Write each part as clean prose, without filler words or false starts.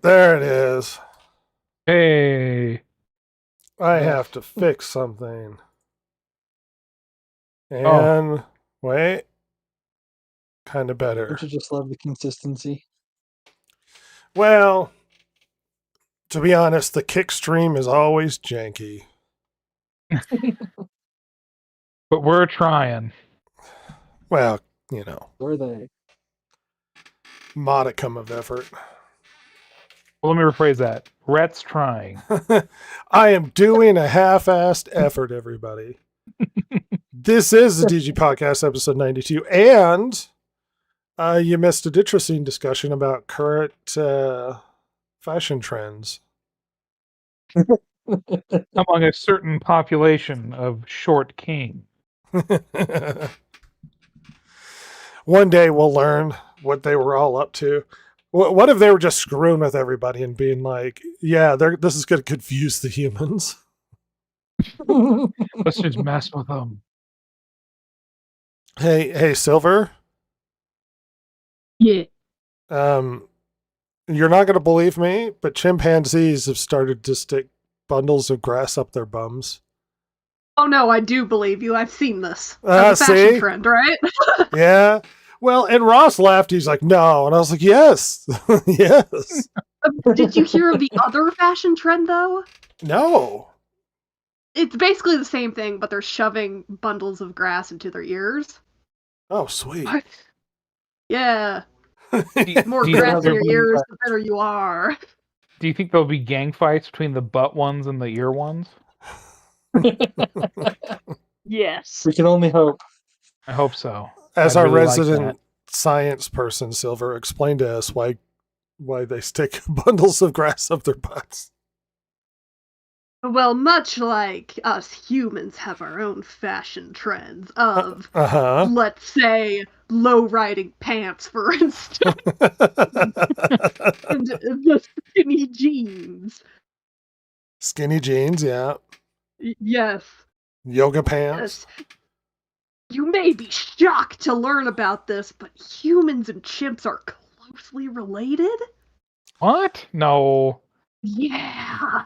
There it is. Hey. I have to fix something. And wait. Kind of better. Don't you just love the consistency? Well, to be honest, the kick stream is always janky. But we're trying. Well, you know. Were they? Modicum of effort. Well, let me rephrase that. Rhett's trying. I am doing a half-assed effort, everybody. This is the DG Podcast, episode 92, and you missed an interesting discussion about current fashion trends. Among a certain population of short king. One day we'll learn what they were all up to. What if they were just screwing with everybody and being like, yeah, this is going to confuse the humans. Let's just mess with them. Hey, Silver? Yeah. You're not going to believe me, but chimpanzees have started to stick bundles of grass up their bums. Oh no, I do believe you. I've seen this. That's a fashion trend, right? Yeah. Well, and Ross laughed. He's like, no. And I was like, yes. Yes. Did you hear of the other fashion trend, though? No. It's basically the same thing, but they're shoving bundles of grass into their ears. Oh, sweet. What? Yeah. The more grass in your ears, the better you are. Do you think there'll be gang fights between the butt ones and the ear ones? Yes. We can only hope. I hope so. As our resident science person, Silver, explain to us why they stick bundles of grass up their butts. Well, much like us humans have our own fashion trends of, let's say, low-riding pants, for instance, and the skinny jeans. Skinny jeans, yeah. Yes. Yoga pants. Yes. You may be shocked to learn about this, but humans and chimps are closely related? What? No. Yeah.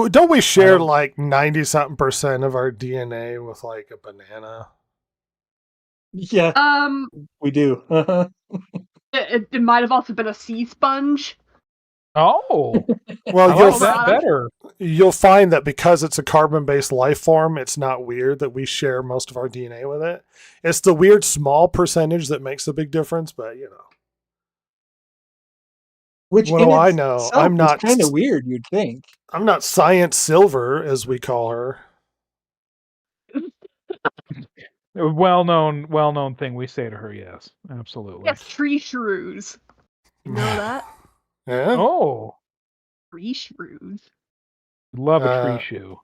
Don't we share like 90-something% of our DNA with like a banana? Yeah. We do. It might have also been a sea sponge. Oh. Well, you'll find that because it's a carbon-based life form, it's not weird that we share most of our DNA with it. It's the weird small percentage that makes a big difference, but you know. Which what do I know? I'm not kind of weird, you'd think. I'm not Science Silver, as we call her. A well-known thing we say to her, yes. Absolutely. Yes, tree shrews. You know that? Yeah? Oh. Tree shrews. Love a tree shoe.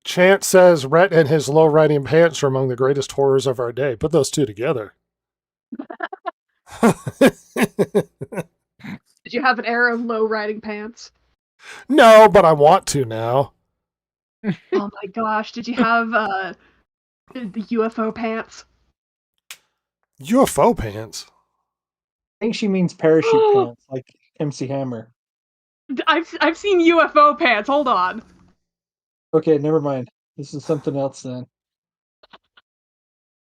Chant says Rhett and his low-riding pants are among the greatest horrors of our day. Put those two together. Did you have an era of low-riding pants? No, but I want to now. Oh my gosh, did you have the UFO pants? UFO pants? I think she means parachute pants, like MC Hammer. I've seen UFO pants, hold on. Okay, never mind. This is something else then.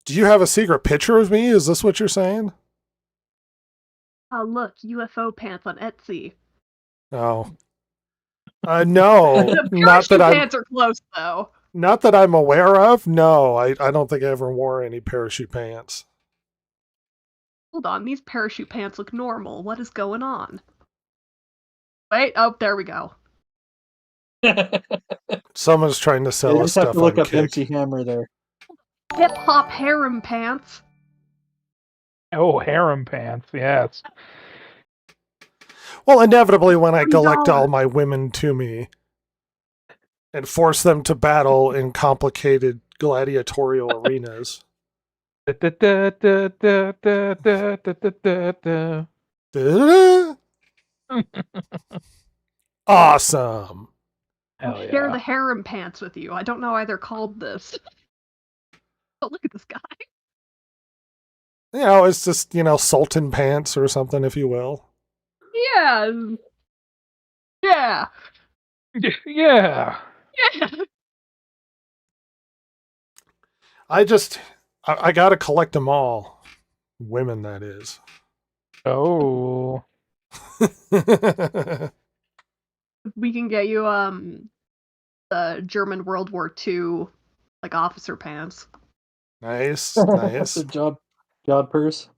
Do you have a secret picture of me? Is this what you're saying? Oh, look, UFO pants on Etsy. Oh. No, The not parachute that I'm pants are close though. not that I'm aware of. No, I don't think I ever wore any parachute pants. Hold on, these parachute pants look normal. What is going on? Wait, oh, there we go. Someone's trying to sell You us just have stuff to look on up Kick. MC Hammer there. Hip hop harem pants. Oh, harem pants. Yes. Well, inevitably, when I collect $40. all my women to me and force them to battle in complicated gladiatorial arenas. Da-da-da-da-da-da-da-da-da-da. Da-da-da. Awesome. Hell I'll share yeah. the harem pants with you. I don't know why they're called this. Oh, look at this guy. It's just, Sultan pants or something, if you will. Yeah. Yeah. Yeah. Yeah. I gotta collect them all. Women, that is. Oh. We can get you the German World War II like officer pants. Nice, That's nice. a job purse.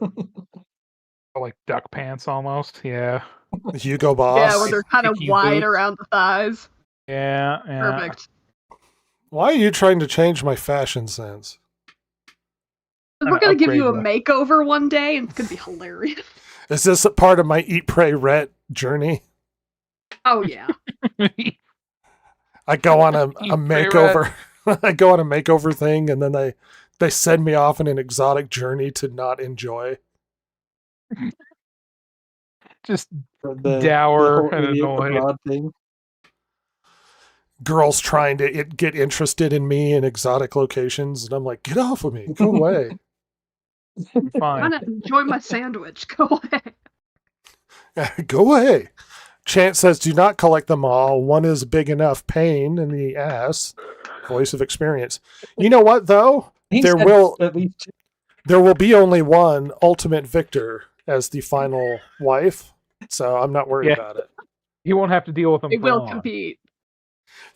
Like duck pants almost. Yeah. Hugo Boss. Yeah, where they're kind of Sticky wide boots. around the thighs. Yeah. Yeah. Perfect. Why are you trying to change my fashion sense? We're gonna give you a upgrade makeover one day, and it's gonna be hilarious. Is this a part of my Eat, Pray, Ret journey? Oh yeah. I go on a Eat, Pray, Ret. makeover. I go on a makeover thing, and then they send me off on an exotic journey to not enjoy. Just The dour whole and idiot annoyed. abroad thing. Girls trying to get interested in me in exotic locations, and I'm like, get off of me, go away. I'm fine. Trying to enjoy my sandwich. Go away. Go away. Chant says, do not collect them all. One is big enough. Pain in the ass. Voice of experience. You know what, though? He There said will at least two. there will be only one ultimate victor as the final wife, so I'm not worried Yeah. about it. You won't have to deal with them They for will long. compete.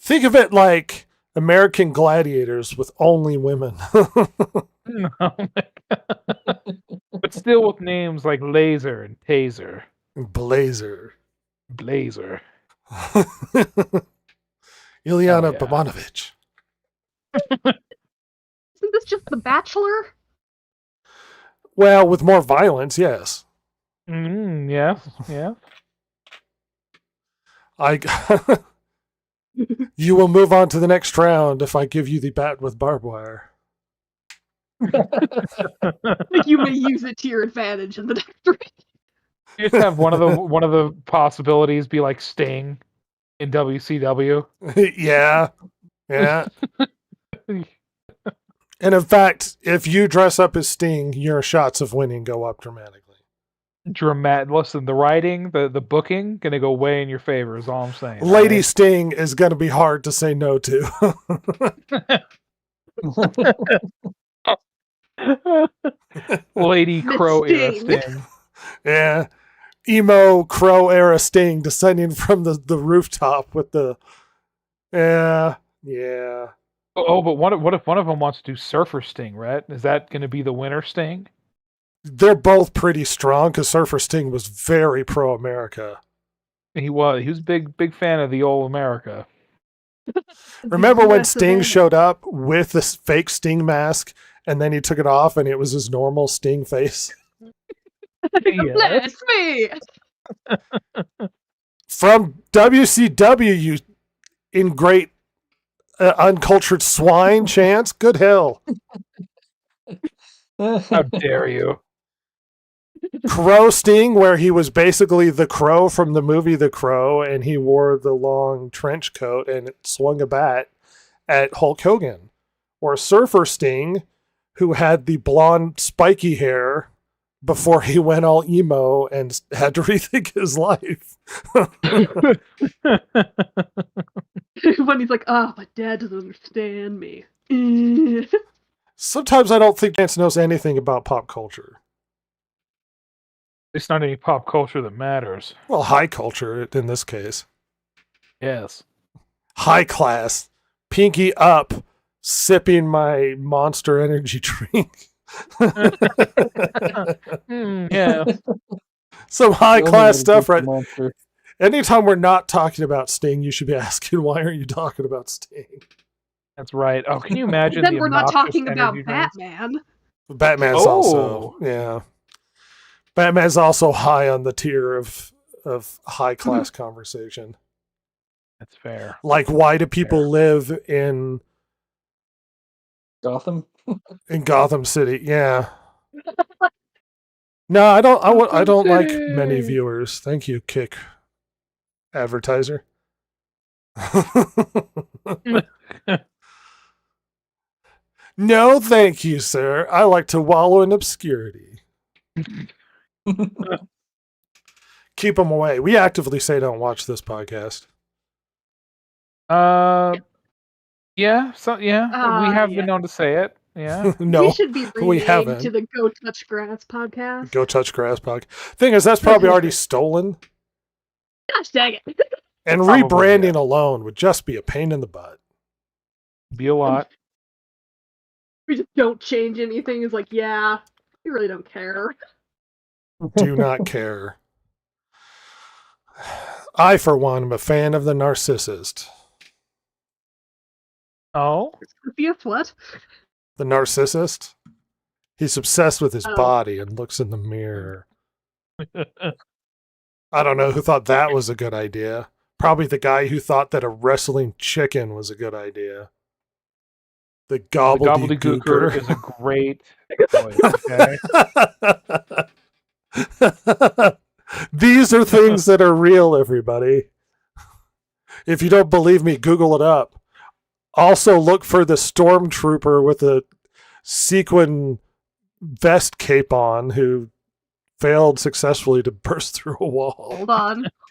Think of it like American Gladiators with only women. No. But still with names like Laser and Taser. Blazer. Blazer. Ilyana yeah. Bobanovich. Isn't this just The Bachelor? Well, with more violence, yes. Yeah. Yeah. You will move on to the next round if I give you the bat with barbed wire. Like you may use it to your advantage in the next round. You just have one of the possibilities be like Sting in WCW. Yeah. Yeah. And in fact, if you dress up as Sting, your shots of winning go up dramatically. Listen, the writing, the booking, gonna go way in your favor. Is all I'm saying. Lady Sting is going to be hard to say no to. Lady Miss Crow era Sting. Sting. Yeah. Emo Crow era Sting descending from the rooftop with the. Yeah. Yeah. Oh, but what if one of them wants to do Surfer Sting? Right? Is that going to be the winner Sting? They're both pretty strong because Surfer Sting was very pro America. He was a big fan of the old America. Remember when US of Sting A. showed up with this fake Sting mask and then he took it off and it was his normal Sting face? Yes. It's me. From WCW, you ingrate uncultured swine, Chance. Good hell. How dare you? Crow Sting, where he was basically the Crow from the movie The Crow, and he wore the long trench coat and swung a bat at Hulk Hogan. Or Surfer Sting, who had the blonde spiky hair before he went all emo and had to rethink his life. When he's like, oh, my dad doesn't understand me. Sometimes I don't think Chance knows anything about pop culture. It's not any pop culture that matters. Well, high culture in this case. Yes. High class, pinky up, sipping my Monster Energy drink. Yeah. Some high The only way class to stuff, beat the right? monster. Anytime we're not talking about Sting, you should be asking, why aren't you talking about Sting? That's right. Oh, can you imagine Then the we're not obnoxious talking energy about drinks? Batman. Batman's also, yeah. Batman's also high on the tier of high class conversation. That's fair. Like, why do people live in Gotham. Gotham City? Yeah. No, I don't. I don't like many viewers. Thank you, Kick advertiser. No, thank you, sir. I like to wallow in obscurity. Keep them away. We actively say don't watch this podcast. Yeah. So yeah, we have Yeah. been known to say it. Yeah. No, we should be we renamed haven't. to the Go Touch Grass podcast. Go Touch Grass podcast. Thing is, that's probably already stolen. Gosh dang it. And Probably, rebranding yeah. alone would just be a pain in the butt. Be a lot. We just don't change anything. It's like, yeah, we really don't care. Do not care. I, for one, am a fan of the narcissist. Oh. Scorpius, what? The narcissist? He's obsessed with his Oh. body and looks in the mirror. I don't know who thought that was a good idea. Probably the guy who thought that a wrestling chicken was a good idea. The gobbledygooker. Is a great choice. Okay. These are things that are real, everybody. If you don't believe me, Google it up. Also, look for the stormtrooper with a sequin vest cape on who failed successfully to burst through a wall.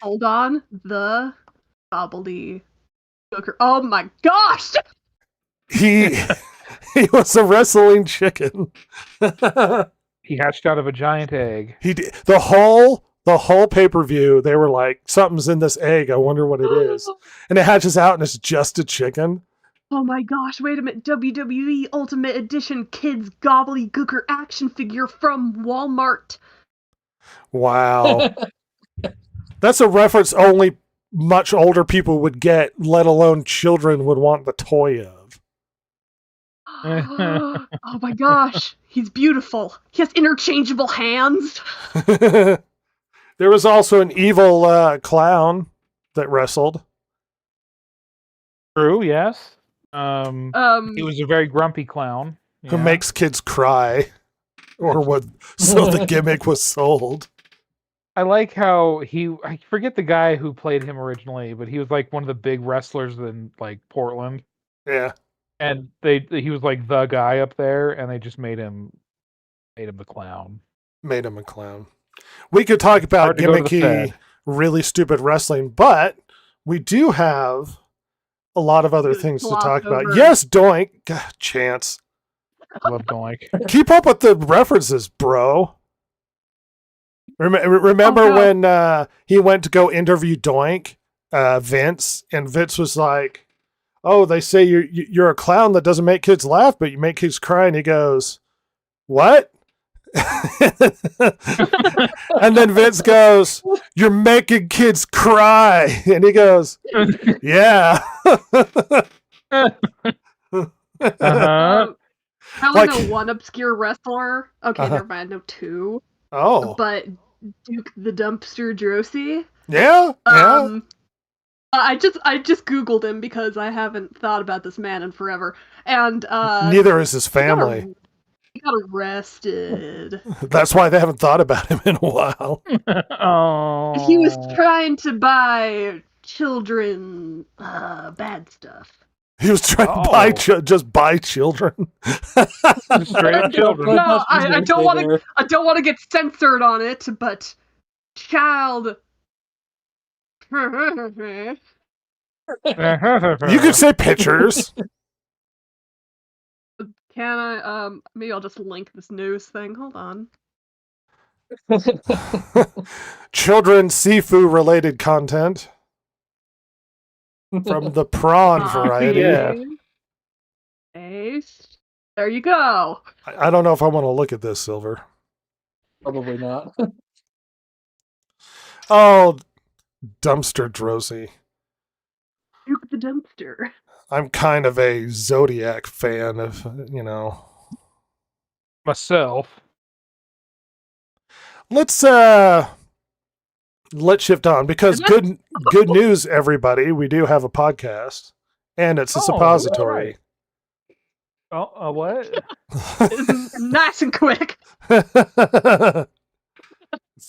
Hold on. The gobbledygooker. Oh my gosh! He was a wrestling chicken. He hatched out of a giant egg. He did the whole pay-per-view. They were like, something's in this egg. I wonder what it is. And it hatches out and it's just a chicken. Oh my gosh, wait a minute. WWE Ultimate Edition Kids Gobbledygooker action figure from Walmart. Wow. That's a reference only much older people would get, let alone children would want the toy of. Oh my gosh, he's beautiful. He has interchangeable hands. There was also an evil clown that wrestled. True, yes. He was a very grumpy clown. Who makes kids cry. Or what, so the gimmick was sold. I like how I forget the guy who played him originally, but he was like one of the big wrestlers in like Portland. Yeah. And he was like the guy up there, and they just made him the clown. Made him a clown. We could talk about gimmicky, really stupid wrestling, but we do have a lot of other things to talk about. Yes, Doink. God, Chance. I love Doink. Keep up with the references, bro. Remember when he went to go interview Doink, Vince, and Vince was like, "Oh, they say you're a clown that doesn't make kids laugh, but you make kids cry." And he goes, "What?" And then Vince goes, "You're making kids cry." And he goes, "Yeah." I only know one obscure wrestler. Okay, never mind. I know two. Oh. But Duke the Dumpster Drosy. Yeah. I just Googled him because I haven't thought about this man in forever. And neither is his family. He got arrested. That's why they haven't thought about him in a while. Oh. He was trying to buy children bad stuff. He was trying to buy children. Straight up children. No, I don't want to get censored on it, but child. You could say pictures. Can I? Maybe I'll just link this news thing. Hold on. Children Sifu related content. From the prawn variety. Yeah. Taste. There you go. I don't know if I want to look at this, Silver. Probably not. Oh, dumpster Drosy. Duke the dumpster. I'm kind of a Zodiac fan of, Myself. Let's shift on because good news, everybody. We do have a podcast, and it's a suppository. Right. Oh, what? Nice and quick. It's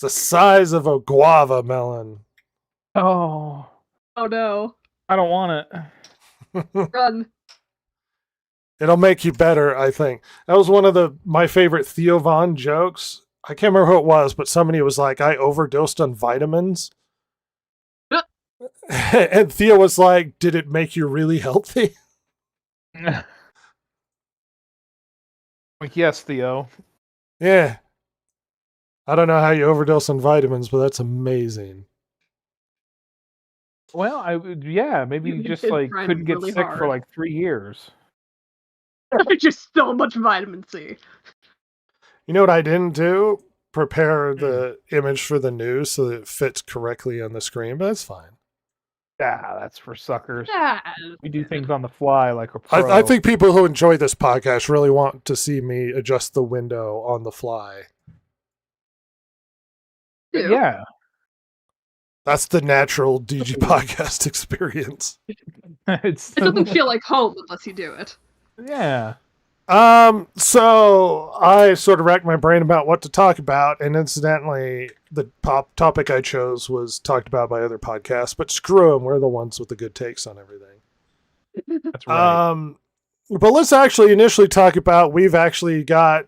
the size of a guava melon. Oh, Oh no. I don't want it. Run. It'll make you better, I think. That was one of my favorite Theo Von jokes. I can't remember who it was, but somebody was like, I overdosed on vitamins. And Theo was like, did it make you really healthy? Like, yes, Theo. Yeah. I don't know how you overdose on vitamins, but that's amazing. Well, maybe you just did like try couldn't get really sick for hard. like 3 years. Just so much vitamin C. You know what I didn't do? Prepare the image for the news so that it fits correctly on the screen, but that's fine. Yeah, that's for suckers. Yeah. We do things on the fly like a pro. I think people who enjoy this podcast really want to see me adjust the window on the fly. Yeah. That's the natural DG podcast experience. It It doesn't feel like home unless you do it. Yeah. So I sort of racked my brain about what to talk about, and incidentally, the topic I chose was talked about by other podcasts, but screw them, we're the ones with the good takes on everything. That's right. But let's actually initially talk about, we've actually got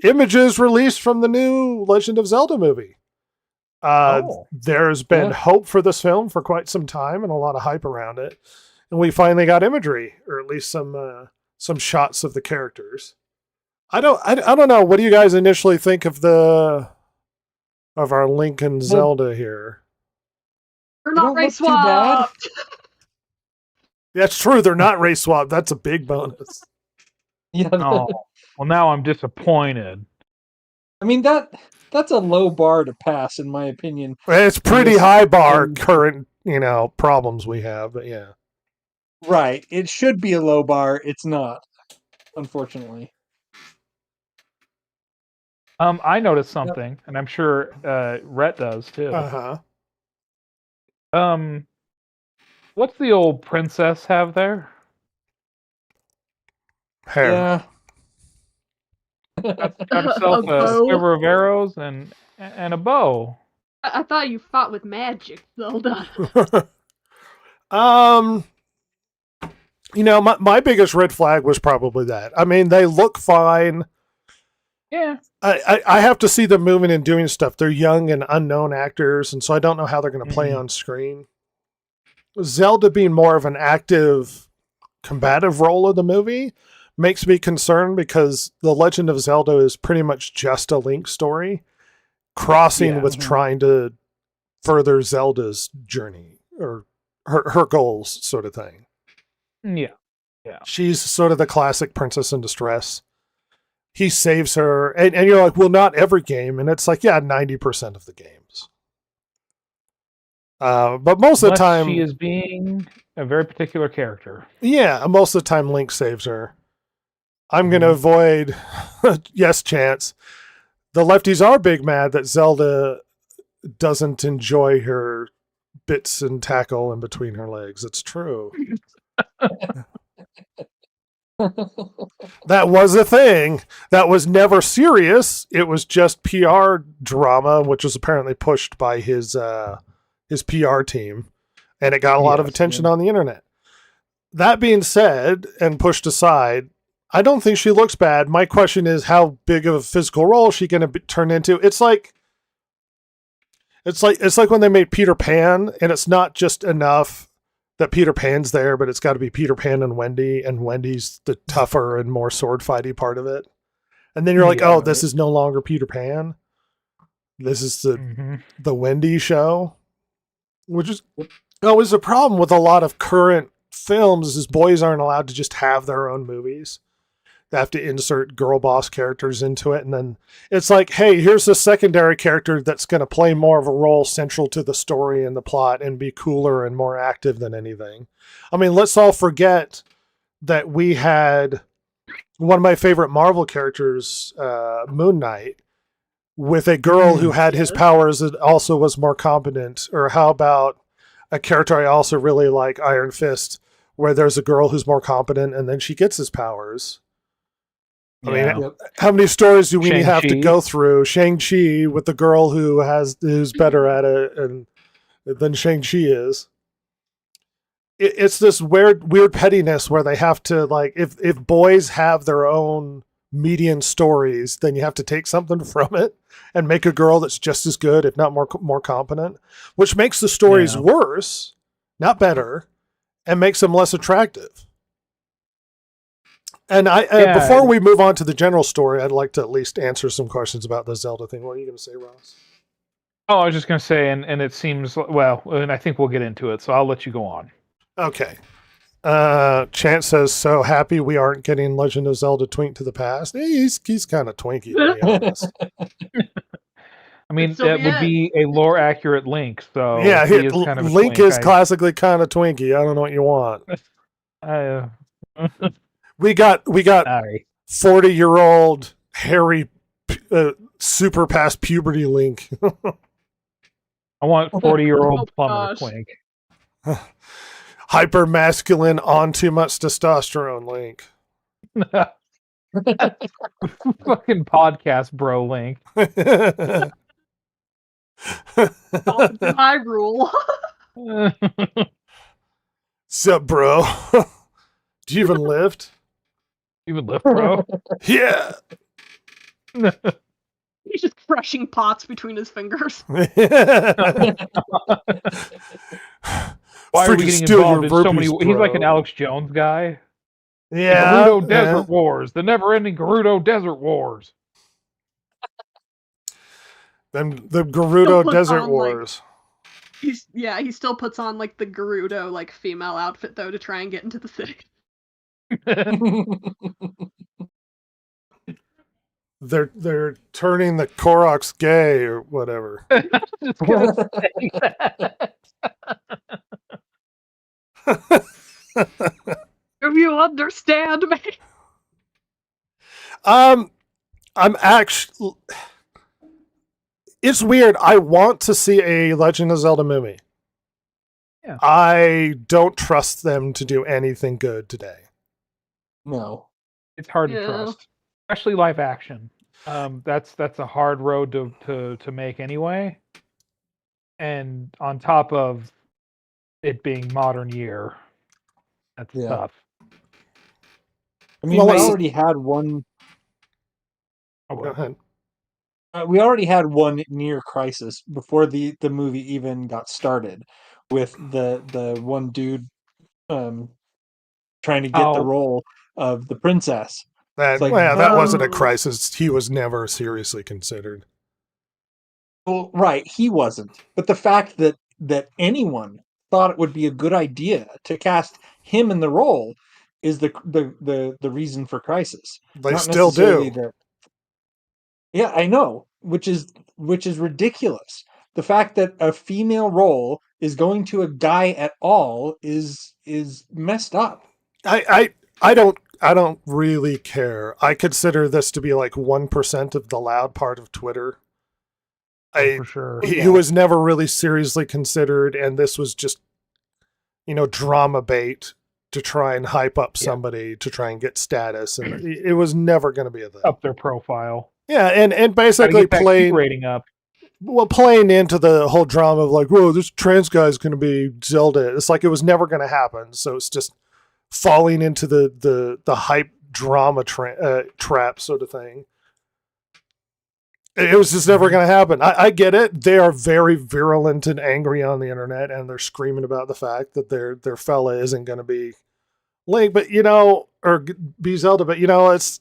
images released from the new Legend of Zelda movie. There's been hope for this film for quite some time and a lot of hype around it. And we finally got imagery, or at least some shots of the characters. I don't know. What do you guys initially think of our Link and Zelda here? We're not race swapped. That's true. They're not race swapped. That's a big bonus. Yeah. Oh, well, now I'm disappointed. I mean, that's a low bar to pass, in my opinion. It's pretty high bar current, problems we have, but yeah. Right. It should be a low bar. It's not, unfortunately. I noticed something, and I'm sure Rhett does too. Uh-huh. What's the old princess have there? Hair. Yeah. Got herself a quiver of arrows and a bow. I thought you fought with magic, Zelda. My biggest red flag was probably that. I mean, they look fine. Yeah. I have to see them moving and doing stuff. They're young and unknown actors, and so I don't know how they're going to play on screen. Zelda being more of an active, combative role of the movie makes me concerned because The Legend of Zelda is pretty much just a Link story, crossing with trying to further Zelda's journey or her goals, sort of thing. Yeah. She's sort of the classic princess in distress. He saves her, and you're like, well, not every game, and it's like, yeah, 90% of the games. But most of the time, she is being a very particular character. Yeah, most of the time, Link saves her. I'm going to avoid, yes, Chance. The lefties are big mad that Zelda doesn't enjoy her bits and tackle in between her legs. It's true. That was a thing. That was never serious. It was just PR drama, which was apparently pushed by his PR team, and it got a lot of attention on the internet. That being said, and pushed aside, I don't think she looks bad. My question is, how big of a physical role is she going to turn into? It's like when they made Peter Pan, and it's not just enough that Peter Pan's there, but it's got to be Peter Pan and Wendy's the tougher and more sword fighty part of it. And then you're like, this is no longer Peter Pan. This is the Wendy show, which is No, it's a problem with a lot of current films is boys aren't allowed to just have their own movies. They have to insert girl boss characters into it. And then it's like, hey, here's a secondary character that's going to play more of a role central to the story and the plot and be cooler and more active than anything. I mean, let's all forget that we had one of my favorite Marvel characters, Moon Knight, with a girl who had his powers and also was more competent. Or how about a character I also really like, Iron Fist, where there's a girl who's more competent and then she gets his powers. I mean, how many stories do we have to go through? Shang-Chi with the girl who's better at it than Shang-Chi is. It's this weird pettiness where they have to, like, if boys have their own median stories, then you have to take something from it and make a girl that's just as good, if not more competent, which makes the stories worse, not better, and makes them less attractive. And before we move on to the general story, I'd like to at least answer some questions about the Zelda thing. What are you going to say, Ross? Oh, I was just going to say, and it seems, well, and I think we'll get into it, so I'll let you go on. Okay. Chance says, so happy we aren't getting Legend of Zelda Twink to the Past. He's kind of twinky, to be honest. I mean, that would be a lore-accurate Link, so yeah, he is kind of a Link twink. is classically kind of twinky. I don't know what you want. We got 40-year-old hairy super past puberty Link. I want 40-year-old plumber Twink. Hyper masculine on too much testosterone Link. Fucking podcast bro Link. My rule. Sup, bro? Do you even lift? You even lift, bro? Yeah. He's just crushing pots between his fingers. Why are we getting involved in so many? Bro. He's like an Alex Jones guy. Yeah. The Gerudo Desert Wars. The never-ending Gerudo Desert Wars. The Gerudo Desert Wars. He still puts on like the Gerudo like female outfit though to try and get into the city. They're turning the Koroks gay or whatever. Just gonna say that. If you understand me. I'm actually. It's weird. I want to see a Legend of Zelda movie. Yeah. I don't trust them to do anything good today. No. It's hard to trust. Especially live action. That's a hard road to make anyway. And on top of it being modern year, that's tough. I mean, we already had one. Oh, go ahead. We already had one near crisis before the movie even got started, with the one dude trying to get the role of the princess. That wasn't a crisis. He was never seriously considered. Well, right, he wasn't. But the fact that anyone thought it would be a good idea to cast him in the role is the reason for crisis. They not still do. Yeah, I know, which is ridiculous. The fact that a female role is going to a guy at all is messed up. I don't really care. I consider this to be like 1% of the loud part of Twitter. For sure. He was never really seriously considered, and this was just, drama bait to try and hype up somebody to try and get status, and it was never going to be a thing. Up their profile. Yeah, and basically playing rating up. Well, playing into the whole drama of like, whoa, this trans guy is going to be Zelda. It's like it was never going to happen. So it's just falling into the hype drama trap sort of thing. It was just never going to happen. I get it. They are very virulent and angry on the internet, and they're screaming about the fact that their fella isn't going to be Link, but or be Zelda, but it's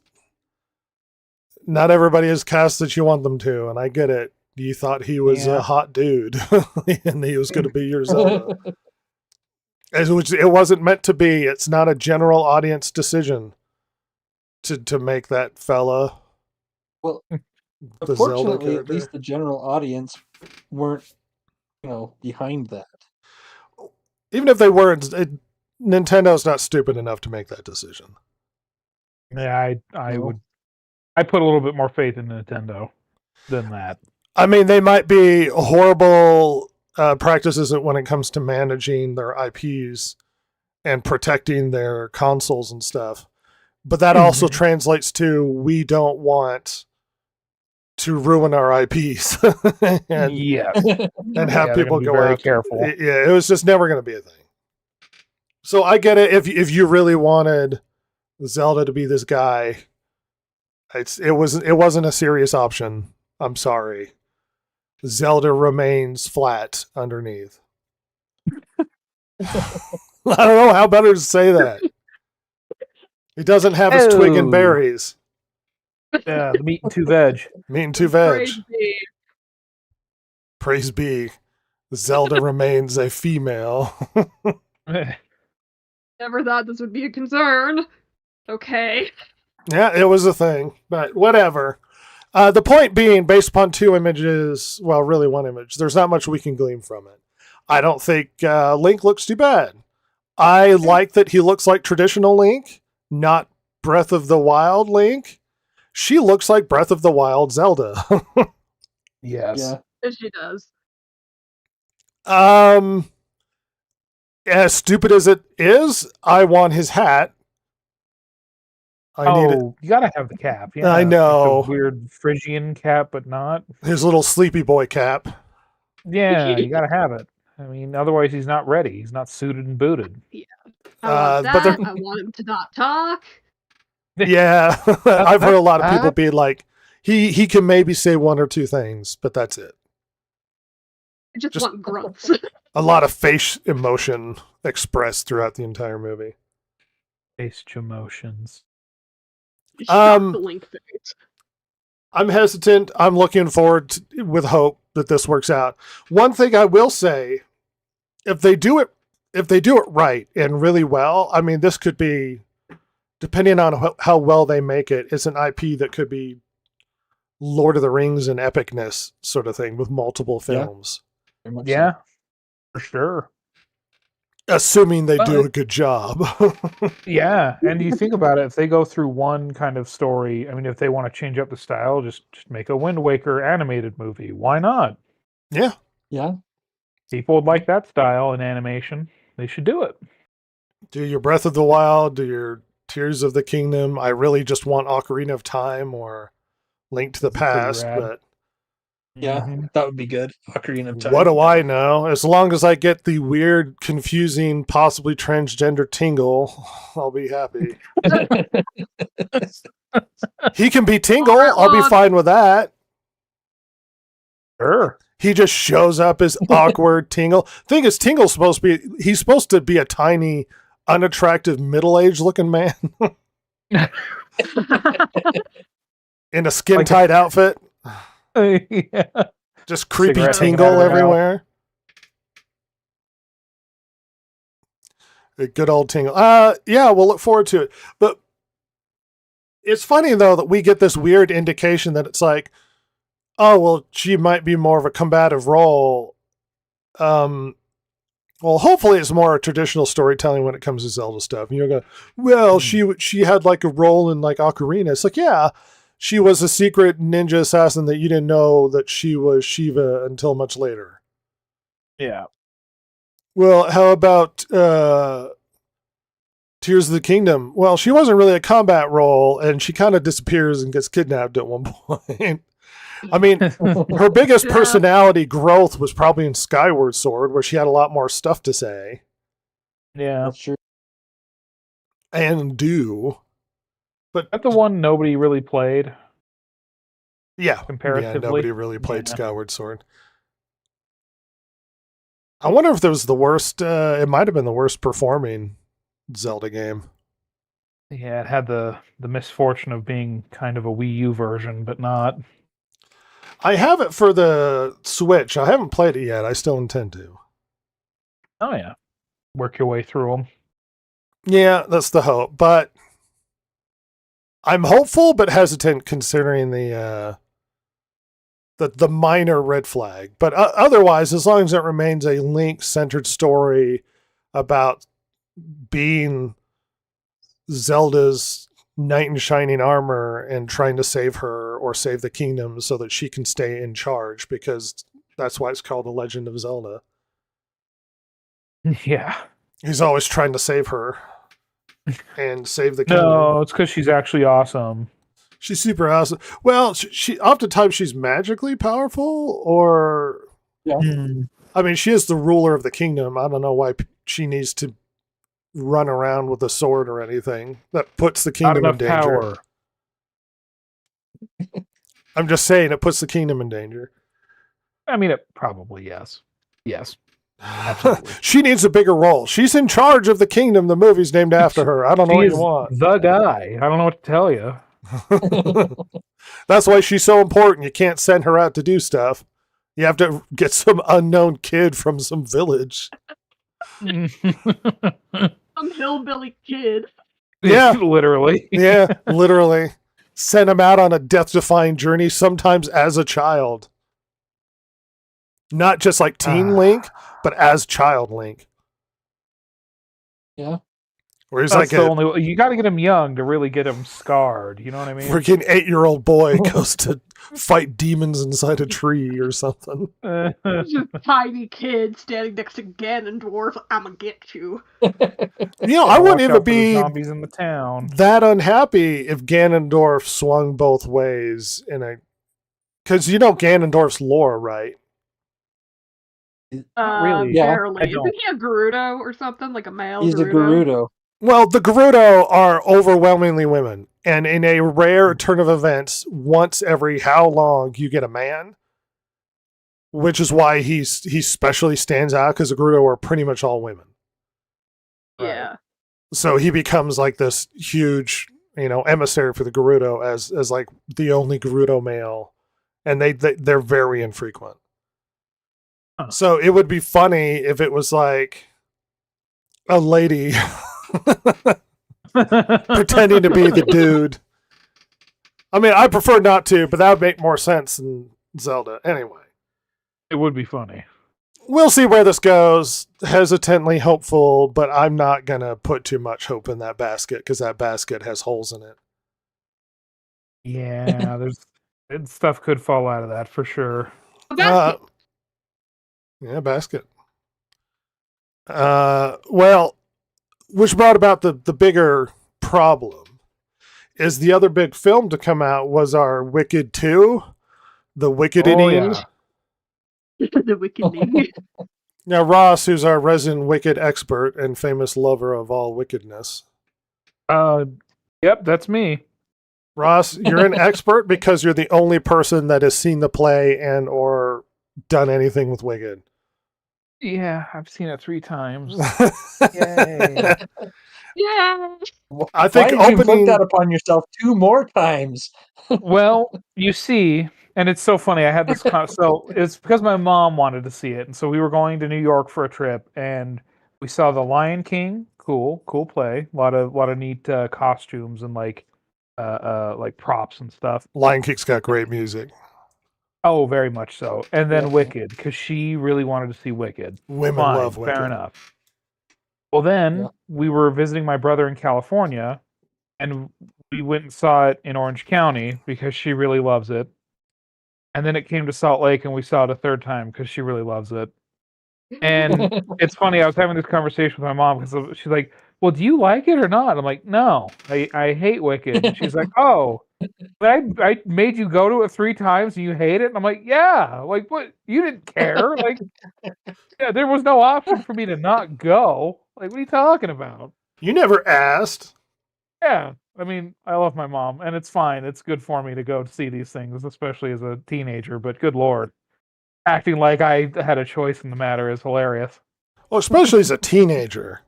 not everybody is cast that you want them to, and I get it. You thought he was a hot dude, and he was going to be your Zelda. It wasn't meant to be. It's not a general audience decision to make that fella. Well, the Zelda unfortunately, at character. least the general audience weren't, behind that. Even if they weren't, Nintendo's not stupid enough to make that decision. Yeah, I No. would. I put a little bit more faith in Nintendo than that. I mean, they might be horrible practices when it comes to managing their IPs and protecting their consoles and stuff. But that also translates to we don't want to ruin our IPs and, Yes. and have Yeah, they're people gonna be go very after. careful. Yeah, it was just never going to be a thing. So I get it. If you really wanted Zelda to be this guy, it wasn't a serious option. I'm sorry. Zelda remains flat underneath. I don't know how better to say that. He doesn't have his twig and Oh. berries. Yeah, the meat and two veg. Meat and two veg. Praise be. Praise be. Zelda remains a female. Never thought this would be a concern. Okay. Yeah, it was a thing, but whatever. The point being, based upon two images, well, really one image, there's not much we can glean from it. I don't think Link looks too bad. I like that he looks like traditional Link, not Breath of the Wild Link. She looks like Breath of the Wild Zelda. Yes. Yeah. Yes, she does. As stupid as it is, I want his hat. I need it. You gotta have the cap. Yeah, I know. Like the weird Phrygian cap, but not. His little sleepy boy cap. Yeah, you gotta have it. I mean, otherwise he's not ready. He's not suited and booted. I want but that. I want him to not talk. Yeah, I've heard a lot of people be like, he can maybe say one or two things, but that's it. I just Just- want grunts. A lot of face emotion expressed throughout the entire movie. Face emotions. Shock the Link face. I'm hesitant. I'm looking forward to, with hope that this works out. One thing I will say, if they do it right and really well, I mean, this could be, depending on how well they make it, it's an IP that could be Lord of the Rings and epicness sort of thing with multiple films. Very much Yeah, for sure. Assuming they do a good job. Yeah, and you think about it, if they go through one kind of story, I mean, if they want to change up the style, just make a Wind Waker animated movie. Why not? Yeah. Yeah. People would like that style in animation. They should do it. Do your Breath of the Wild, do your Tears of the Kingdom. I really just want Ocarina of Time or Link to the Past, rad. but Yeah, that would be good. Ocarina of Time. what do I know? As long as I get the weird, confusing, possibly transgender Tingle, I'll be happy. He can be Tingle. I'll be fine with that. Sure. He just shows up as awkward Tingle. Thing is, Tingle's he's supposed to be a tiny, unattractive, middle-aged looking man in a skin-tight outfit. Yeah. Just creepy Cigarette hanging Tingle out of her everywhere. A good old Tingle. Yeah, we'll look forward to it. But it's funny, though, that we get this weird indication that it's like, oh, well, she might be more of a combative role. Well, hopefully it's more traditional storytelling when it comes to Zelda stuff. And you're going, well, she had like a role in like Ocarina. It's like, yeah, she was a secret ninja assassin that you didn't know that she was Shiva until much later. Yeah. Well, how about Tears of the Kingdom? Well, she wasn't really a combat role, and she kind of disappears and gets kidnapped at one point. I mean, her biggest personality growth was probably in Skyward Sword, where she had a lot more stuff to say. Yeah. That's true. And do. But That's the one nobody really played. yeah, Comparatively. yeah, nobody really played Yeah. Skyward Sword. I wonder if there was the worst, it might have been the worst performing Zelda game. Yeah, it had the misfortune of being kind of a Wii U version, but not. I have it for the Switch. I haven't played it yet. I still intend to. Oh yeah. work your way through them. Yeah, that's the hope. But I'm hopeful, but hesitant considering the minor red flag. But otherwise, as long as it remains a Link-centered story about being Zelda's knight in shining armor and trying to save her or save the kingdom so that she can stay in charge, because that's why it's called The Legend of Zelda. Yeah. He's always trying to save her and save the kingdom. No, it's because she's actually awesome. She's super awesome. Well, she oftentimes she's magically powerful, or Yeah. I mean, she is the ruler of the kingdom. I don't know why she needs to run around with a sword or anything. That puts the kingdom in danger. Power. I'm just saying it puts the kingdom in danger. I mean, it probably yes. Yes. Absolutely. She needs a bigger role. She's in charge of the kingdom. The movie's named after her. I don't know what you want. The guy. I don't know what to tell you. That's why she's so important. You can't send her out to do stuff. You have to get some unknown kid from some village. Some hillbilly kid. Yeah. Literally. Yeah, literally. Send him out on a death-defying journey, sometimes as a child. Not just like Teen Link, but as Child Link. Yeah. Where he's That's like the only. You got to get him young to really get him scarred. You know what I mean? freaking 8-year-old boy goes to fight demons inside a tree or something. He's just a tiny kid standing next to Ganondorf. I'ma get you. You know, I wouldn't Watch even out for the be zombies in the town. that unhappy if Ganondorf swung both ways in a... Because you know Ganondorf's lore, right? Really? Yeah, Barely. I don't. Isn't he a Gerudo or something? Like a male He's a Gerudo? Gerudo. Well, the Gerudo are overwhelmingly women. And in a rare turn of events, once every how long you get a man, which is why he specially stands out, because the Gerudo are pretty much all women. Yeah. So he becomes like this huge, emissary for the Gerudo as like the only Gerudo male. And they're very infrequent. Huh. So it would be funny if it was like a lady pretending to be the dude. I mean, I prefer not to, but that would make more sense than Zelda. Anyway, It would be funny. we'll see where this goes. Hesitantly hopeful, but I'm not going to put too much hope in that basket because that basket has holes in it. Yeah, stuff could fall out of that for sure. A basket. Yeah, basket. Well, which brought about the bigger problem is the other big film to come out was our Wicked 2, The Wickedening. The Wickedening. Now, Ross, who's our resident Wicked expert and famous lover of all wickedness. Yep, that's me. Ross, you're an expert because you're the only person that has seen the play and or done anything with Wicked. Yeah, I've seen it 3 times. Yay. Yeah. I think Why did you opening- put that upon yourself 2 more times? Well, you see, and it's so funny. I had this so it's because my mom wanted to see it, and so we were going to New York for a trip, and we saw The Lion King. Cool play. A lot of neat costumes and like props and stuff. Lion King's got great music. Oh, very much so. And then Yeah. Wicked, because she really wanted to see Wicked. Women Fine, love Wicked. fair enough. Well, then Yeah. we were visiting my brother in California, and we went and saw it in Orange County because she really loves it. And then it came to Salt Lake, and we saw it a 3rd time because she really loves it. And it's funny, I was having this conversation with my mom because she's like, "Well, do you like it or not?" I'm like, "No, I hate Wicked." And she's like, "Oh, but I made you go to it 3 times and you hate it?" And I'm like, "Yeah, like what? You didn't care? Like, yeah, there was no option for me to not go. Like, what are you talking about?" You never asked. Yeah, I mean, I love my mom, and it's fine. It's good for me to go see these things, especially as a teenager. But good lord, acting like I had a choice in the matter is hilarious. Well, especially as a teenager.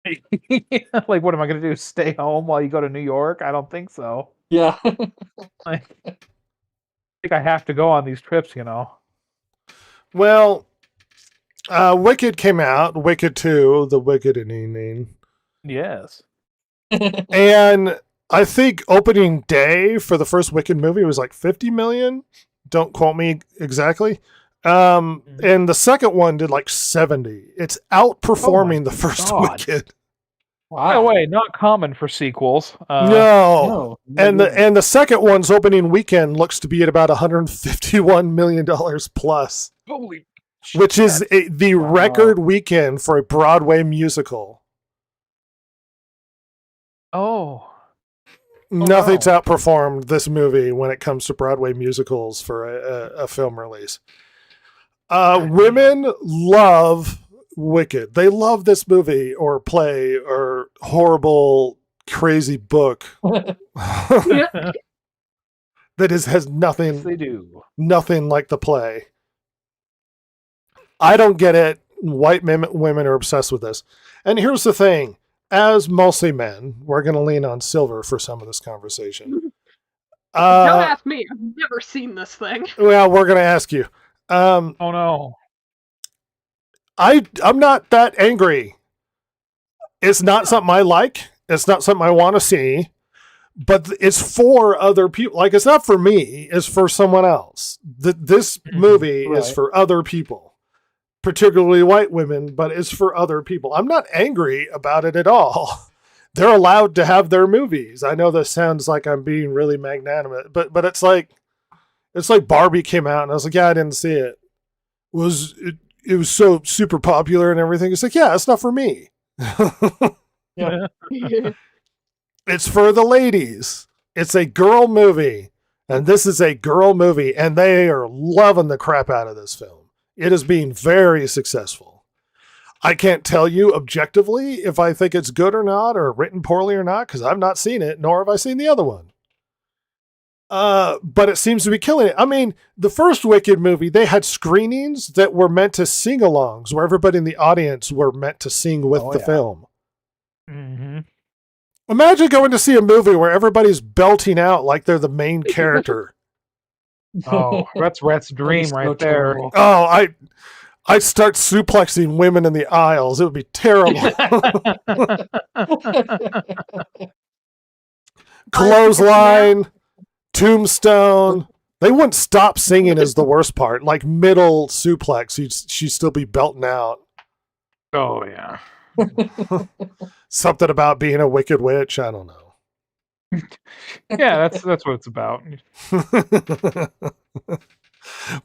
Like, what am I going to do? Stay home while you go to New York? I don't think so. Yeah. Like, I think I have to go on these trips, Well, Wicked came out. Wicked 2, The Wickedening. Yes. And I think opening day for the first Wicked movie was like 50 million. Don't quote me exactly. And the second one did like 70. It's outperforming the first Wicked. Wow. By the way, not common for sequels. No. And the second one's opening weekend looks to be at about $151 million plus. Holy which is the record weekend for a Broadway musical. Oh. Nothing's outperformed this movie when it comes to Broadway musicals for a film release. Women love Wicked. They love this movie or play or horrible, crazy book that has nothing. Yes, they do. Nothing like the play. I don't get it. White women are obsessed with this. And here's the thing. As mostly men, we're going to lean on Silver for some of this conversation. Don't ask me. I've never seen this thing. Well, we're going to ask you. Oh, no. I'm not that angry. It's not something I like. It's not something I want to see. But it's for other people. Like, it's not for me. It's for someone else. This movie is for other people. Particularly white women, but it's for other people. I'm not angry about it at all. They're allowed to have their movies. I know this sounds like I'm being really magnanimous, but it's like Barbie came out and I was like, yeah, I didn't see it. It was so super popular and everything. It's like, yeah, it's not for me. Yeah. It's for the ladies. It's a girl movie, and this is a girl movie, and they are loving the crap out of this film. It is being very successful. I can't tell you objectively if I think it's good or not, or written poorly or not, because I've not seen it, nor have I seen the other one. But it seems to be killing it. I mean, the first Wicked movie, they had screenings that were meant to sing-alongs, where everybody in the audience were meant to sing with the film. Mm-hmm. Imagine going to see a movie where everybody's belting out like they're the main character. Oh, that's Rhett's dream right there. Oh, I'd start suplexing women in the aisles. It would be terrible. Clothesline, tombstone. They wouldn't stop singing is the worst part. Like middle suplex, she'd still be belting out. Oh, yeah. Something about being a wicked witch. I don't know. Yeah, that's what it's about.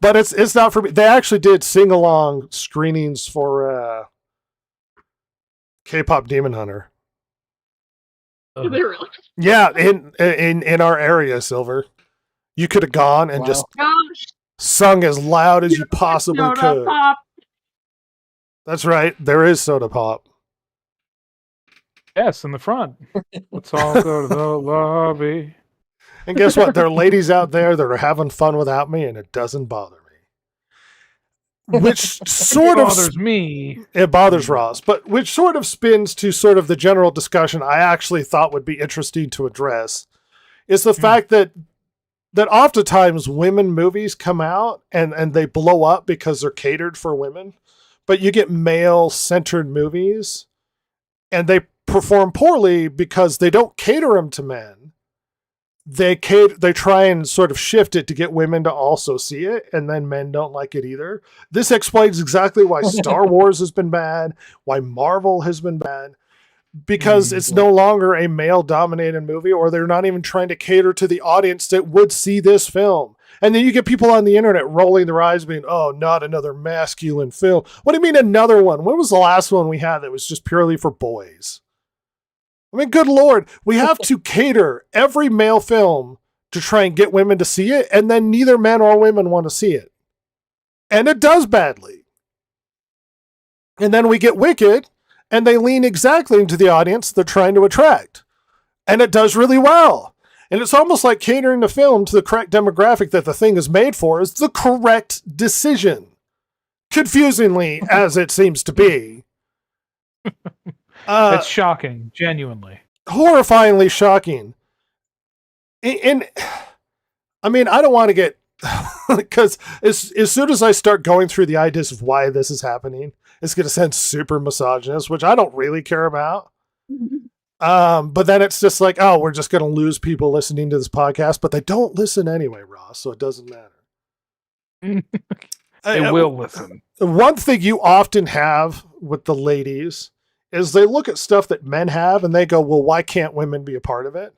But it's not for me. They actually did sing along screenings for K-pop Demon Hunter. Did they really? Yeah, in our area, Silver. You could have gone and just sung as loud as you possibly could. Pop. That's right. There is soda pop. Yes, in the front. Let's all go to the lobby. And guess what? There are ladies out there that are having fun without me, and it doesn't bother me. Which sort of bothers me. It bothers Ross, but which sort of spins to sort of the general discussion I actually thought would be interesting to address is the fact that oftentimes women movies come out and they blow up because they're catered for women, but you get male-centered movies and they perform poorly because they don't cater them to men. They try and sort of shift it to get women to also see it, and then men don't like it either. This explains exactly why Star Wars has been bad, why Marvel has been bad, because it's no longer a male-dominated movie, or they're not even trying to cater to the audience that would see this film. And then you get people on the internet rolling their eyes being, oh, not another masculine film. What do you mean another one? When was the last one we had that was just purely for boys? I mean, good Lord, we have to cater every male film to try and get women to see it, and then neither men or women want to see it. And it does badly. And then we get Wicked, and they lean exactly into the audience they're trying to attract. And it does really well. And it's almost like catering the film to the correct demographic that the thing is made for is the correct decision. Confusingly, as it seems to be. It's shocking, genuinely. Horrifyingly shocking. And I mean, I don't want to get Because as soon as I start going through the ideas of why this is happening, it's going to sound super misogynist, which I don't really care about. But then it's just like, oh, we're just going to lose people listening to this podcast, but they don't listen anyway, Ross, so it doesn't matter. They will listen. One thing you often have with the ladies is they look at stuff that men have and they go, well, why can't women be a part of it?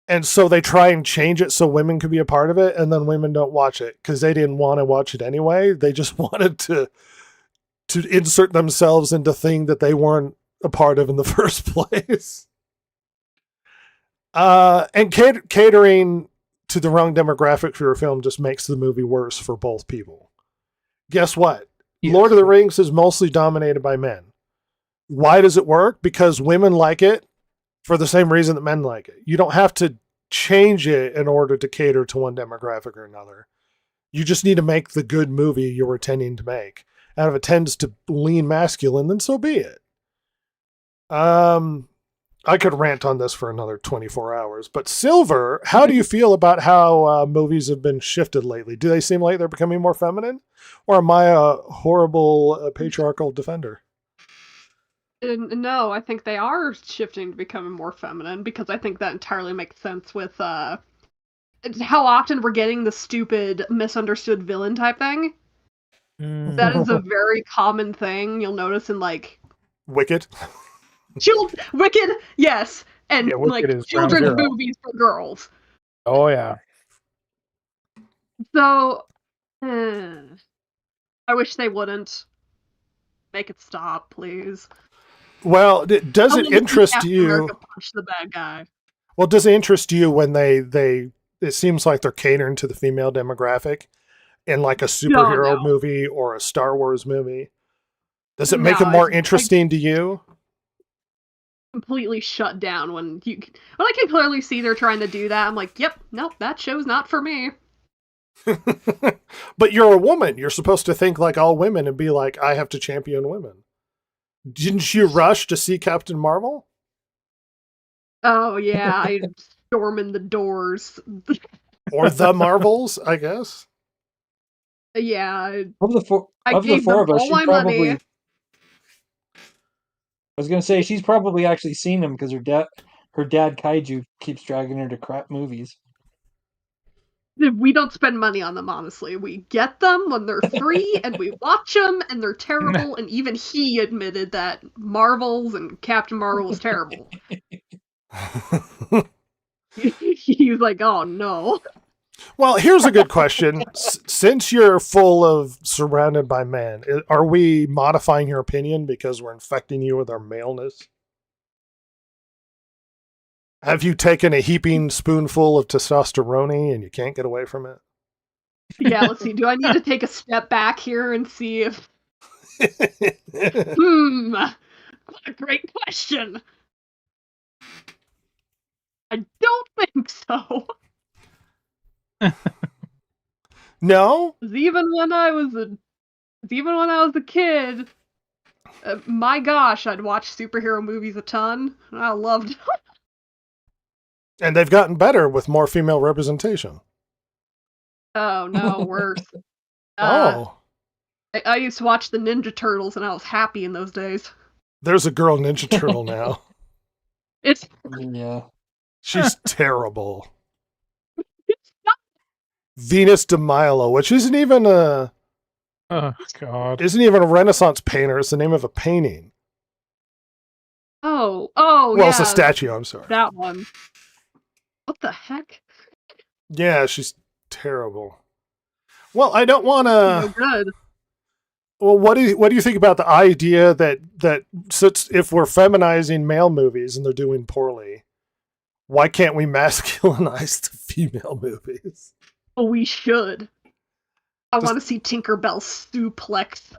And so they try and change it so women can be a part of it, and then women don't watch it because they didn't want to watch it anyway. They just wanted to insert themselves into thing that they weren't a part of in the first place. And catering to the wrong demographic for your film just makes the movie worse for both people. Guess what? Yes. Lord of the Rings is mostly dominated by men. Why does it work? Because women like it for the same reason that men like it. You don't have to change it in order to cater to one demographic or another. You just need to make the good movie you're intending to make. And if it tends to lean masculine, then so be it. I could rant on this for another 24 hours, but Silver, how do you feel about how movies have been shifted lately? Do they seem like they're becoming more feminine, or am I a horrible patriarchal defender? No, I think they are shifting to becoming more feminine, because I think that entirely makes sense with how often we're getting the stupid misunderstood villain type thing. That is a very common thing you'll notice in like Wicked. Wicked, yes, and yeah, like children's movies for girls. Oh yeah. So, I wish they wouldn't make it stop, please. Well, does it interest you? America punch the bad guy. Well, does it interest you when they it seems like they're catering to the female demographic in like a superhero movie or a Star Wars movie? Does it make it more interesting to you? Completely shut down when I can clearly see they're trying to do that. I'm like, yep, nope, that show's not for me. But you're a woman. You're supposed to think like all women and be like, I have to champion women. Didn't you rush to see Captain Marvel? Oh yeah, I storming the doors. Or the Marvels, I guess. Yeah. Of the four of us, she probably. Money. I was gonna say she's probably actually seen them because her dad Kaiju keeps dragging her to crap movies. We don't spend money on them, honestly. We get them when they're free, and we watch them, and they're terrible. And even he admitted that Marvels and Captain Marvel was terrible. He was like, "Oh no." Well, here's a good question. Since you're surrounded by men, are we modifying your opinion because we're infecting you with our maleness? Have you taken a heaping spoonful of testosterone and you can't get away from it? Yeah, let's see. Do I need to take a step back here and see if... What a great question. I don't think so. No? Even when I was a kid, my gosh, I'd watch superhero movies a ton. I loved them. And they've gotten better with more female representation. Oh, no, worse. I used to watch the Ninja Turtles, and I was happy in those days. There's a girl Ninja Turtle now. Yeah. She's terrible. Venus de Milo, which isn't even a... Oh, God. Isn't even a Renaissance painter. It's the name of a painting. Oh, well, yeah. It's a statue, I'm sorry. That one. What the heck? Yeah, she's terrible. Well, I don't want to... No good. Well, what do you think about the idea that if we're feminizing male movies and they're doing poorly, why can't we masculinize the female movies? Oh, we should. I want to see Tinkerbell suplex.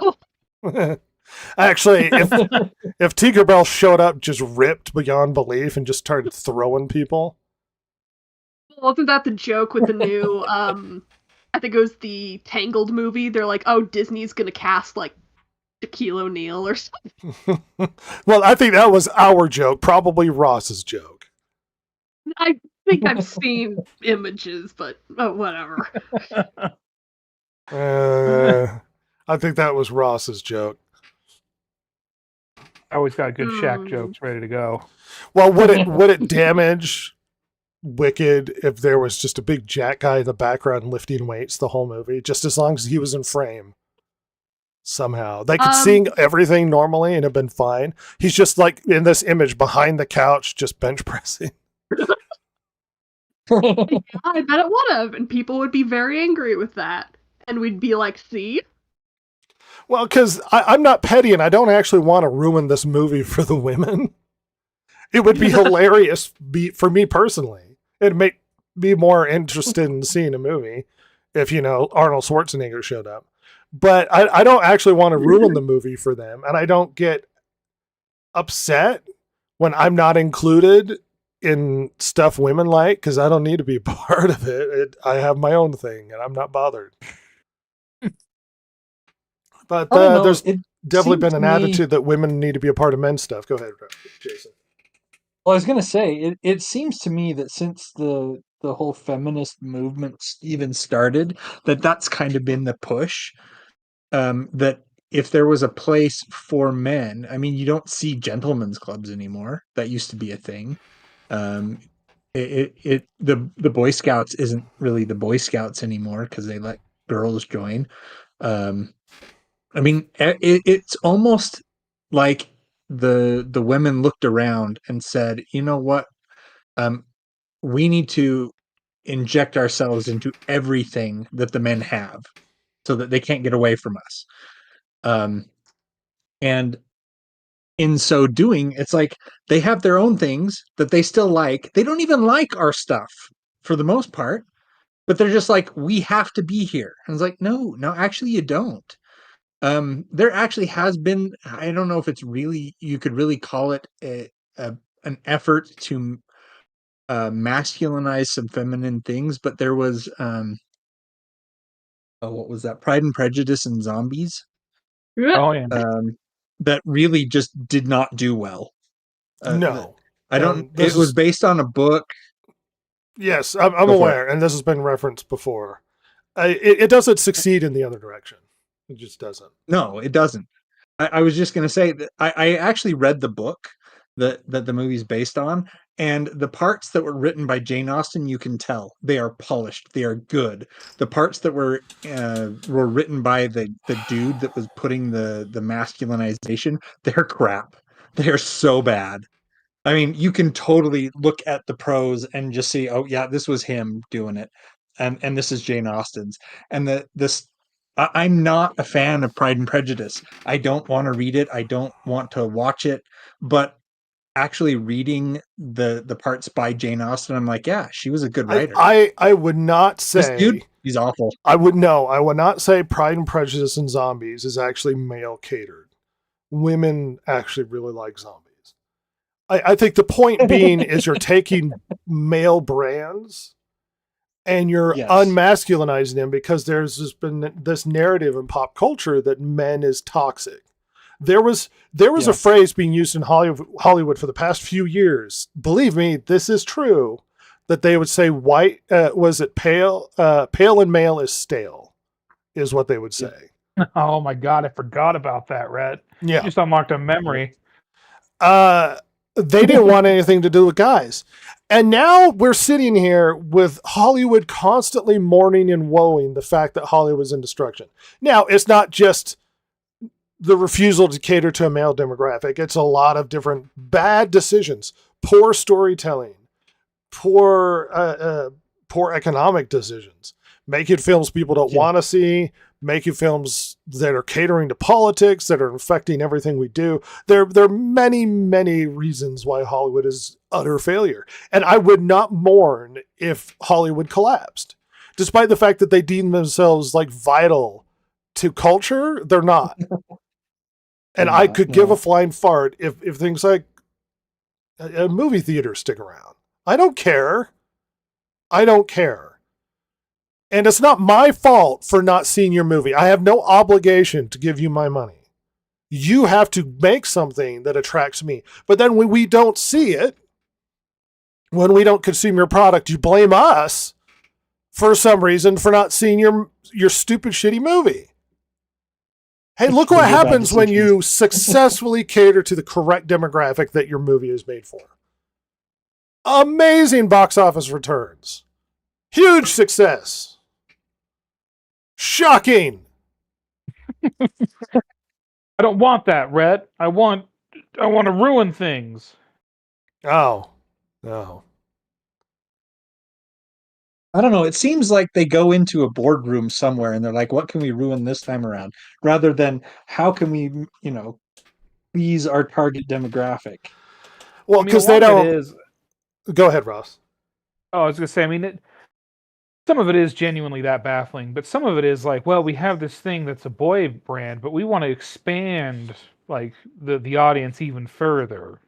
Actually, if Tinkerbell showed up just ripped beyond belief and just started throwing people. Wasn't that the joke with the new, I think it was the Tangled movie? They're like, oh, Disney's gonna cast, like, Shaquille O'Neal or something. Well, I think that was our joke, probably Ross's joke. think I've seen images, but whatever. I think that was Ross's joke. I always got good Shaq jokes ready to go. Well, would it damage Wicked if there was just a big Jack guy in the background lifting weights the whole movie, just as long as he was in frame? Somehow they could see everything normally and have been fine. He's just like in this image behind the couch, just bench pressing. Yeah, I bet it would have, and people would be very angry with that, and we'd be like, "See." Well, because I'm not petty and I don't actually want to ruin this movie for the women. It would be hilarious for me personally. It'd make me more interested in seeing a movie if, Arnold Schwarzenegger showed up. But I don't actually want to ruin the movie for them. And I don't get upset when I'm not included in stuff women like, because I don't need to be a part of it. I have my own thing and I'm not bothered. But there's definitely been an attitude that women need to be a part of men's stuff. Go ahead, Jason. Well, I was going to say, it seems to me that since the whole feminist movement even started, that's kind of been the push. That if there was a place for men, I mean, you don't see gentlemen's clubs anymore. That used to be a thing. The Boy Scouts isn't really the Boy Scouts anymore because they let girls join. I mean, it's almost like the women looked around and said, you know what? We need to inject ourselves into everything that the men have so that they can't get away from us. And in so doing, it's like they have their own things that they still like. They don't even like our stuff for the most part, but they're just like, we have to be here. And it's like, no, actually you don't. There actually has been, I don't know if it's really, you could really call it an effort to masculinize some feminine things, but there was, what was that? Pride and Prejudice and Zombies. Oh, yeah. That really just did not do well. No. It was based on a book. Yes, I'm aware, and this has been referenced before. It doesn't succeed in the other direction. It just doesn't. No, it doesn't. I was just going to say that I actually read the book that the movie's based on, and the parts that were written by Jane Austen, you can tell they are polished, they are good. The parts that were written by the dude that was putting the masculinization, they're crap. They're so bad. I mean, you can totally look at the prose and just see, oh yeah, this was him doing it, and this is Jane Austen's, and I'm not a fan of Pride and Prejudice. I don't want to read it. I don't want to watch it. But actually reading the parts by Jane Austen, I'm like, yeah, she was a good writer. I would not say this dude, he's awful. I would not say Pride and Prejudice and Zombies is actually male catered. Women actually really like zombies. I think the point being is you're taking male brands and you're unmasculinizing them because there's just been this narrative in pop culture that men is toxic. There was a phrase being used in Hollywood for the past few years. Believe me, this is true. That they would say white was it pale and male is stale, is what they would say. Oh my God, I forgot about that, Rhett. Yeah, just unlocked a memory. They didn't want anything to do with guys. And now we're sitting here with Hollywood constantly mourning and woeing the fact that Hollywood's in destruction. Now, it's not just the refusal to cater to a male demographic. It's a lot of different bad decisions, poor storytelling, poor economic decisions, making films people don't want to see, making films that are catering to politics, that are affecting everything we do. There are many, many reasons why Hollywood is utter failure. And I would not mourn if Hollywood collapsed. Despite the fact that they deem themselves like vital to culture, they're not. And I could give a flying fart if things like a movie theater stick around. I don't care. And it's not my fault for not seeing your movie. I have no obligation to give you my money. You have to make something that attracts me. But then when we don't see it, when we don't consume your product, you blame us for some reason for not seeing your stupid, shitty movie. Hey, look what happens when you successfully cater to the correct demographic that your movie is made for. Amazing box office returns. Huge success. Shocking. I don't want that, Rhett. I want to ruin things. Oh. No. I don't know. It seems like they go into a boardroom somewhere and they're like, what can we ruin this time around? Rather than how can we, please our target demographic. Well, because they don't. Is, go ahead, Ross. Oh, I was going to say, I mean, some of it is genuinely that baffling, but some of it is like, well, we have this thing that's a boy brand, but we want to expand like the audience even further,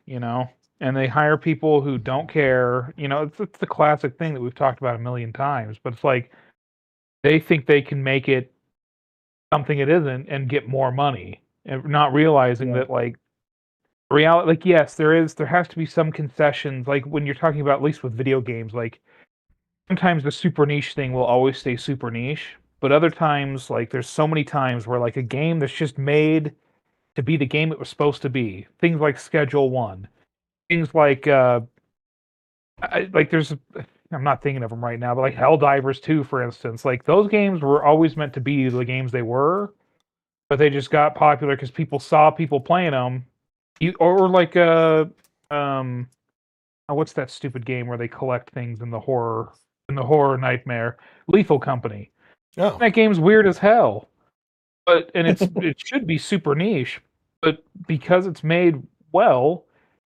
And they hire people who don't care. It's the classic thing that we've talked about a million times, but it's like they think they can make it something it isn't and get more money, and not realizing that like reality, like yes, there has to be some concessions. Like when you're talking about, at least with video games, like sometimes the super niche thing will always stay super niche, but other times, like there's so many times where like a game that's just made to be the game it was supposed to be. Things like Schedule 1. Things like I'm not thinking of them right now, but like Helldivers 2, for instance. Like those games were always meant to be the games they were, but they just got popular because people saw people playing them. Or like what's that stupid game where they collect things in the horror nightmare? Lethal Company. Oh. That game's weird as hell. And it should be super niche, but because it's made well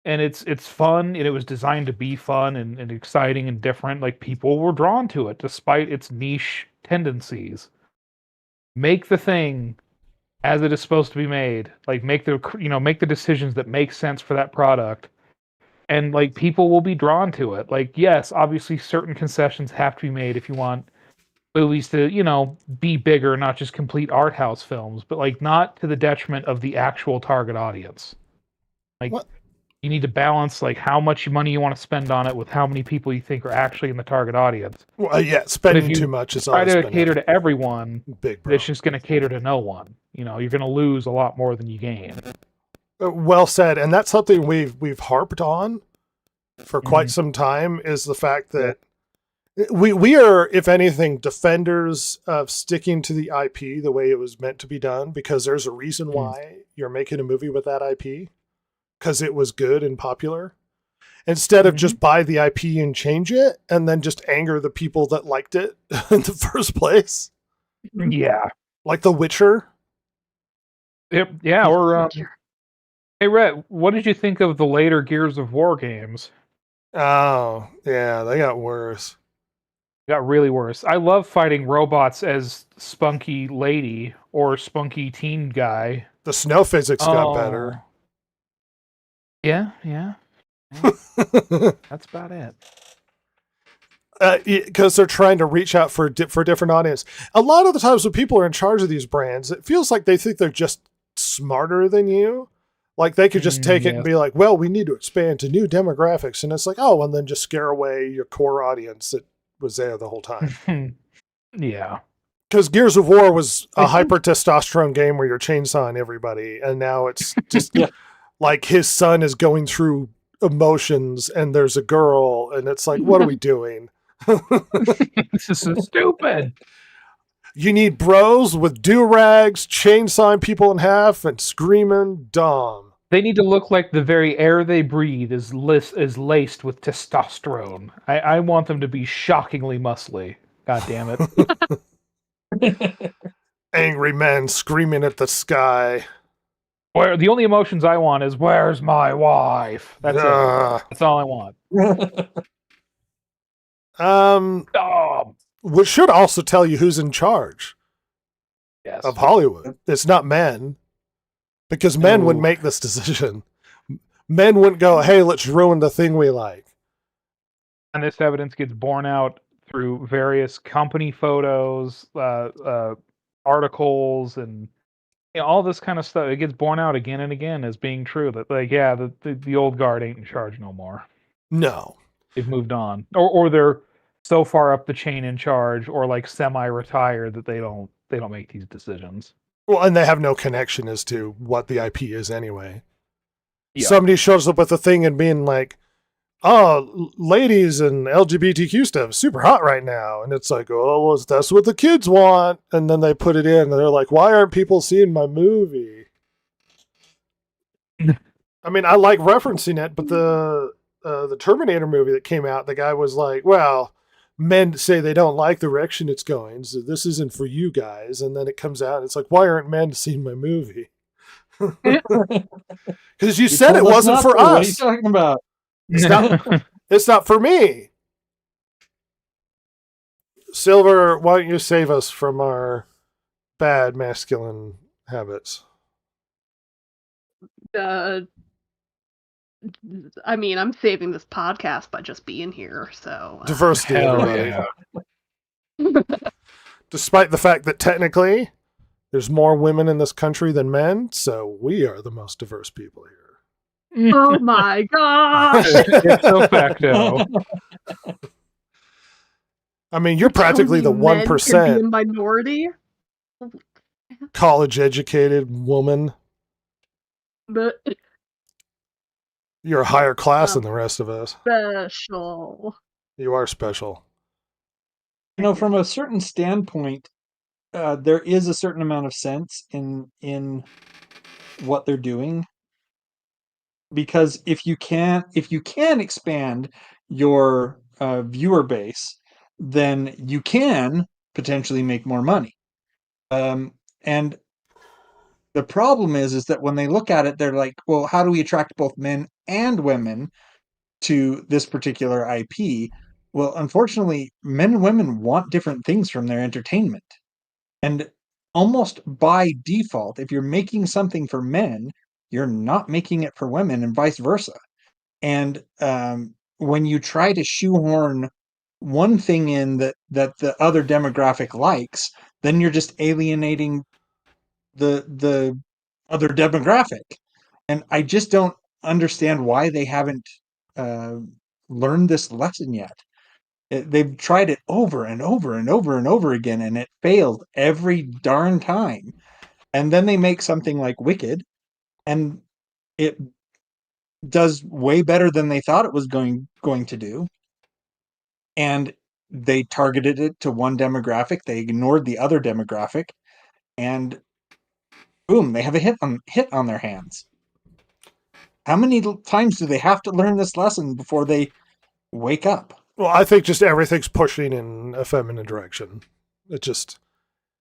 and it's fun and it was designed to be fun and exciting and different, like people were drawn to it despite its niche tendencies. Make the thing as it is supposed to be made. Like make the decisions that make sense for that product. And like people will be drawn to it. Like, yes, obviously certain concessions have to be made if you want movies to, be bigger, not just complete art house films, but like not to the detriment of the actual target audience. Like what? You need to balance like how much money you want to spend on it with how many people you think are actually in the target audience. Well, yeah, spending too much is always always try to cater to everyone. Big bro. It's just going to cater to no one. You're going to lose a lot more than you gain. Well said, and that's something we've harped on for quite some time, is the fact that we are, if anything, defenders of sticking to the IP the way it was meant to be done, because there's a reason why you're making a movie with that IP, because it was good and popular, instead of just buy the IP and change it and then just anger the people that liked it in the first place. Yeah. Like The Witcher. Yeah, or hey, Rhett, what did you think of the later Gears of War games? Oh, yeah, they got worse. Got really worse. I love fighting robots as spunky lady or spunky teen guy. The snow physics got better. Yeah. That's about it. Because they're trying to reach out for different audience. A lot of the times when people are in charge of these brands, it feels like they think they're just smarter than you. Like they could just take it and be like, well, we need to expand to new demographics. And it's like, oh, and then just scare away your core audience that was there the whole time. Yeah. Because Gears of War was a hyper testosterone game where you're chainsawing everybody. And now it's just like his son is going through emotions and there's a girl. And it's like, what are we doing? This is so stupid. You need bros with do-rags, chainsawing people in half, and screaming Dom. They need to look like the very air they breathe is laced with testosterone. I want them to be shockingly muscly. God damn it. Angry men screaming at the sky. Where the only emotions I want is, where's my wife? That's it. That's all I want. Which should also tell you who's in charge of Hollywood. It's not men, because men wouldn't make this decision. Men wouldn't go, hey, let's ruin the thing we like. And this evidence gets borne out through various company photos, articles, and all this kind of stuff. It gets borne out again and again as being true that, like, the old guard ain't in charge no more. No. They've moved on, or they're so far up the chain in charge, or like semi-retired that they don't make these decisions. Well, and they have no connection as to what the IP is anyway. Yeah. Somebody shows up with a thing and being like, "Oh, ladies and LGBTQ stuff is super hot right now," and it's like, "Oh, well, that's what the kids want," and then they put it in, and they're like, "Why aren't people seeing my movie?" I mean, I like referencing it, but the Terminator movie that came out, the guy was like, "Well, men say they don't like the direction it's going, so this isn't for you guys." And then it comes out, and it's like, "Why aren't men seeing my movie?" Because you said it wasn't for us. What are you talking about? It's not for me. Silver, why don't you save us from our bad masculine habits? I mean, I'm saving this podcast by just being here, so... Diversity, Hell everybody. yeah. Despite the fact that technically there's more women in this country than men, so we are the most diverse people here. Oh my gosh! Ipso facto. I mean, you're practically the Men can be 1% a minority, college-educated woman. but You're a higher class than the rest of us. special. You are special. From a certain standpoint, there is a certain amount of sense in what they're doing, because if you can expand your viewer base, then you can potentially make more money. And the problem is that when they look at it, they're like, well, how do we attract both men and women to this particular IP? Well, unfortunately, men and women want different things from their entertainment. And almost by default, if you're making something for men, you're not making it for women, and vice versa. And when you try to shoehorn one thing in that the other demographic likes, then you're just alienating the other demographic. And I just don't understand why they haven't learned this lesson yet. They've tried it over and over and over and over again, and it failed every darn time. And then they make something like Wicked, and it does way better than they thought it was going to do. And they targeted it to one demographic. They ignored the other demographic, and boom, they have a hit on their hands. How many times do they have to learn this lesson before they wake up? Well, I think just everything's pushing in a feminine direction. It just...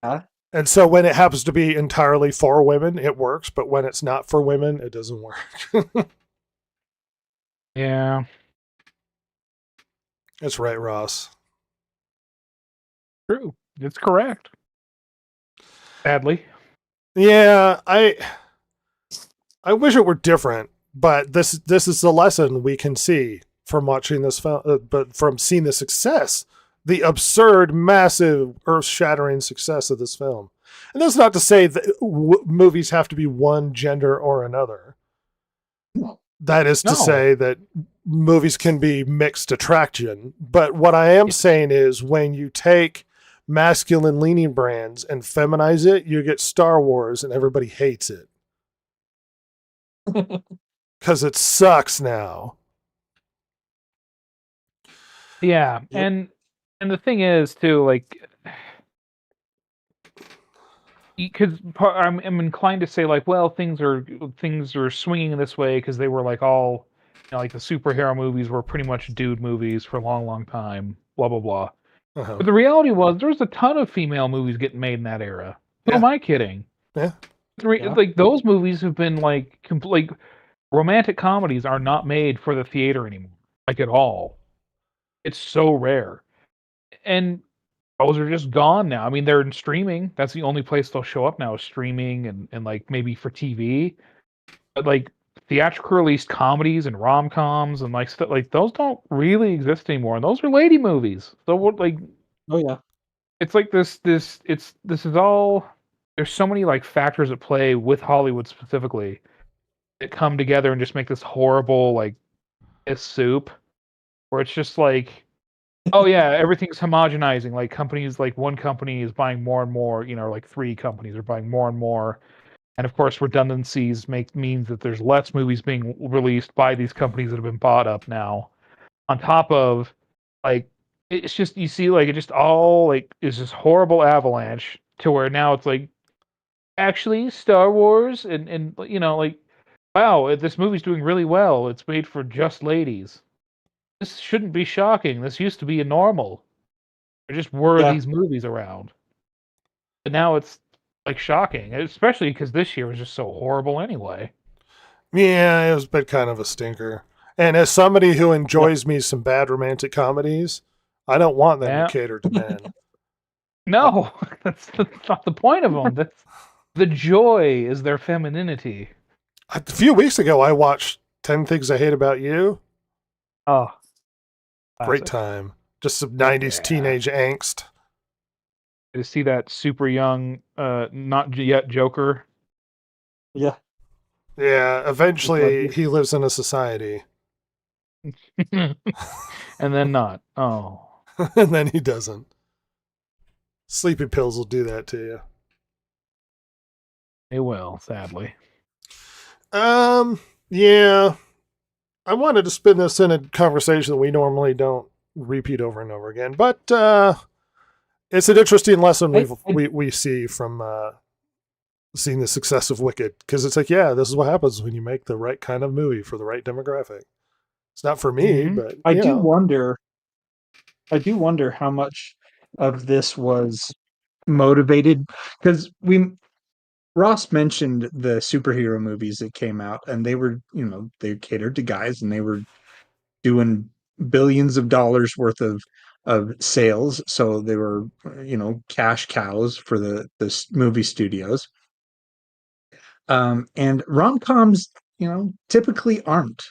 And so when it happens to be entirely for women, it works. But when it's not for women, it doesn't work. Yeah. That's right, Ross. True. It's correct. Sadly. Yeah, I wish it were different, but this is the lesson we can see from watching this film, but from seeing the success, the absurd, massive, earth-shattering success of this film. And that's not to say that movies have to be one gender or another. That is to say that movies can be mixed attraction. But what I am saying is when you take masculine leaning brands and feminize it, you get Star Wars and everybody hates it. Because it sucks now. Yeah, and the thing is too, like, because I'm inclined to say like, well, things are swinging this way because they were like all, like the superhero movies were pretty much dude movies for a long, long time. Blah blah blah. Uh-huh. But the reality was, there's a ton of female movies getting made in that era. Who am I kidding? Yeah. Like those movies have been like romantic comedies are not made for the theater anymore, like at all. It's so rare, and those are just gone now. I mean, they're in streaming. That's the only place they'll show up now, is streaming and like maybe for TV. But like theatrical released comedies and rom-coms and like stuff like those don't really exist anymore. And those are lady movies. So what, like, oh yeah, it's like this is all, there's so many like factors at play with Hollywood specifically that come together and just make this horrible like soup. where it's just like, oh yeah, everything's homogenizing. Like companies, like one company is buying more and more. Like 3 companies are buying more and more, and of course redundancies means that there's less movies being released by these companies that have been bought up now. On top of, like, it's just, you see, like, it just all like is this horrible avalanche to where now it's like, actually Star Wars and like, wow, this movie's doing really well. It's made for just ladies. This shouldn't be shocking. This used to be a normal. There just were these movies around. But now it's like shocking, especially because this year was just so horrible anyway. Yeah, it was been kind of a stinker. And as somebody who enjoys me some bad romantic comedies, I don't want them to cater to men. No, that's not the point of them. The joy is their femininity. A few weeks ago, I watched 10 Things I Hate About You. Oh, great time. Just some 90s teenage angst. To see that super young, not yet Joker. Yeah. Yeah, eventually he lives in a society. And then not. Oh. And then he doesn't. Sleeping pills will do that to you. They will, sadly. Yeah. I wanted to spin this in a conversation that we normally don't repeat over and over again, but it's an interesting lesson we see from seeing the success of Wicked, because it's like, yeah, this is what happens when you make the right kind of movie for the right demographic. It's not for me, but I do wonder how much of this was motivated, because Ross mentioned the superhero movies that came out, and they were, they catered to guys, and they were doing billions of dollars worth of sales. So they were, cash cows for the movie studios. And rom-coms, typically aren't,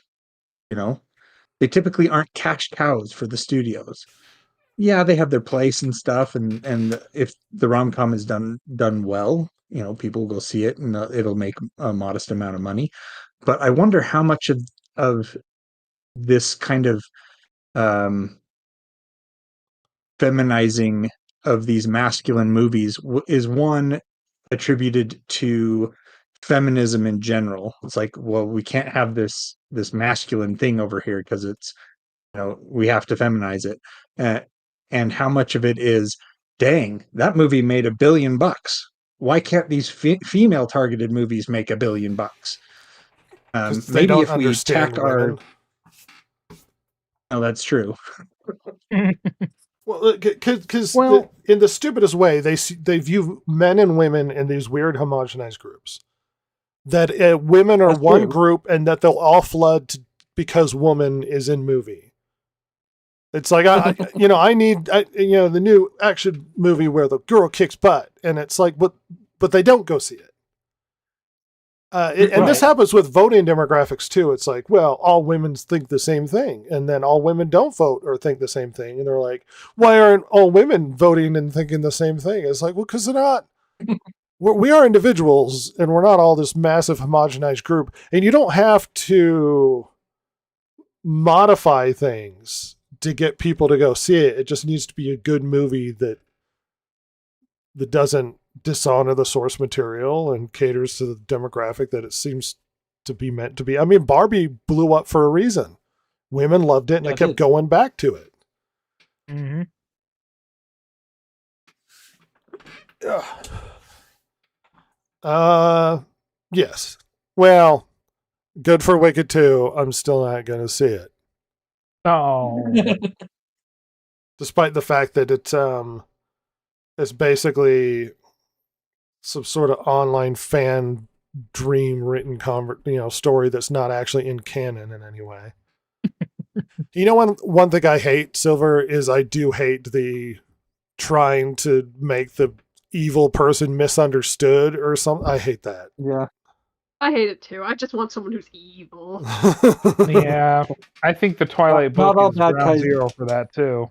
they typically aren't cash cows for the studios. Yeah, they have their place and stuff, and if the rom-com is done well, people will go see it, and it'll make a modest amount of money. But I wonder how much of this kind of feminizing of these masculine movies is one attributed to feminism in general. It's like, well, we can't have this masculine thing over here because it's, we have to feminize it. And how much of it is, dang, that movie made $1 billion. Why can't these female targeted movies make $1 billion? Maybe if we tack our... Oh, that's true. Well, because in the stupidest way, they view men and women in these weird homogenized groups. That women are one group, and that they'll all flood because woman is in movie. It's like I need the new action movie where the girl kicks butt, and it's like, but they don't go see it. And this happens with voting demographics too. It's like, well, all women think the same thing, and then all women don't vote or think the same thing, and they're like, why aren't all women voting and thinking the same thing? It's like, well, because they're not. We are individuals, and we're not all this massive homogenized group. And you don't have to modify things to get people to go see it. It just needs to be a good movie that doesn't dishonor the source material and caters to the demographic that it seems to be meant to be. I mean, Barbie blew up for a reason. Women loved it, and I kept going back to it. Mm-hmm. Yes. Well, good for Wicked 2. I'm still not going to see it. Oh. Despite the fact that it's basically some sort of online fan dream written story that's not actually in canon in any way. One thing I hate, Silver, is I do hate the trying to make the evil person misunderstood or something. I hate that. Yeah. I hate it too. I just want someone who's evil. Yeah. I think the Twilight book is ground zero for that too.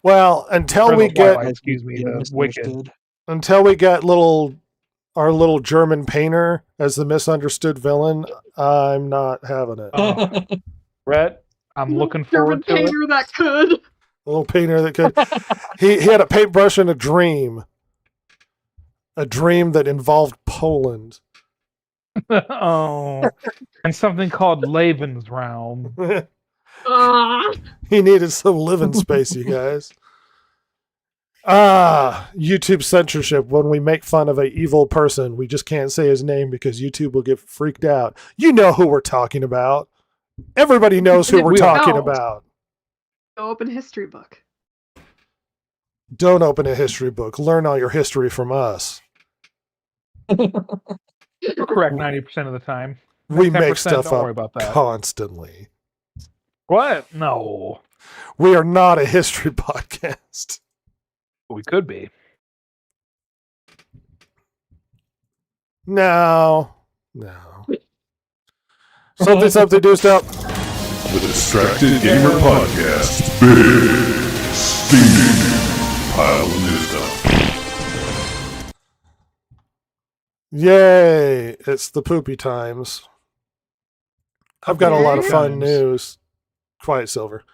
Well, until we get the Wicked. Until we get our little German painter as the misunderstood villain, I'm not having it. Rhett, I'm looking German forward to it. painter that could. A little painter that could. He had a paintbrush and a dream. A dream that involved Poland. Oh, and something called Lebensraum. He needed some living space, you guys. YouTube censorship. When we make fun of an evil person, we just can't say his name because YouTube will get freaked out. You know who we're talking about. Everybody knows who we're talking about. Go open a history book. Don't open a history book. Learn all your history from us. You're correct 90% of the time. We 10%, make stuff don't worry up about that. constantly. What? No. We are not a history podcast. We could be. No. Something new stuff. The Distracted Gamer Podcast. Big Steve Pile of New Stuff. Yay. It's the poopy times. I've got a lot of fun news. Quiet Silver.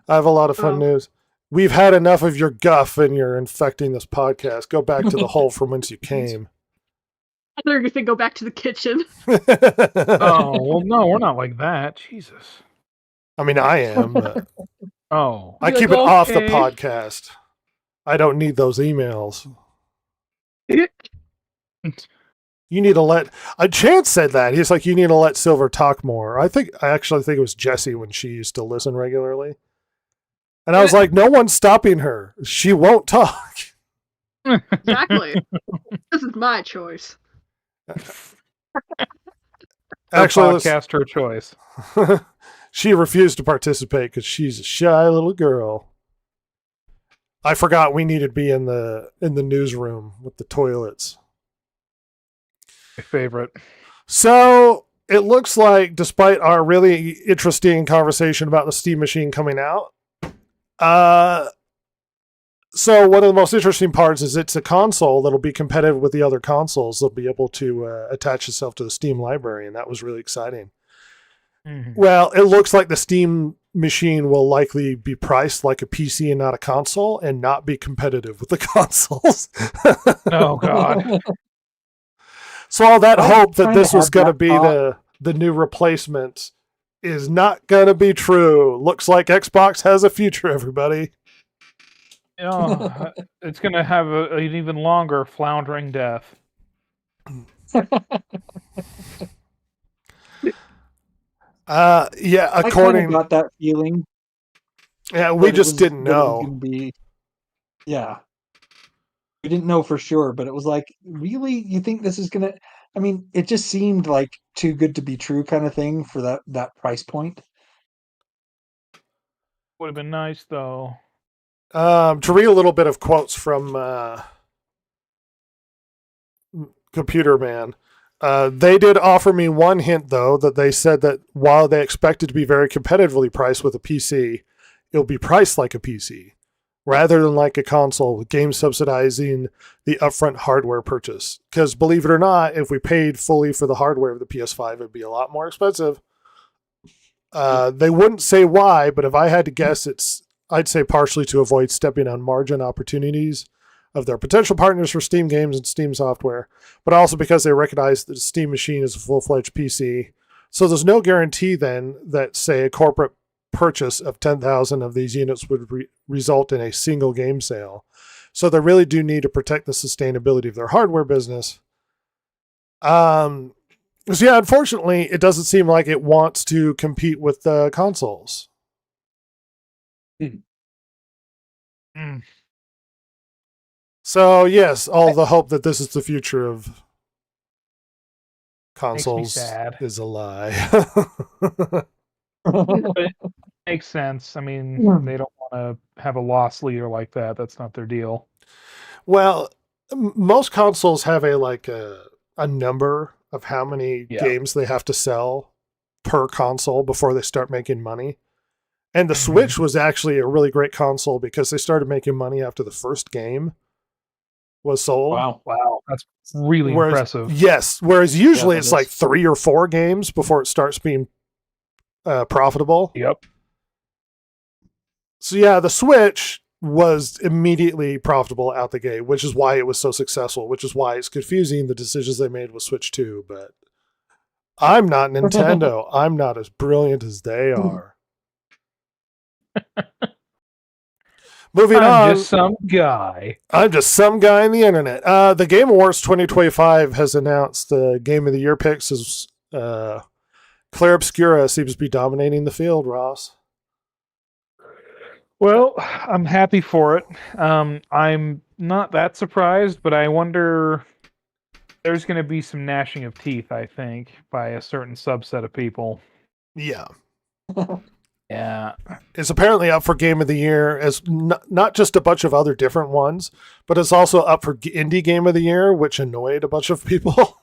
I have a lot of fun news. We've had enough of your guff and you're infecting this podcast. Go back to the hole from whence you came. I thought you were going to go back to the kitchen. Oh, well, no, we're not like that. Jesus. I mean, I am. But Oh. I keep it off the podcast. I don't need those emails. You need to let... Chance said that. He's like, you need to let Silver talk more. I actually think it was Jessie when she used to listen regularly. And I was like, no one's stopping her. She won't talk. Exactly. This is my choice. Actually, podcast her choice. She refused to participate because she's a shy little girl. I forgot we needed to be in the newsroom with the toilets. My favorite. So it looks like, despite our really interesting conversation about the Steam Machine coming out, so one of the most interesting parts is it's a console that'll be competitive with the other consoles. They'll be able to attach itself to the Steam library, and that was really exciting. Mm-hmm. Well, it looks like the Steam Machine will likely be priced like a PC and not a console, and not be competitive with the consoles. Oh, God. So all that hope that this was going to be the new replacement is not going to be true. Looks like Xbox has a future, everybody. It's going to have an even longer floundering death. Yeah, according... I got that feeling. Yeah, we just didn't know. Yeah. We didn't know for sure, but it was like, really? You think this is going to... I mean, it just seemed like too good to be true kind of thing for that price point. Would have been nice, though. To read a little bit of quotes from Computer Man. They did offer me one hint, though, that they said that while they expected to be very competitively priced with a PC, it'll be priced like a PC, rather than like a console, with games subsidizing the upfront hardware purchase. Because believe it or not, if we paid fully for the hardware of the PS5, it'd be a lot more expensive. They wouldn't say why, but if I had to guess, I'd say partially to avoid stepping on margin opportunities of their potential partners for Steam games and Steam software, but also because they recognize that the Steam Machine is a full-fledged PC. So there's no guarantee then that, say, a corporate purchase of 10,000 of these units would result in a single game sale. So they really do need to protect the sustainability of their hardware business. So yeah, unfortunately, it doesn't seem like it wants to compete with the consoles. So yes, all the hope that this is the future of consoles is a lie. But it makes sense. I mean, they don't want to have a loss leader like that. That's not their deal. Well, most consoles have a number of how many games they have to sell per console before they start making money. And the Switch was actually a really great console because they started making money after the first game was sold. Wow. That's really impressive. Yes. Whereas usually it's like 3 or 4 games before it starts being profitable. Yep. So yeah, the Switch was immediately profitable out the gate, which is why it was so successful, which is why it's confusing the decisions they made with Switch 2, but I'm not Nintendo. I'm not as brilliant as they are. Moving on. I'm just some guy. I'm just some guy on the internet. The Game Awards 2025 has announced the Game of the Year picks as Claire Obscura seems to be dominating the field, Ross. Well, I'm happy for it. I'm not that surprised, but I wonder there's going to be some gnashing of teeth, I think, by a certain subset of people. Yeah. Yeah. It's apparently up for Game of the Year as not just a bunch of other different ones, but it's also up for Indie Game of the Year, which annoyed a bunch of people.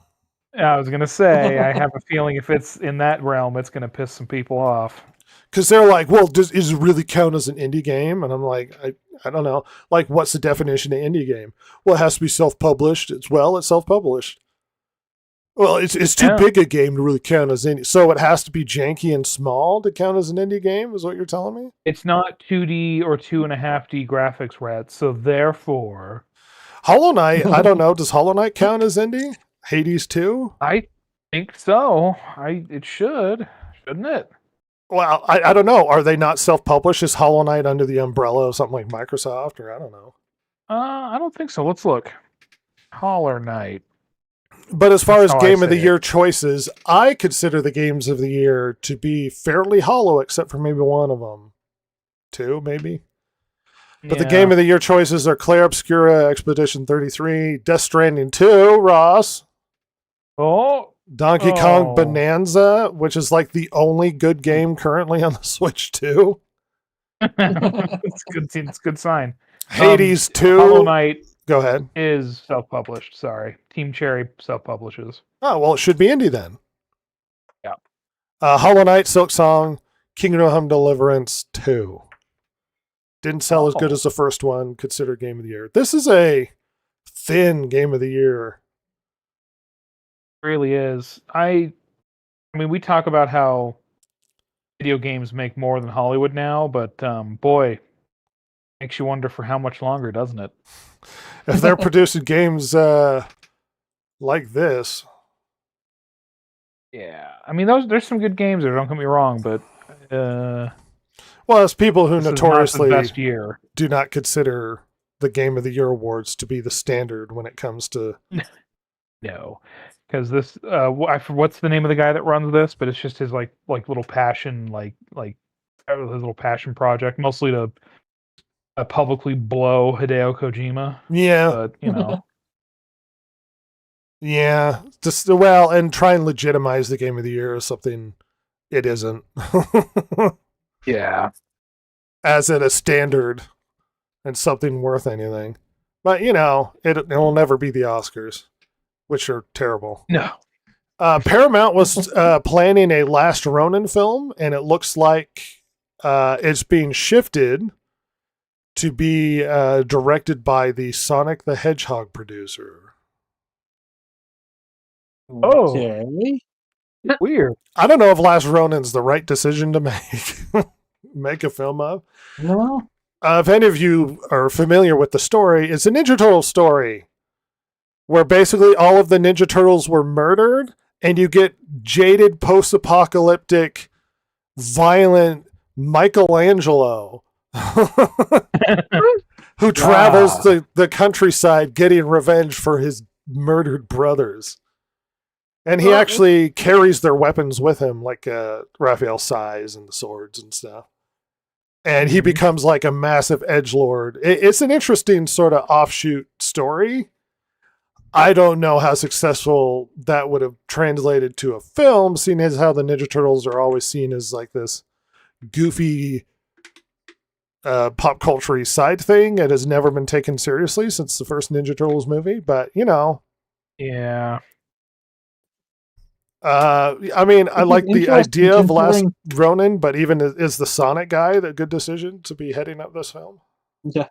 I was going to say, I have a feeling if it's in that realm, it's going to piss some people off. Because they're like, well, does it really count as an indie game? And I'm like, I don't know. Like, what's the definition of indie game? Well, it has to be self-published. It's self-published. Well, it's too big a game to really count as indie. So it has to be janky and small to count as an indie game, is what you're telling me? It's not 2D or 2.5D graphics, Rat, so therefore... Hollow Knight, I don't know. Does Hollow Knight count as indie? Hades 2? I think so. It should, shouldn't it? Well, I don't know. Are they not self-published? Is Hollow Knight under the umbrella of something like Microsoft? Or I don't know. I don't think so. Let's look. Hollow Knight. But as far as That's how I Game of the say it. Year choices, I consider the games of the year to be fairly hollow, except for maybe one of them. Two, maybe. But the Game of the Year choices are Claire Obscura, Expedition 33, Death Stranding 2, Ross. Oh, Donkey Kong Oh. Bonanza, which is like the only good game currently on the Switch 2. it's good. It's a good sign. Hades 2. Hollow Knight Go ahead. is self-published. Sorry, Team Cherry self-publishes. Oh, well, it should be indie then. Yeah. Hollow Knight, Silk Song, Kingdom Deliverance 2. Didn't sell as good as the first one, considered Game of the Year. This is a thin Game of the Year. It really is. I mean, we talk about how video games make more than Hollywood now, but boy, makes you wonder for how much longer, doesn't it? If they're producing games like this. Yeah, I mean, there's some good games there. Don't get me wrong, but Well, as people who this is notoriously not the best year. do not consider the Game of the Year awards to be the standard when it comes to... No, because this what's the name of the guy that runs this? But it's just his like little passion, like his little passion project, mostly to publicly blow Hideo Kojima. Yeah. But you know, Yeah. Just, well, and try and legitimize the Game of the Year as something it isn't. yeah, As it a standard and something worth anything. But, you know, it'll never be the Oscars, which are terrible. no, Paramount was planning a Last Ronin film, and it looks like it's being shifted to be directed by the Sonic the Hedgehog producer. Oh. Okay. weird. I don't know if Last Ronin's the right decision to make a film of. No. If any of you are familiar with the story, it's a Ninja Turtle story where basically all of the Ninja Turtles were murdered, and you get jaded, post-apocalyptic, violent Michelangelo who travels the countryside getting revenge for his murdered brothers. And he actually carries their weapons with him, like Raphael's size and the swords and stuff. And he becomes like a massive edgelord. It's an interesting sort of offshoot story. I don't know how successful that would have translated to a film, seeing as how the Ninja Turtles are always seen as like this goofy pop culture side thing. It has never been taken seriously since the first Ninja Turtles movie. But, you know. Yeah. I mean, I like the Interesting idea of Last considering- Ronin, but even is the Sonic guy the good decision to be heading up this film? Yeah.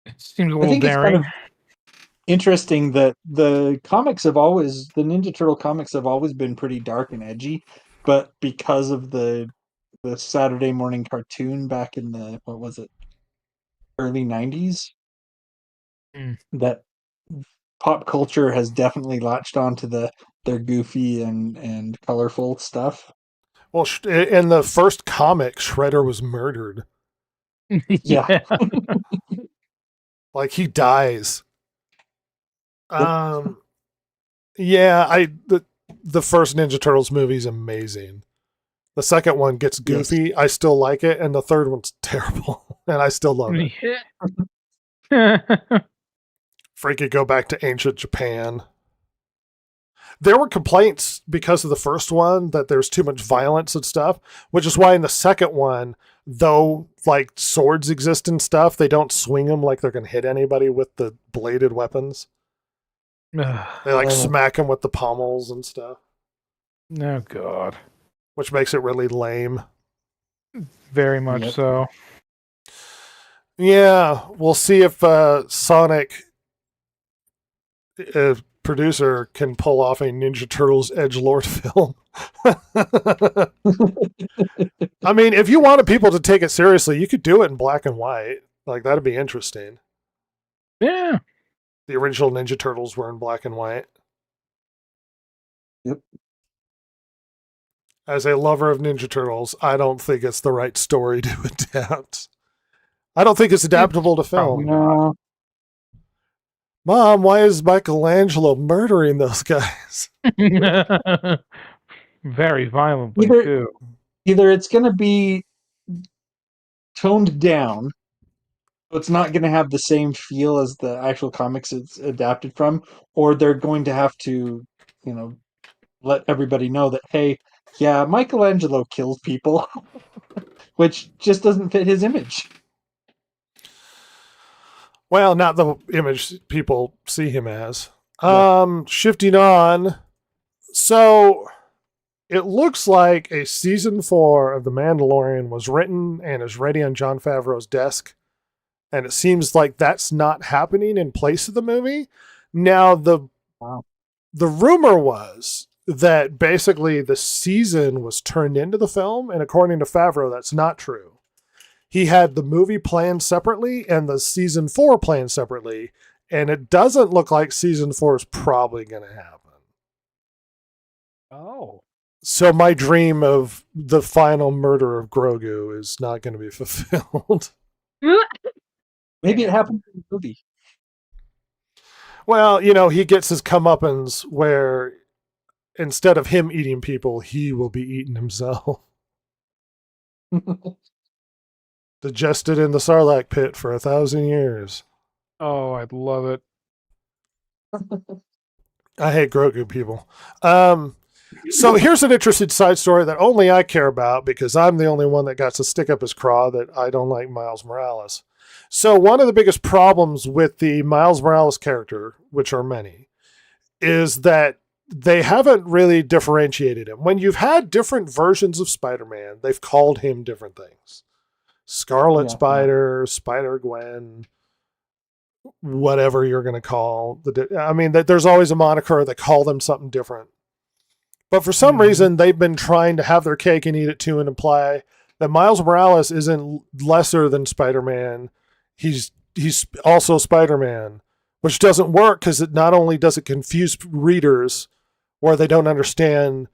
It seems a I little think it's daring. kind of interesting that the Ninja Turtle comics have always been pretty dark and edgy, but because of the Saturday morning cartoon back in the, what was it, early 90s Mm. that pop culture has definitely latched onto their goofy and colorful stuff. Well, in the first comic, Shredder was murdered. Yeah. Like, he dies. Yep. Yeah, the first Ninja Turtles movie is amazing. The second one gets goofy. I still like it, and the third one's terrible, and I still love it. Freaking go back to ancient Japan. There were complaints because of the first one that there's too much violence and stuff, which is why in the second one, though like swords exist and stuff, they don't swing them like they're going to hit anybody with the bladed weapons. They like smack them with the pommels and stuff. Oh God. Which makes it really lame. Very much so. Yeah, we'll see if Sonic, producer, can pull off a Ninja Turtles edgelord film. I mean, if you wanted people to take it seriously, you could do it in black and white. Like, that'd be interesting. Yeah. The original Ninja Turtles were in black and white. Yep. As a lover of Ninja Turtles, I don't think it's the right story to adapt. I don't think it's adaptable to film. No. Mom, why is Michelangelo murdering those guys? Very violently, too. Either it's going to be toned down, so it's not going to have the same feel as the actual comics it's adapted from, or they're going to have to, let everybody know that, hey, yeah, Michelangelo kills people, which just doesn't fit his image. Well, not the image people see him as. Yeah. Shifting on. So it looks like a season 4 of The Mandalorian was written and is ready on Jon Favreau's desk. And it seems like that's not happening in place of the movie. Now, the rumor was that basically the season was turned into the film. And according to Favreau, that's not true. He had the movie planned separately and the season 4 planned separately. And it doesn't look like season 4 is probably going to happen. Oh. So my dream of the final murder of Grogu is not going to be fulfilled. Maybe it happened in the movie. Well, he gets his comeuppance where instead of him eating people, he will be eating himself. Digested in the Sarlacc pit for 1,000 years. Oh, I'd love it. I hate Grogu people. So here's an interesting side story that only I care about because I'm the only one that got to stick up his craw that I don't like Miles Morales. So one of the biggest problems with the Miles Morales character, which are many, is that they haven't really differentiated him. When you've had different versions of Spider-Man, they've called him different things. Scarlet Spider, Spider-Gwen, whatever you're going to call. There's always a moniker that call them something different. But for some reason, they've been trying to have their cake and eat it too and imply that Miles Morales isn't lesser than Spider-Man. He's also Spider-Man, which doesn't work because it not only does it confuse readers where they don't understand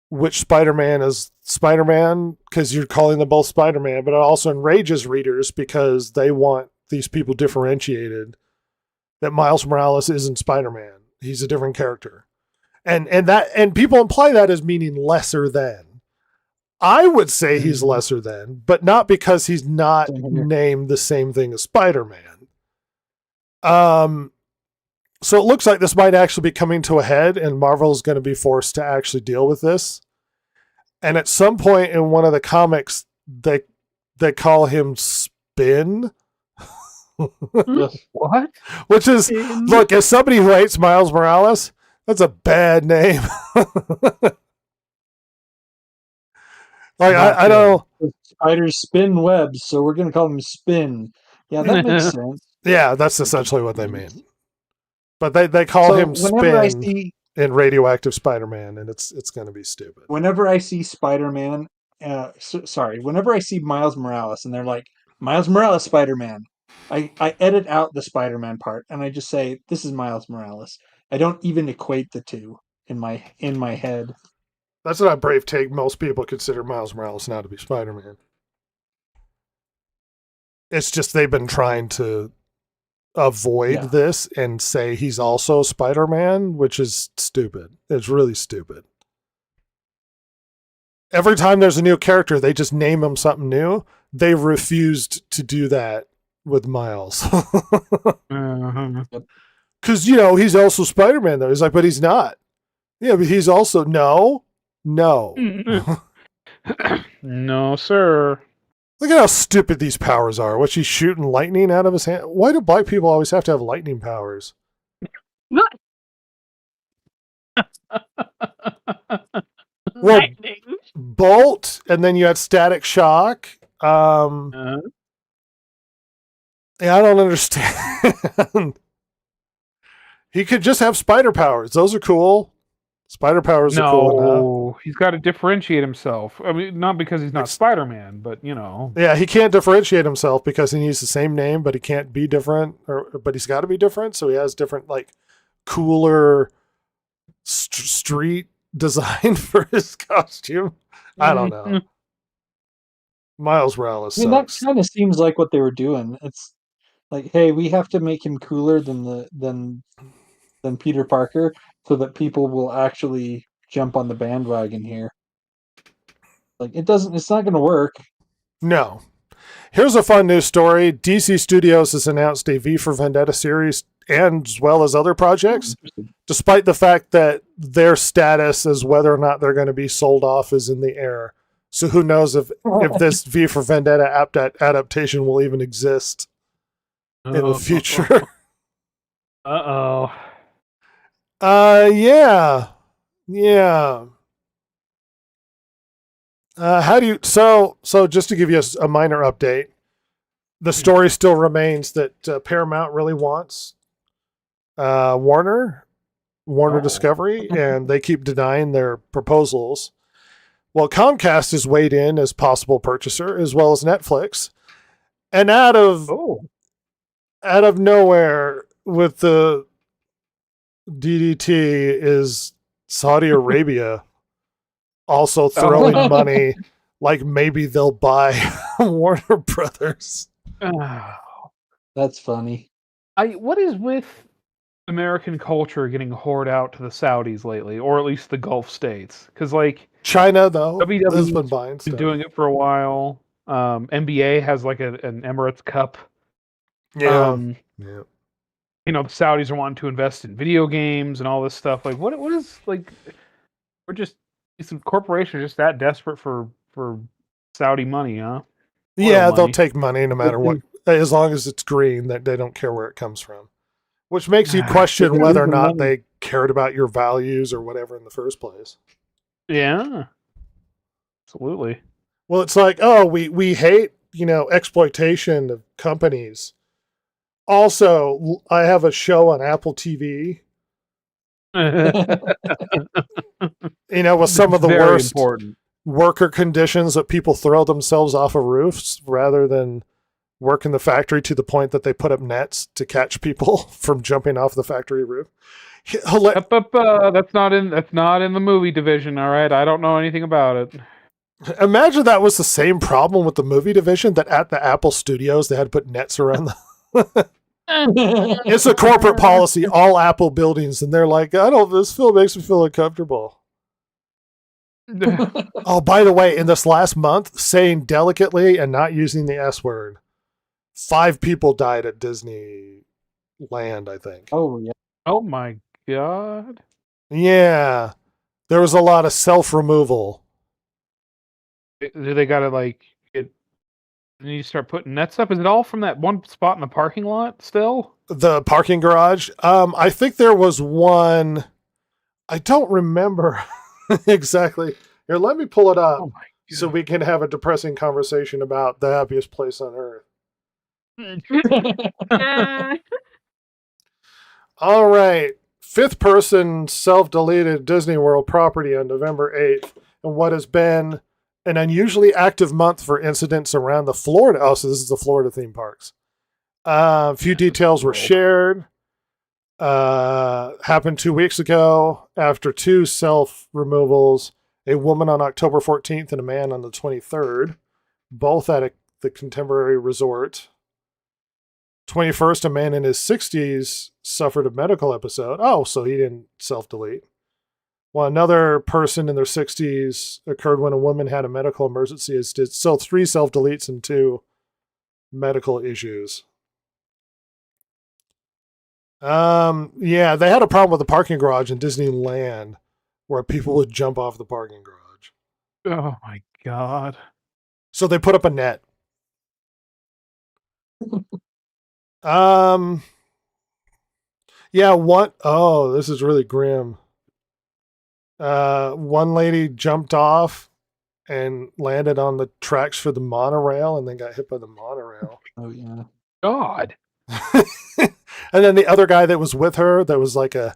which Spider-Man is Spider-Man because you're calling them both Spider-Man, but it also enrages readers because they want these people differentiated that Miles Morales isn't Spider-Man. He's a different character. And people imply that as meaning lesser than. I would say he's lesser than, but not because he's not named the same thing as Spider-Man. So it looks like this might actually be coming to a head, and Marvel is going to be forced to actually deal with this. And at some point in one of the comics, they call him Spin. What? Which is, look, as somebody who hates Miles Morales, that's a bad name. I don't. Spiders spin webs, so we're going to call them Spin. Yeah, that makes sense. Yeah, that's essentially what they mean. But they call him Spin in Radioactive Spider-Man, and it's going to be stupid. Whenever I see Spider-Man, whenever I see Miles Morales, and they're like, Miles Morales Spider-Man, I edit out the Spider-Man part and I just say this is Miles Morales. I don't even equate the two in my head. That's not a brave take. Most people consider Miles Morales now to be Spider-Man. It's just they've been trying to avoid this and say he's also Spider-Man, which is stupid. It's really stupid. Every time there's a new character, they just name him something new. They refused to do that with Miles. Because, he's also Spider-Man, though. He's like, but he's not. Yeah, but he's also... No. No, sir. Look at how stupid these powers are. What, she's shooting lightning out of his hand? Why do black people always have to have lightning powers? Lightning. Bolt, and then you had static shock. Yeah, I don't understand. He could just have spider powers. Those are cool. Spider powers are cool enough. No, he's got to differentiate himself. I mean, not because he's not Spider-Man, but Yeah, he can't differentiate himself because he needs the same name, but he can't be different. But he's got to be different, so he has different, cooler street design for his costume. I don't know. Miles Morales sucks. That kind of seems like what they were doing. It's like, hey, we have to make him cooler than Peter Parker so that people will actually jump on the bandwagon here. It's not going to work. No. Here's a fun news story. DC Studios has announced a V for Vendetta series and as well as other projects, despite the fact that their status as whether or not they're going to be sold off is in the air. So who knows if this V for Vendetta adaptation will even exist in the future. Uh-oh. Yeah. So just to give you a minor update, the story still remains that Paramount really wants Warner Discovery, and they keep denying their proposals. Well, Comcast has weighed in as possible purchaser, as well as Netflix, and out of nowhere with the DDT is Saudi Arabia also throwing money, like maybe they'll buy Warner Brothers. That's funny. What is with American culture getting whored out to the Saudis lately, or at least the Gulf states? Because China, though, WWE has been buying stuff. Doing it for a while. NBA has an Emirates Cup. Yeah. The Saudis are wanting to invest in video games and all this stuff. What is we're just some corporations just that desperate for Saudi money, huh? Yeah, they'll take money no matter what, as long as it's green. That they don't care where it comes from, which makes you question whether or not they cared about your values or whatever in the first place. Yeah, absolutely. Well, it's like, we hate exploitation of companies. Also, I have a show on Apple TV. With some of the worst worker conditions that people throw themselves off of roofs rather than work in the factory, to the point that they put up nets to catch people from jumping off the factory roof. That's not in the movie division. All right, I don't know anything about it. Imagine that was the same problem with the movie division, that at the Apple studios they had to put nets around the It's a corporate policy, all Apple buildings, and they're like, this film makes me feel uncomfortable. Oh, by the way, in this last month, saying delicately and not using the S word, 5 people died at Disneyland, I think. Oh, yeah. Oh, my God. Yeah. There was a lot of self-removal. Do they got to, and you start putting nets up? Is it all from that one spot in the parking lot still? The parking garage? I think there was one. I don't remember exactly. Here, let me pull it up so we can have a depressing conversation about the happiest place on earth. All right. 5th person self-deleted Disney World property on November 8th, and what has been an unusually active month for incidents around the Florida. Oh, so this is the Florida theme parks. A few details were shared. Happened 2 weeks ago after 2 self-removals, a woman on October 14th and a man on the 23rd, both at the Contemporary Resort. 21st, a man in his 60s suffered a medical episode. Oh, so he didn't self-delete. Well, another person in their 60s occurred when a woman had a medical emergency. So 3 self-deletes and 2 medical issues. Yeah, they had a problem with the parking garage in Disneyland where people would jump off the parking garage. Oh my god. So they put up a net. Yeah, this is really grim. One lady jumped off and landed on the tracks for the monorail and then got hit by the monorail. Oh yeah. God. And then the other guy that was with her, that was like a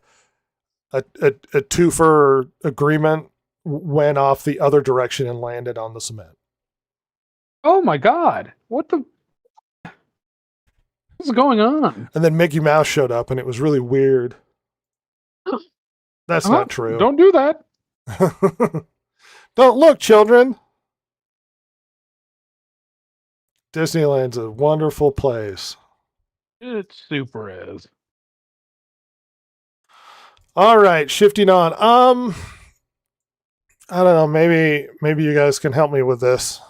twofer agreement, went off the other direction and landed on the cement. Oh my god. What's going on? And then Mickey Mouse showed up and it was really weird. That's not true. Don't do that. Don't look, children. Disneyland's a wonderful place. It super is. All right, shifting on. I don't know. Maybe you guys can help me with this.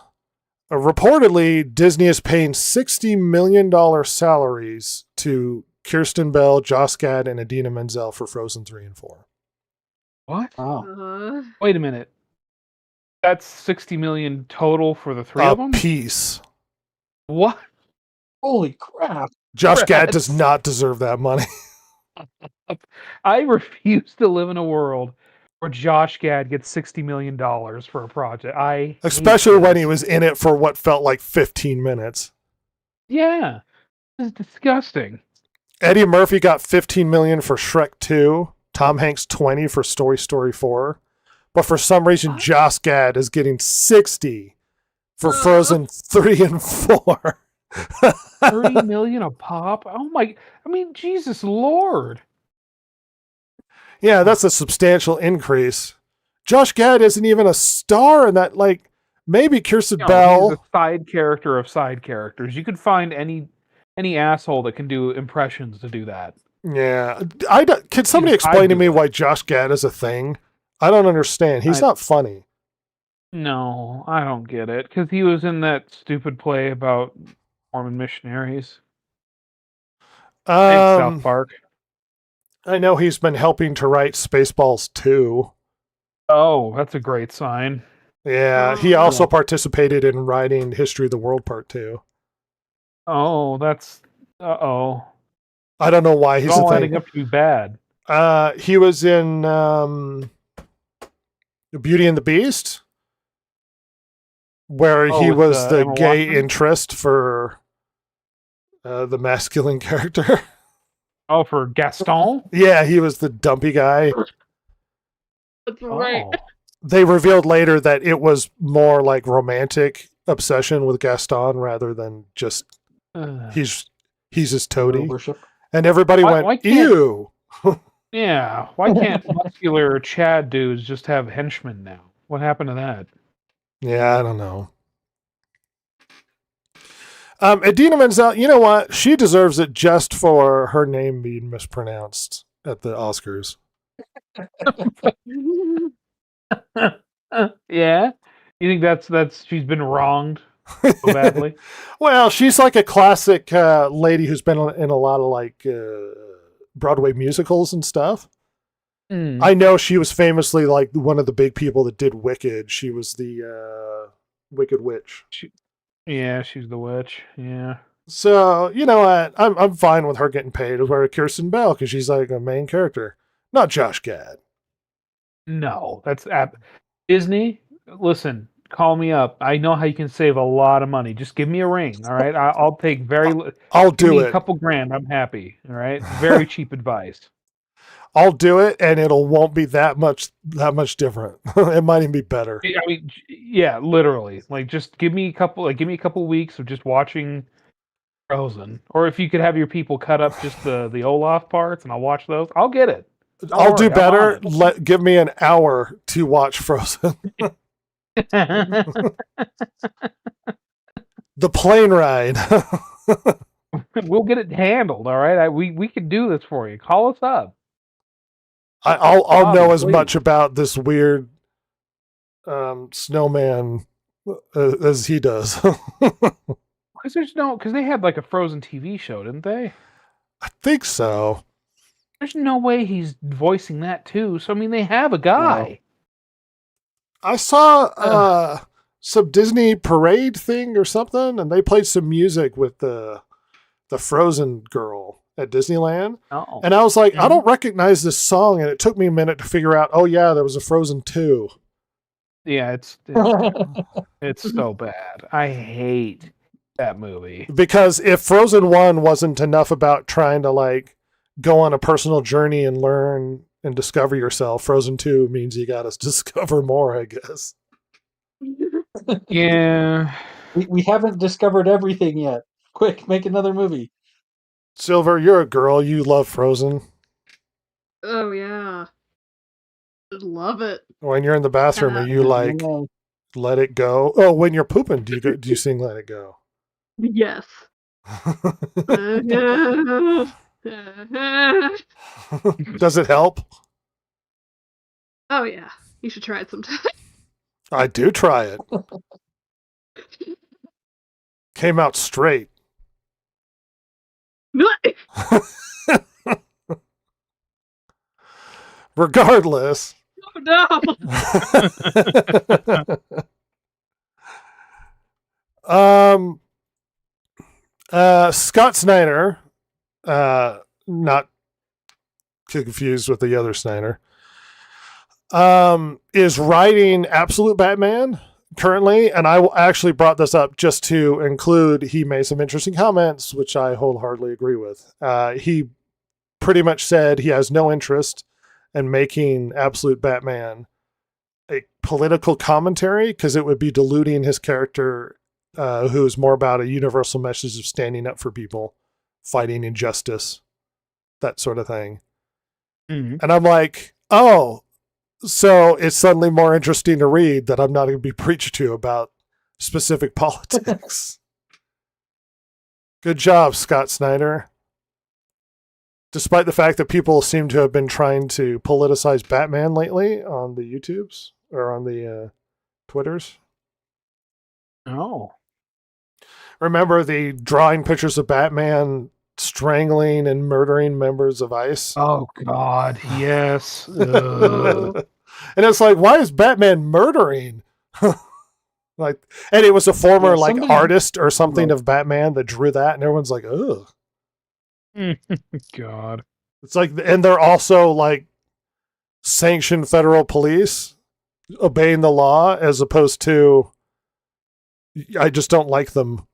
Reportedly, Disney is paying $60 million salaries to Kirsten Bell, Joss Gad, and Idina Menzel for Frozen 3 and 4. What? Wow. Wait a minute. That's 60 million total for the 3 of them? Piece. What? Holy crap. Josh Gad Rats. does not deserve that money. I refuse to live in a world where Josh Gad gets $60 million for a project. Especially when he was in it for what felt like 15 minutes. Yeah. This is disgusting. Eddie Murphy got $15 million for Shrek 2. Tom Hanks 20 for Story 4. But for some reason, Josh Gad is getting 60 for Frozen 3 and 4. 30 million a pop? Oh my, I mean, Jesus Lord. Yeah, that's a substantial increase. Josh Gad isn't even a star in that, like, maybe Kirsten Bell. He's a side character of side characters. You could find any asshole that can do impressions to do that. Yeah. Can somebody explain to me why Josh Gad is a thing? I don't understand. He's not funny. No, I don't get it. Because he was in that stupid play about Mormon missionaries. South Park. I know he's been helping to write Spaceballs 2. Oh, that's a great sign. Yeah, he also participated in writing History of the World Part 2. Oh, that's... Uh-oh. I don't know why he's all a thing. adding up to be bad. He was in Beauty and the Beast, where he was the Emma gay Watson? interest for the masculine character. Oh, for Gaston? Yeah, he was the dumpy guy. That's right. Oh. They revealed later that it was more like romantic obsession with Gaston rather than just he's his toady. Worship. And everybody Why went, can't- ew. Yeah, why can't muscular Chad dudes just have henchmen now? What happened to that? Yeah, I don't know. Idina Menzel, you know what? She deserves it just for her name being mispronounced at the Oscars. Yeah? You think that's she's been wronged so badly? Well, she's like a classic lady who's been in a lot of like Broadway musicals and stuff. I know she was famously like one of the big people that did Wicked. She was the Wicked Witch. Yeah, she's the witch. Yeah. So, you know what? I'm fine with her getting paid as well as Kirsten Bell because she's like a main character. Not Josh Gad. No, that's Disney. Listen, call me up. I know how you can save a lot of money. Just give me a ring, all right? I'll take I'll give do me it. a couple grand. I'm happy, all right? Very cheap advice. I'll do it, and won't be that much different. It might even be better. I mean, yeah, literally. Like, just give me a couple weeks of just watching Frozen. Or if you could have your people cut up just the Olaf parts and I'll watch those, I'll get it. Don't I'll do worry, I'm better. Give me an hour to watch Frozen. on The plane ride. it. We'll get it handled, all right? We can do this for you. Call us up. I'll know as please. much about this weird snowman as he does. Because they had like a Frozen TV show, didn't they? I think so. There's no way he's voicing that too. So I mean, they have a guy. I saw some Disney parade thing or something, and they played some music with the Frozen girl at Disneyland. Oh, And I was like, I Mhm. don't recognize this song, and it took me a minute to figure out, oh yeah, there was a Frozen 2. yeah, it's so bad. I hate that movie. Because if Frozen 1 wasn't enough about trying to like go on a personal journey and learn and discover yourself, Frozen 2 means you gotta discover more, I guess. Yeah. We haven't discovered everything yet. Quick, make another movie. Silver, you're a girl, you love Frozen. Oh yeah. I love it. When you're in the bathroom, are you like No. let it go? Oh, when you're pooping, do you sing Let It Go? Yes. Does it help? Oh yeah. You should try it sometime. I do try it. Came out straight. Regardless. Oh no. Scott Snyder, not confused with the other Snyder, is writing Absolute Batman currently, and I actually brought this up just to include he made some interesting comments, which I wholeheartedly agree with. He pretty much said he has no interest in making Absolute Batman a political commentary because it would be diluting his character, who's more about a universal message of standing up for people, fighting injustice, that sort of thing. Mhm. And I'm like, oh, so it's suddenly more interesting to read that I'm not going to be preached to about specific politics. Good job, Scott Snyder. Despite the fact that people seem to have been trying to politicize Batman lately on the YouTubes or on the Twitters. Oh. Remember the drawing pictures of Batman strangling and murdering members of ICE? Oh God. Yes. Ugh. And it's like, why is Batman murdering? Like, and it was a former Yeah, like somebody- artist or something of Batman that drew that, and everyone's like, ugh. God. It's like, and they're also like sanctioned federal police obeying the law as opposed to, I just don't like them.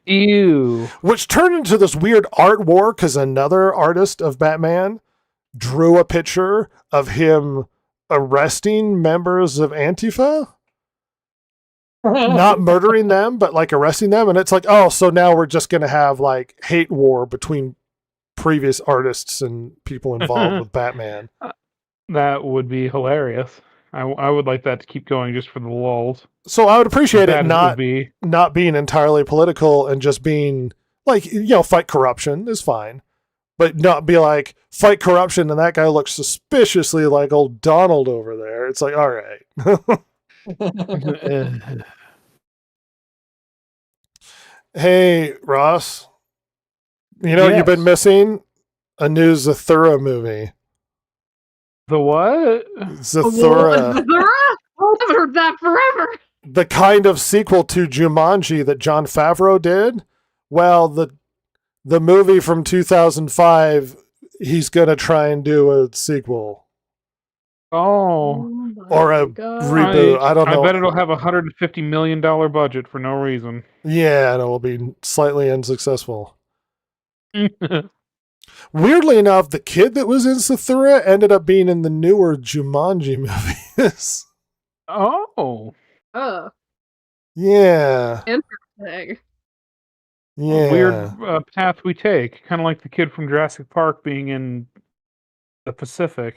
Ew. Which turned into this weird art war because another artist of Batman drew a picture of him arresting members of Antifa. Not murdering them, but like arresting them. And it's like, oh, so now we're just going to have like hate war between previous artists and people involved with Batman. That would be hilarious. I would like that to keep going just for the lulz. So I would appreciate Bad it as not would be. not being entirely political and just being like, fight corruption is fine, but not be like fight corruption and that guy looks suspiciously like old Donald over there. It's like, all right. Hey, Ross, you've been Yes. missing a new Zathura movie. The what? Zathura, Zathura? I haven't heard that forever. the kind of sequel to Jumanji that Jon Favreau did. Well, the movie from 2005, he's going to try and do a sequel Oh. or a reboot. I don't know. I bet it'll have $150 million budget for no reason. Yeah, and it will be slightly unsuccessful. Weirdly enough, the kid that was in Zathura ended up being in the newer Jumanji movies. Oh. Yeah. Interesting. Yeah. Weird path we take, kind of like the kid from Jurassic Park being in the Pacific,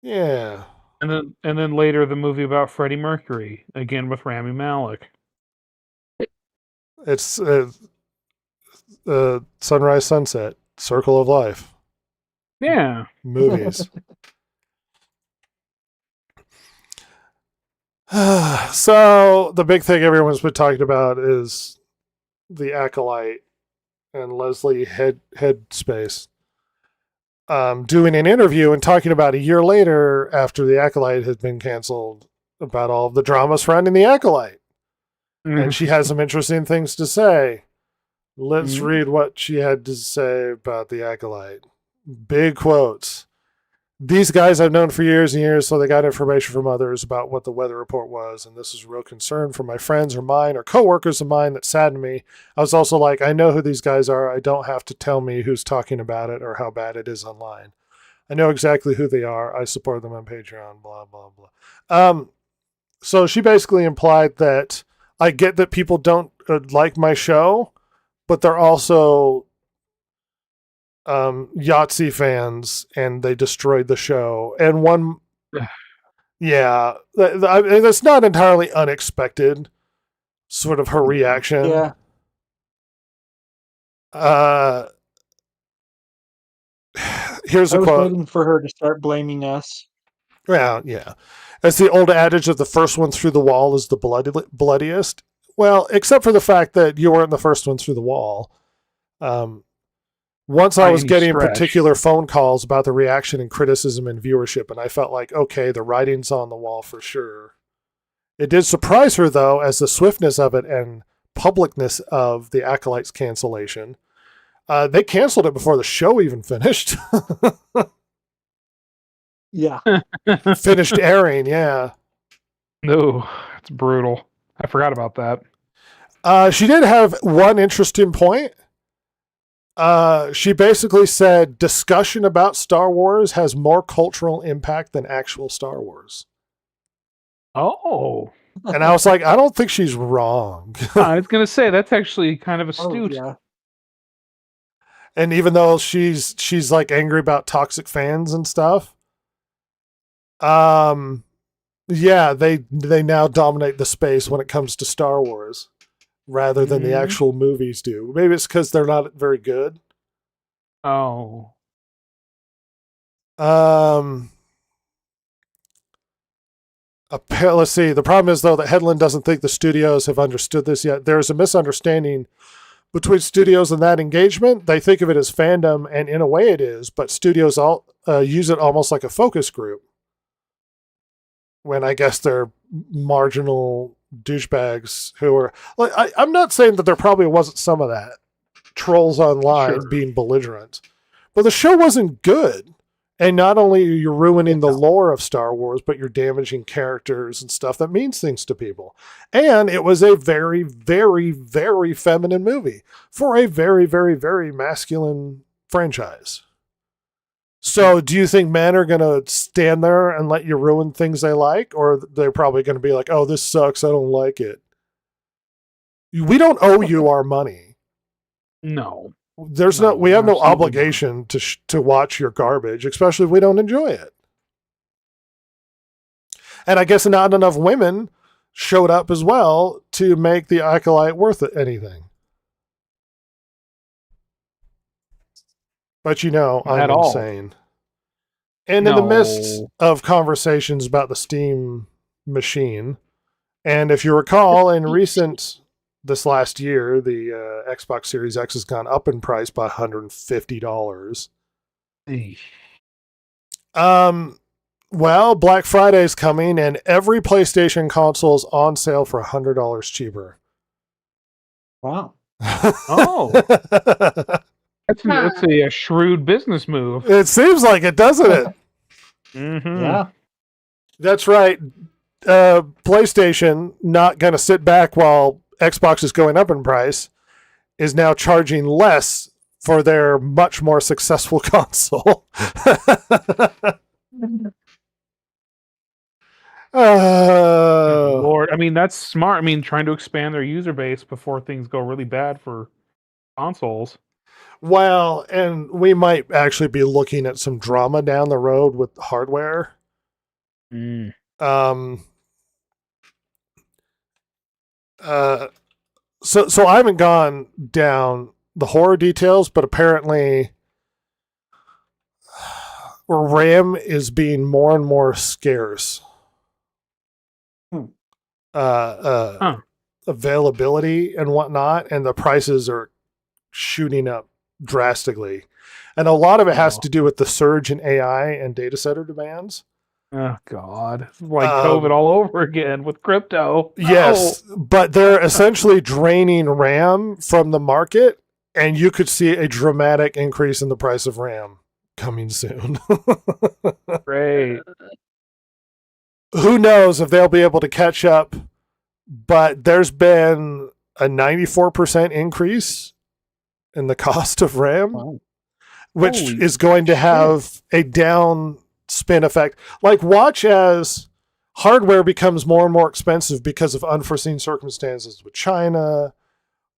Yeah. and then later the movie about Freddie Mercury again with Rami Malek. It's Sunrise, Sunset, Circle of Life. Yeah. Movies. So the big thing everyone's been talking about is the Acolyte and Leslie Headspace doing an interview and talking about a year later after the Acolyte had been canceled about all of the drama surrounding the Acolyte. And she has some interesting things to say. Let's read what she had to say about the Acolyte. Big quotes. These guys I've known for years and years, so they got information from others about what the weather report was, and this is a real concern for my friends or mine or coworkers of mine that saddened me. I was also like, I know who these guys are. I don't have to tell me who's talking about it or how bad it is online. I know exactly who they are. I support them on Patreon, blah, blah, blah. So she basically implied that I get that people don't like my show, but they're also Yahtzee fans, and they destroyed the show. And one, yeah, that's not entirely unexpected. Sort of her reaction. Yeah. Here's a I was quote. waiting for her to start blaming us. Yeah, yeah. As the old adage of the first one through the wall is the bloodiest. Well, except for the fact that you weren't the first one through the wall. Once I was getting particular phone calls about the reaction and criticism and viewership, and I felt like, okay, the writing's on the wall for sure. It did surprise her, though, as the swiftness of it and publicness of the Acolyte's cancellation. They canceled it before the show even finished. Yeah. Finished airing, yeah. No, it's brutal. I forgot about that. She did have one interesting point. She basically said discussion about Star Wars has more cultural impact than actual Star Wars. Oh. And I was like, I don't think she's wrong. I was going to say, that's actually kind of astute. Oh, yeah. And even though she's like angry about toxic fans and stuff, yeah, they now dominate the space when it comes to Star Wars rather than the actual movies do. Maybe it's because they're not very good. Oh. Let's see. The problem is, though, that Headland doesn't think the studios have understood this yet. There's a misunderstanding between studios and that engagement. They think of it as fandom, and in a way it is, but studios all use it almost like a focus group. When I guess they're marginal douchebags who are... Like, I'm not saying that there probably wasn't some of that. Trolls online being belligerent. But the show wasn't good. And not only are you ruining the lore of Star Wars, but you're damaging characters and stuff that means things to people. And it was a very, very, very feminine movie for a very, very, very masculine franchise. So do you think men are going to stand there and let you ruin things they like? Or they're probably going to be like, oh, this sucks, I don't like it. We don't owe you our money. No. We have no obligation to watch your garbage, especially if we don't enjoy it. And I guess not enough women showed up as well to make the Acolyte worth anything. But I'm insane. And in the midst of conversations about the Steam machine, and if you recall, in this last year, the Xbox Series X has gone up in price by $150. Well, Black Friday is coming, and every PlayStation console is on sale for $100 cheaper. Wow. Oh. That's a shrewd business move. It seems like it, doesn't it? Mm-hmm. Yeah. That's right. PlayStation, not going to sit back while Xbox is going up in price, is now charging less for their much more successful console. Lord, I mean that's smart. I mean, trying to expand their user base before things go really bad for consoles. Well, and we might actually be looking at some drama down the road with hardware. Mm. So I haven't gone down the horror details, but apparently RAM is being more and more scarce. Availability and whatnot, and the prices are shooting up drastically. And a lot of it has to do with the surge in AI and data center demands. Oh God! It's like COVID all over again with crypto. Yes, but they're essentially draining RAM from the market, and you could see a dramatic increase in the price of RAM coming soon. Great. Who knows if they'll be able to catch up, but there's been a 94% increase in the cost of RAM, which Holy is going to have a down spin effect. Like, watch as hardware becomes more and more expensive because of unforeseen circumstances with China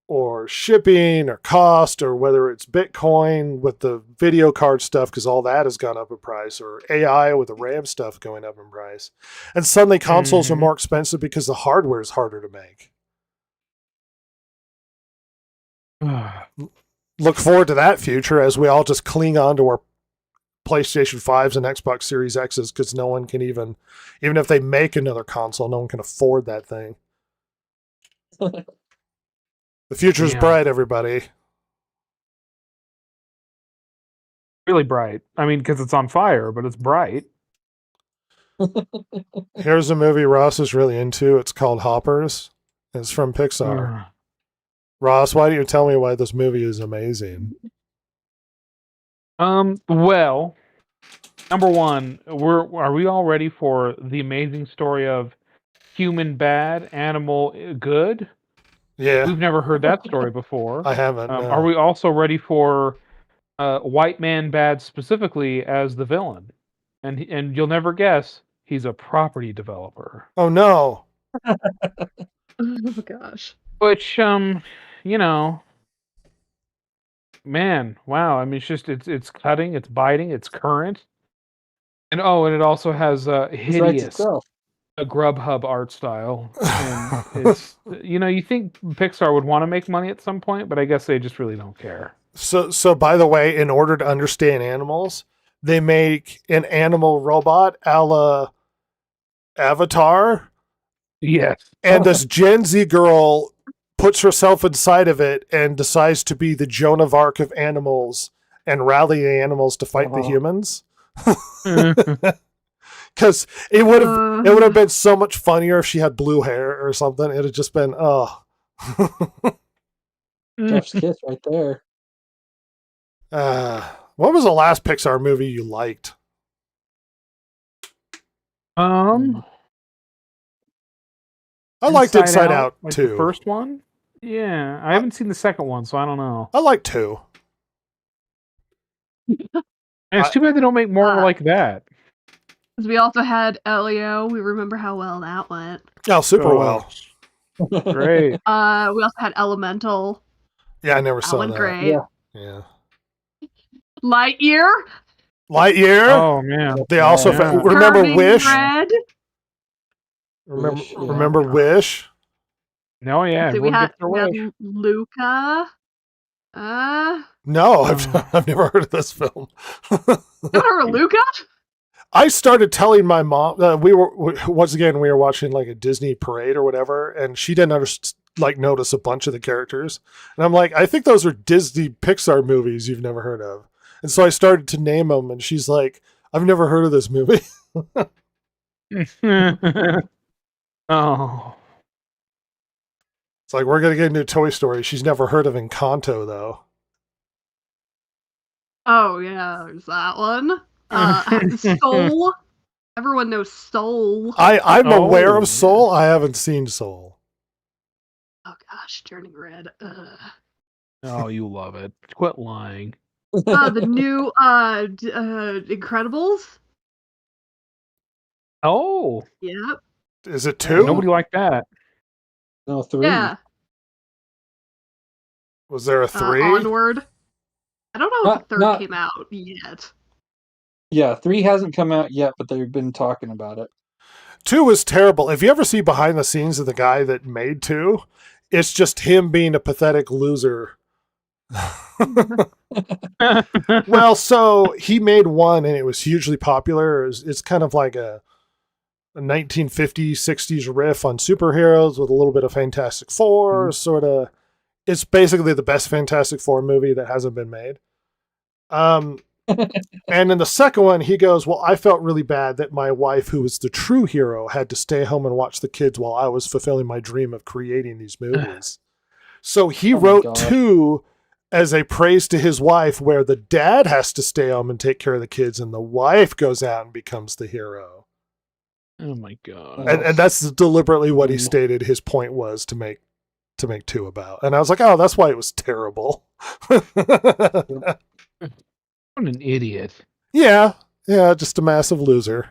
or shipping or cost, or whether it's Bitcoin with the video card stuff because all that has gone up in price, or AI with the RAM stuff going up in price. And suddenly consoles are more expensive because the hardware is harder to make. Look forward to that future as we all just cling on to our PlayStation 5s and Xbox Series X's because no one can even if they make another console, no one can afford that thing. The future's bright, everybody. Really bright. I mean, because it's on fire, but it's bright. Here's a movie Ross is really into. It's called Hoppers. It's from Pixar. Ross, why don't you tell me why this movie is amazing? Well, number one, are we all ready for the amazing story of human bad, animal good? Yeah. We've never heard that story before. I haven't. No. Are we also ready for white man bad specifically as the villain? And you'll never guess, he's a property developer. Oh no. Oh gosh. Which you know, man, wow. I mean, it's cutting, it's biting, it's current. And it also has a hideous a Grubhub art style. And it's you think Pixar would want to make money at some point, but I guess they just really don't care. So by the way, in order to understand animals, they make an animal robot a la Avatar. Yes. And this Gen Z girl puts herself inside of it and decides to be the Joan of Arc of animals and rally the animals to fight the humans. Because it would have been so much funnier if she had blue hair or something. It would have just been Chef's kiss right there. What was the last Pixar movie you liked? I liked Inside Out like too. The first one? Yeah, I haven't seen the second one, so I don't know. I like 2. And it's too bad they don't make more like that. Because we also had Elio. We remember how well that went. Oh, super well. Great. We also had Elemental. Yeah, I never saw that. That. Great. Yeah. Lightyear. Oh man. They also remember Turning Wish. Red. Remember Wish. No, yeah. So we had Luca. No, I've never heard of this film. Never heard of Luca? I started telling my mom we were watching like a Disney parade or whatever, and she didn't notice a bunch of the characters, and I'm like, I think those are Disney Pixar movies you've never heard of, and so I started to name them, and she's like, I've never heard of this movie. Oh. It's like, we're going to get into Toy Story. She's never heard of Encanto, though. Oh, yeah, there's that one. Soul. Everyone knows Soul. I'm aware of Soul. I haven't seen Soul. Oh, gosh, Turning Red. Oh, you love it. Quit lying. The new Incredibles. Oh, Yep. Is it 2? nobody liked that. No, 3. Yeah. Was there a 3? Onward. I don't know if Not- the third not- came out yet. Yeah, 3 hasn't come out yet, but they've been talking about it. 2 was terrible. If you ever see behind the scenes of the guy that made 2, it's just him being a pathetic loser. Well, so he made 1 and it was hugely popular. It's kind of like a 1950s, 60s riff on superheroes with a little bit of Fantastic Four, sort of. It's basically the best Fantastic Four movie that hasn't been made. And in the second one, he goes, well, I felt really bad that my wife, who was the true hero, had to stay home and watch the kids while I was fulfilling my dream of creating these movies. So he wrote 2 as a praise to his wife, where the dad has to stay home and take care of the kids, and the wife goes out and becomes the hero. Oh my god! And that's deliberately what he stated his point was to make 2 about. And I was like, oh, that's why it was terrible. What an idiot! Yeah, just a massive loser.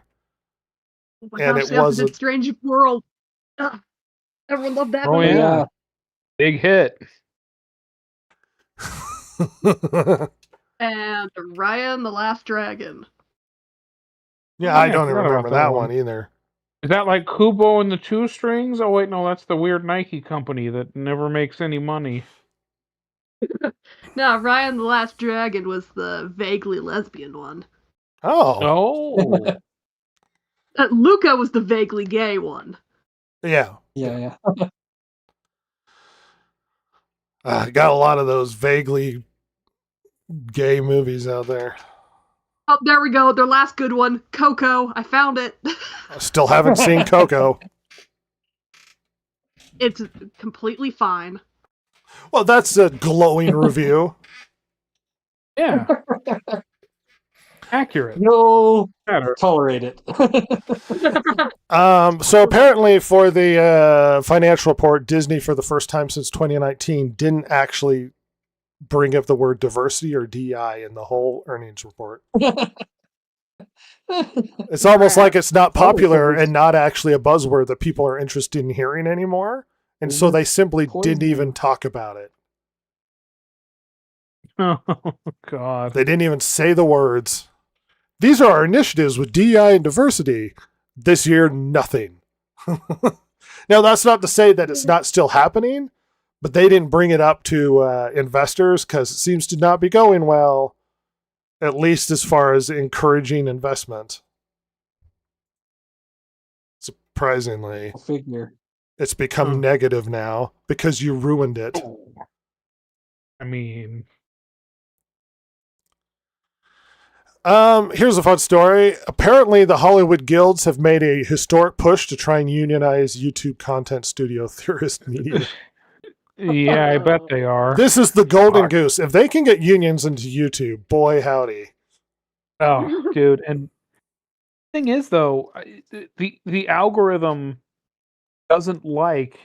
Oh my And gosh, it the opposite wasn't- Strange World. Ugh. Everyone loved that Oh movie. yeah, big hit. And Ryan the Last Dragon. Yeah, I I don't forgot remember about that that one one. either. Is that like Kubo and the Two Strings? Oh wait, no, that's the weird Nike company that never makes any money. No, Ryan the Last Dragon was the vaguely lesbian one. Oh, Oh, Luca was the vaguely gay one. yeah. Yeah. Got a lot of those vaguely gay movies out there. Oh, there we go. Their last good one, Coco. I found it. I still haven't seen Coco. It's completely fine. Well, that's a glowing review. yeah, accurate. No, Better. tolerate it. So apparently for the financial report, Disney, for the first time since 2019, didn't actually bring up the word diversity or DEI in the whole earnings report. It's almost like it's not popular and not actually a buzzword that people are interested in hearing anymore. And so they simply didn't even talk about it. Oh god. They didn't even say the words. These are our initiatives with DEI and diversity. This year, nothing. Now, that's not to say that it's not still happening, but they didn't bring it up to investors because it seems to not be going well, at least as far as encouraging investment. Surprisingly, Figure. it's become negative now because you ruined it. I mean, Here's a fun story. Apparently, the Hollywood guilds have made a historic push to try and unionize YouTube content studio theorist media. yeah, I bet they are. This is the golden goose. If they can get unions into YouTube, boy howdy. Oh, dude, and thing is though, the algorithm doesn't like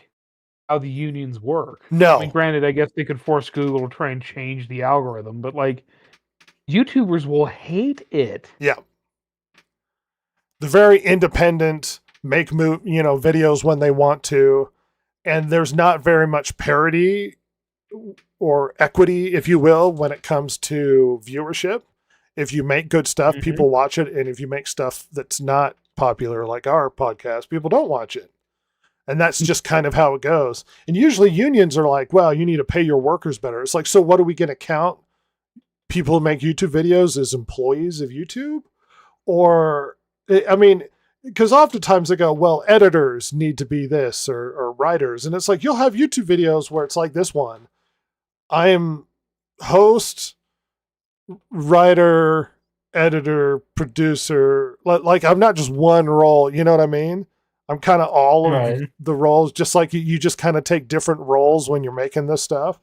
how the unions work. No. I mean, granted, I guess they could force Google to try and change the algorithm, but like, YouTubers will hate it. Yeah. The very independent make videos when they want to, and there's not very much parity or equity, if you will, when it comes to viewership. If you make good stuff, people watch it, and if you make stuff that's not popular, like our podcast, people don't watch it. And that's just kind of how it goes. And usually unions are like, well, you need to pay your workers better. It's like, so what are we going to count people who make YouTube videos as employees of YouTube? Or, I mean, because oftentimes they go, well, editors need to be this or writers. And it's like, you'll have YouTube videos where it's like this one. I am host, writer, editor, producer. Like, I'm not just one role. You know what I mean? I'm kind of all of the roles, just like you just kind of take different roles when you're making this stuff.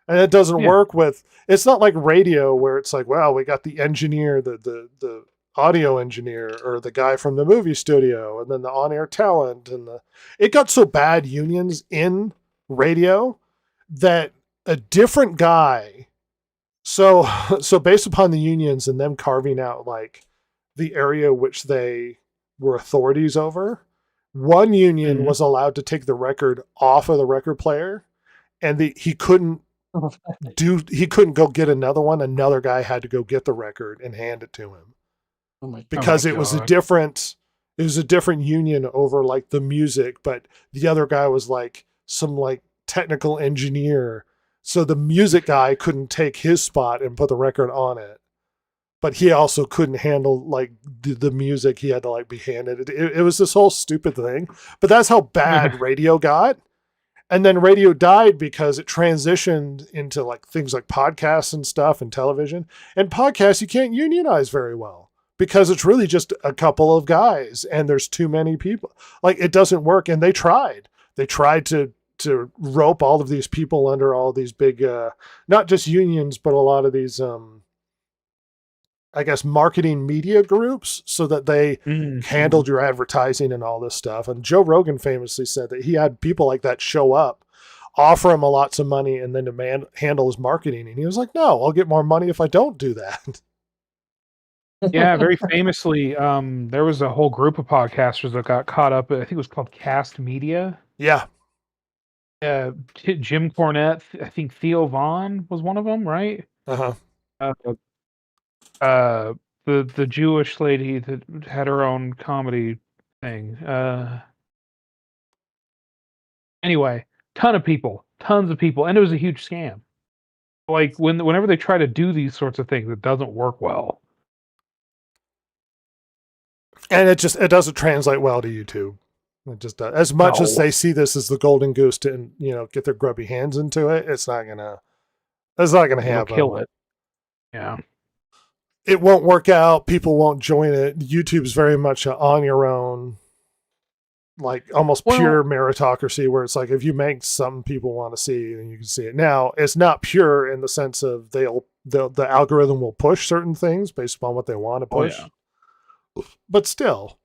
And it doesn't work with, it's not like radio where it's like, well, we got the engineer, the audio engineer, or the guy from the movie studio, and then the on-air talent. It got so bad, unions in radio, that a different guy, so based upon the unions and them carving out like the area which they were authorities over. One union Mhm. was allowed to take the record off of the record player, and he couldn't go get another one. Another guy had to go get the record and hand it to him Oh my because my it was a God. different union over like the music, but the other guy was like some like technical engineer, so the music guy couldn't take his spot and put the record on it, but he also couldn't handle like the music. He had to like be handed it was this whole stupid thing, but that's how bad radio got. And then radio died because it transitioned into like things like podcasts and stuff and television. And podcasts you can't unionize very well because it's really just a couple of guys and there's too many people. Like it doesn't work. And they tried to rope all of these people under all these big not just unions, but a lot of these I guess marketing media groups so that they handled your advertising and all this stuff. And Joe Rogan famously said that he had people like that show up, offer him lots of money, and then demand handle his marketing. And he was like, no, I'll get more money if I don't do that. Yeah, very famously, there was a whole group of podcasters that got caught up. I think it was called Cast Media. Yeah. Jim Cornette, I think Theo Vaughn was one of them, right? Uh-huh. The Jewish lady that had her own comedy thing. Anyway, tons of people, and it was a huge scam. Like whenever they try to do these sorts of things, it doesn't work well. And it doesn't translate well to YouTube. It just does. As much as they see this as the golden goose to, get their grubby hands into it, it's not gonna happen. Kill it. Yeah. It won't work out. People won't join it. YouTube's very much on your own, like almost pure meritocracy, where it's like if you make something people want to see, then you can see it. Now, it's not pure in the sense of the algorithm will push certain things based upon what they want to push. But still.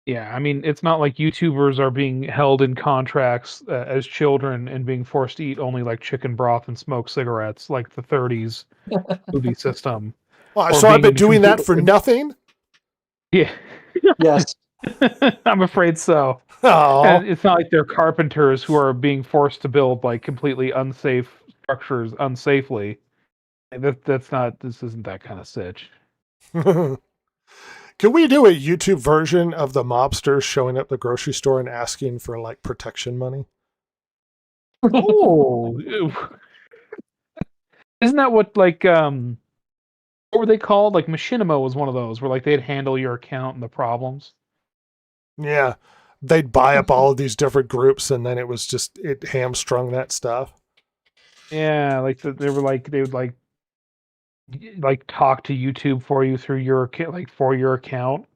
Yeah, I mean, it's not like YouTubers are being held in contracts as children and being forced to eat only like chicken broth and smoke cigarettes like the 30s movie system. Well, so I've been doing that for nothing? Yeah. Yes. I'm afraid so. And it's not like they're carpenters who are being forced to build like completely unsafe structures unsafely. This isn't that kind of sitch. Can we do a YouTube version of the mobsters showing up at the grocery store and asking for like protection money? Oh, isn't that what like what were they called? Like Machinima was one of those where like they'd handle your account and the problems. Yeah, they'd buy up all of these different groups, and then it hamstrung that stuff. Yeah, like they would talk to YouTube for you through your for your account.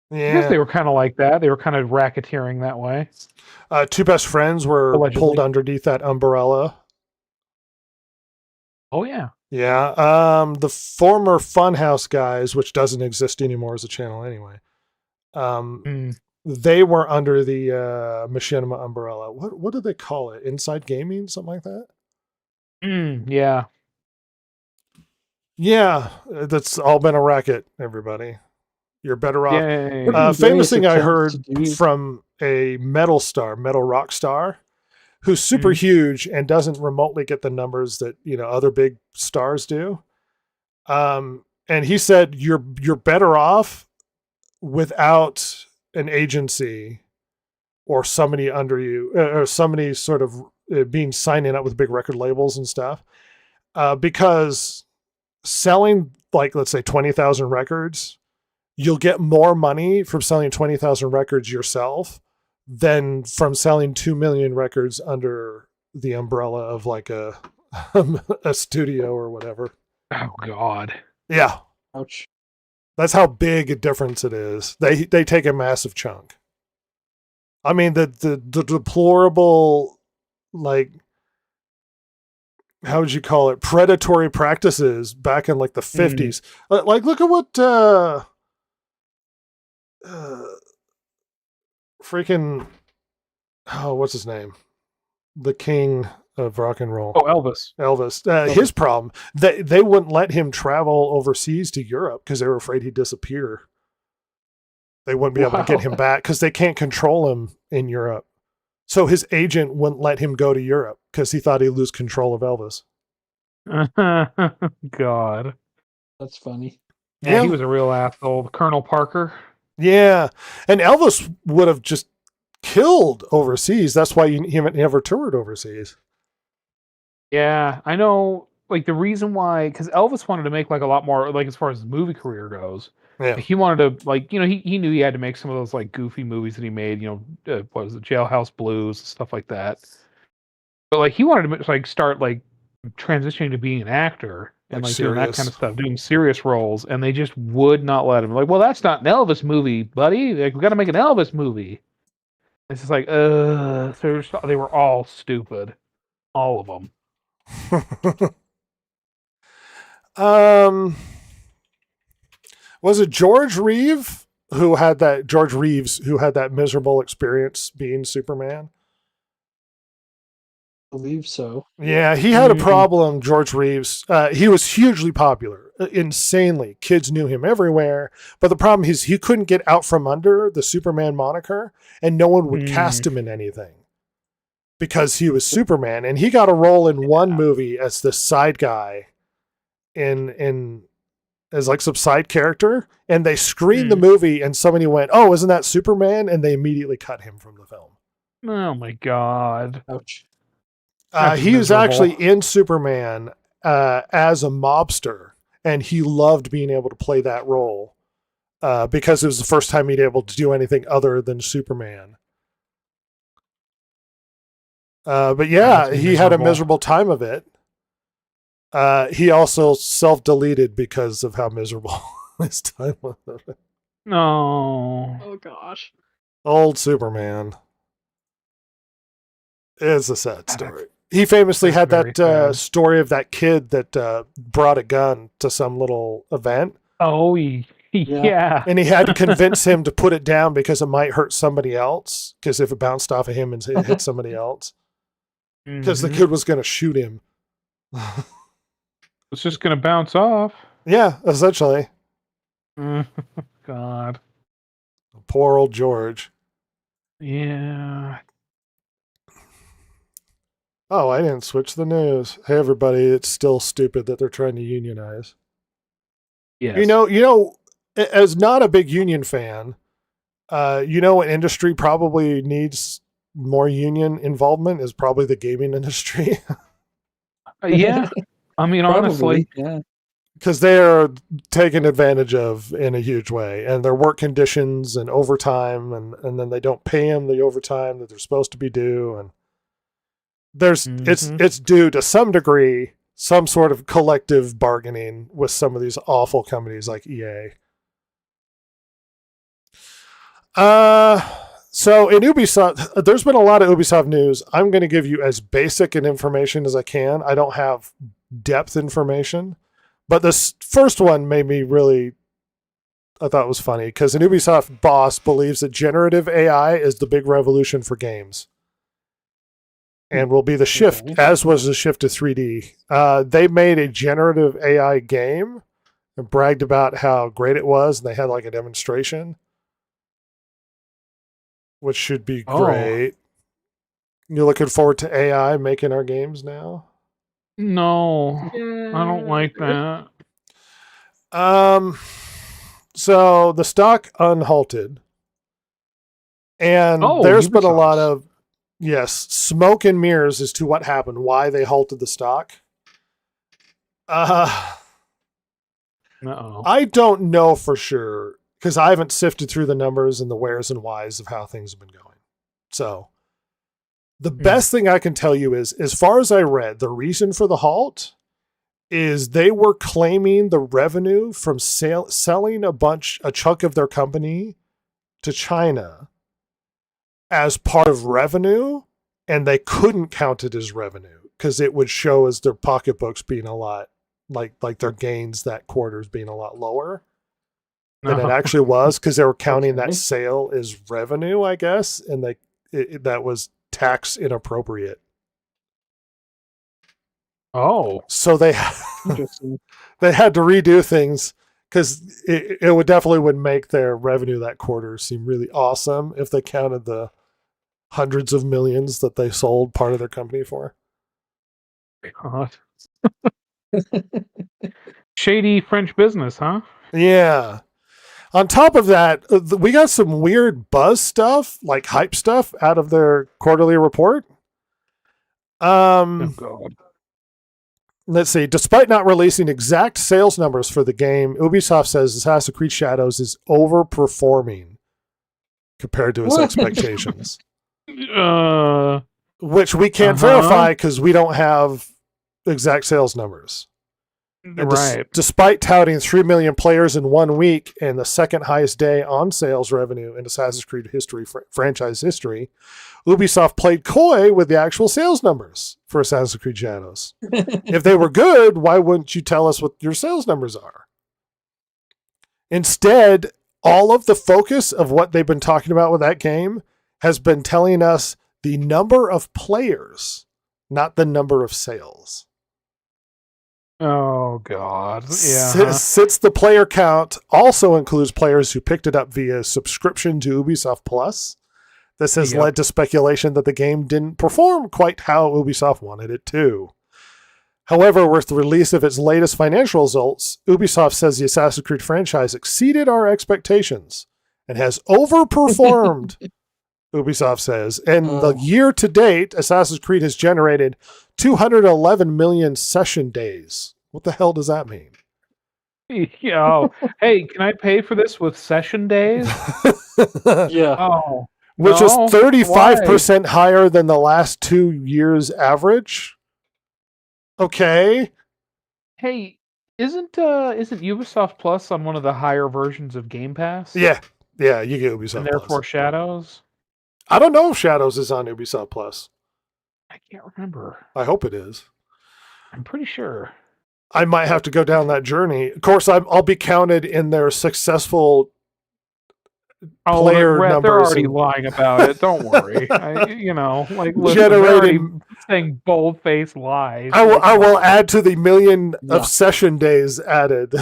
Yeah, I guess they were kind of like that. They were kind of racketeering that way. Two best friends were Allegedly. pulled underneath that umbrella. Oh yeah. Yeah. The former Funhouse guys, which doesn't exist anymore as a channel anyway. They were under the Machinima umbrella. What do they call it? Inside Gaming, something like that. Yeah. Yeah, that's all been a racket, everybody. You're better off. Yay. Famous thing I heard from a metal rock star, who's super huge and doesn't remotely get the numbers that other big stars do. And he said you're better off without an agency or somebody under you or somebody sort of being signing up with big record labels and stuff, because selling like, let's say 20,000 records, you'll get more money from selling 20,000 records yourself than from selling 2 million records under the umbrella of like a studio or whatever. Oh God. Yeah. Ouch. That's how big a difference it is. They take a massive chunk. I mean, the deplorable, like, how would you call it? Predatory practices back in like the 50s. Like, look at what freaking, what's his name? The king of rock and roll. Oh, Elvis. Elvis. His problem, they wouldn't let him travel overseas to Europe because they were afraid he'd disappear. They wouldn't be able to get him back because they can't control him in Europe. So his agent wouldn't let him go to Europe because he thought he'd lose control of Elvis. God. That's funny. Yeah, he was a real asshole. Colonel Parker. Yeah. And Elvis would have just killed overseas. That's why he never toured overseas. Yeah, I know. Like the reason why, because Elvis wanted to make like a lot more, like as far as his movie career goes. Yeah. He wanted to, like, he knew he had to make some of those like goofy movies that he made. What was it, Jailhouse Blues, stuff like that. But like he wanted to like start like transitioning to being an actor and like doing that kind of stuff, doing serious roles, and they just would not let him. Like, well, that's not an Elvis movie, buddy. Like, we got to make an Elvis movie. It's just like, so they were all stupid, all of them. Was it George Reeves who had that miserable experience being Superman? I believe so. Yeah, he had a problem, George Reeves. He was hugely popular, insanely. Kids knew him everywhere. But the problem is he couldn't get out from under the Superman moniker, and no one would cast him in anything because he was Superman. And he got a role in one movie as the side guy as like some side character, and they screened the movie and somebody went, "Oh, isn't that Superman?" And they immediately cut him from the film. Oh my God. Ouch. He was actually in Superman as a mobster, and he loved being able to play that role because it was the first time he'd able to do anything other than Superman. But yeah, he had a miserable time of it. He also self-deleted because of how miserable his time was. No. Oh gosh. Old Superman. It's a sad story. He famously had that story of that kid that brought a gun to some little event. Oh, yeah. And he had to convince him to put it down because it might hurt somebody else. Because if it bounced off of him and hit somebody else. Because the kid was going to shoot him. It's just going to bounce off. Yeah, essentially. God. Poor old George. Yeah. Oh, I didn't switch the news. Hey, everybody, it's still stupid that they're trying to unionize. Yes. You know, as not a big union fan, an industry probably needs more union involvement is probably the gaming industry. Yeah. I mean, honestly. Yeah. Because they're taken advantage of in a huge way. And their work conditions and overtime, and then they don't pay them the overtime that they're supposed to be due. And it's due to some degree, some sort of collective bargaining with some of these awful companies like EA. So in Ubisoft, there's been a lot of Ubisoft news. I'm going to give you as basic an information as I can. I don't have depth information, but this first one made me I thought it was funny because an Ubisoft boss believes that generative AI is the big revolution for games. And will be the shift, as was the shift to 3D. They made a generative AI game and bragged about how great it was. And they had like a demonstration, which should be great. You're looking forward to AI making our games now? No, I don't like that. So the stock unhalted. And there's been a lot of smoke and mirrors as to what happened, why they halted the stock. I don't know for sure because I haven't sifted through the numbers and the wheres and whys of how things have been going. So the best thing I can tell you is, as far as I read, the reason for the halt is they were claiming the revenue from selling a chunk of their company to China as part of revenue, and they couldn't count it as revenue because it would show as their pocketbooks being a lot like their gains that quarter is being a lot lower than it actually was, because they were counting that sale as revenue, I guess, and that was tax inappropriate. Oh, so they had to redo things because it would definitely would make their revenue that quarter seem really awesome if they counted the hundreds of millions that they sold part of their company for. God. Shady French business, huh? Yeah. On top of that, we got some weird buzz stuff, like hype stuff, out of their quarterly report. Oh God. Let's see. Despite not releasing exact sales numbers for the game, Ubisoft says Assassin's Creed Shadows is overperforming compared to its expectations. Which we can't verify because we don't have exact sales numbers. And Right. Despite touting 3 million players in 1 week and the second highest day on sales revenue in Assassin's Creed history, franchise history, Ubisoft played coy with the actual sales numbers for Assassin's Creed Shadows. If they were good, why wouldn't you tell us what your sales numbers are? Instead, all of the focus of what they've been talking about with that game has been telling us the number of players, not the number of sales. Oh God. Yeah. Since the player count also includes players who picked it up via subscription to Ubisoft Plus, this has led to speculation that the game didn't perform quite how Ubisoft wanted it to. However, with the release of its latest financial results, Ubisoft says the Assassin's Creed franchise exceeded our expectations and has overperformed, Ubisoft says. And the year to date, Assassin's Creed has generated 211 million session days. What the hell does that mean? Yeah. Hey, can I pay for this with session days? Yeah. Oh. Which is No, 35% higher than the last 2 years average. Okay. Hey, isn't Ubisoft Plus on one of the higher versions of Game Pass? Yeah, you get Ubisoft And therefore Plus. Shadows? I don't know if Shadows is on Ubisoft Plus. I can't remember. I hope it is. I'm pretty sure. I might have to go down that journey. Of course, I'll be counted in their successful player Rhett, numbers. they're already and- lying about it. Don't worry. Listen, Generating- saying bold-faced lies. I will add to the million Yeah. of session days added.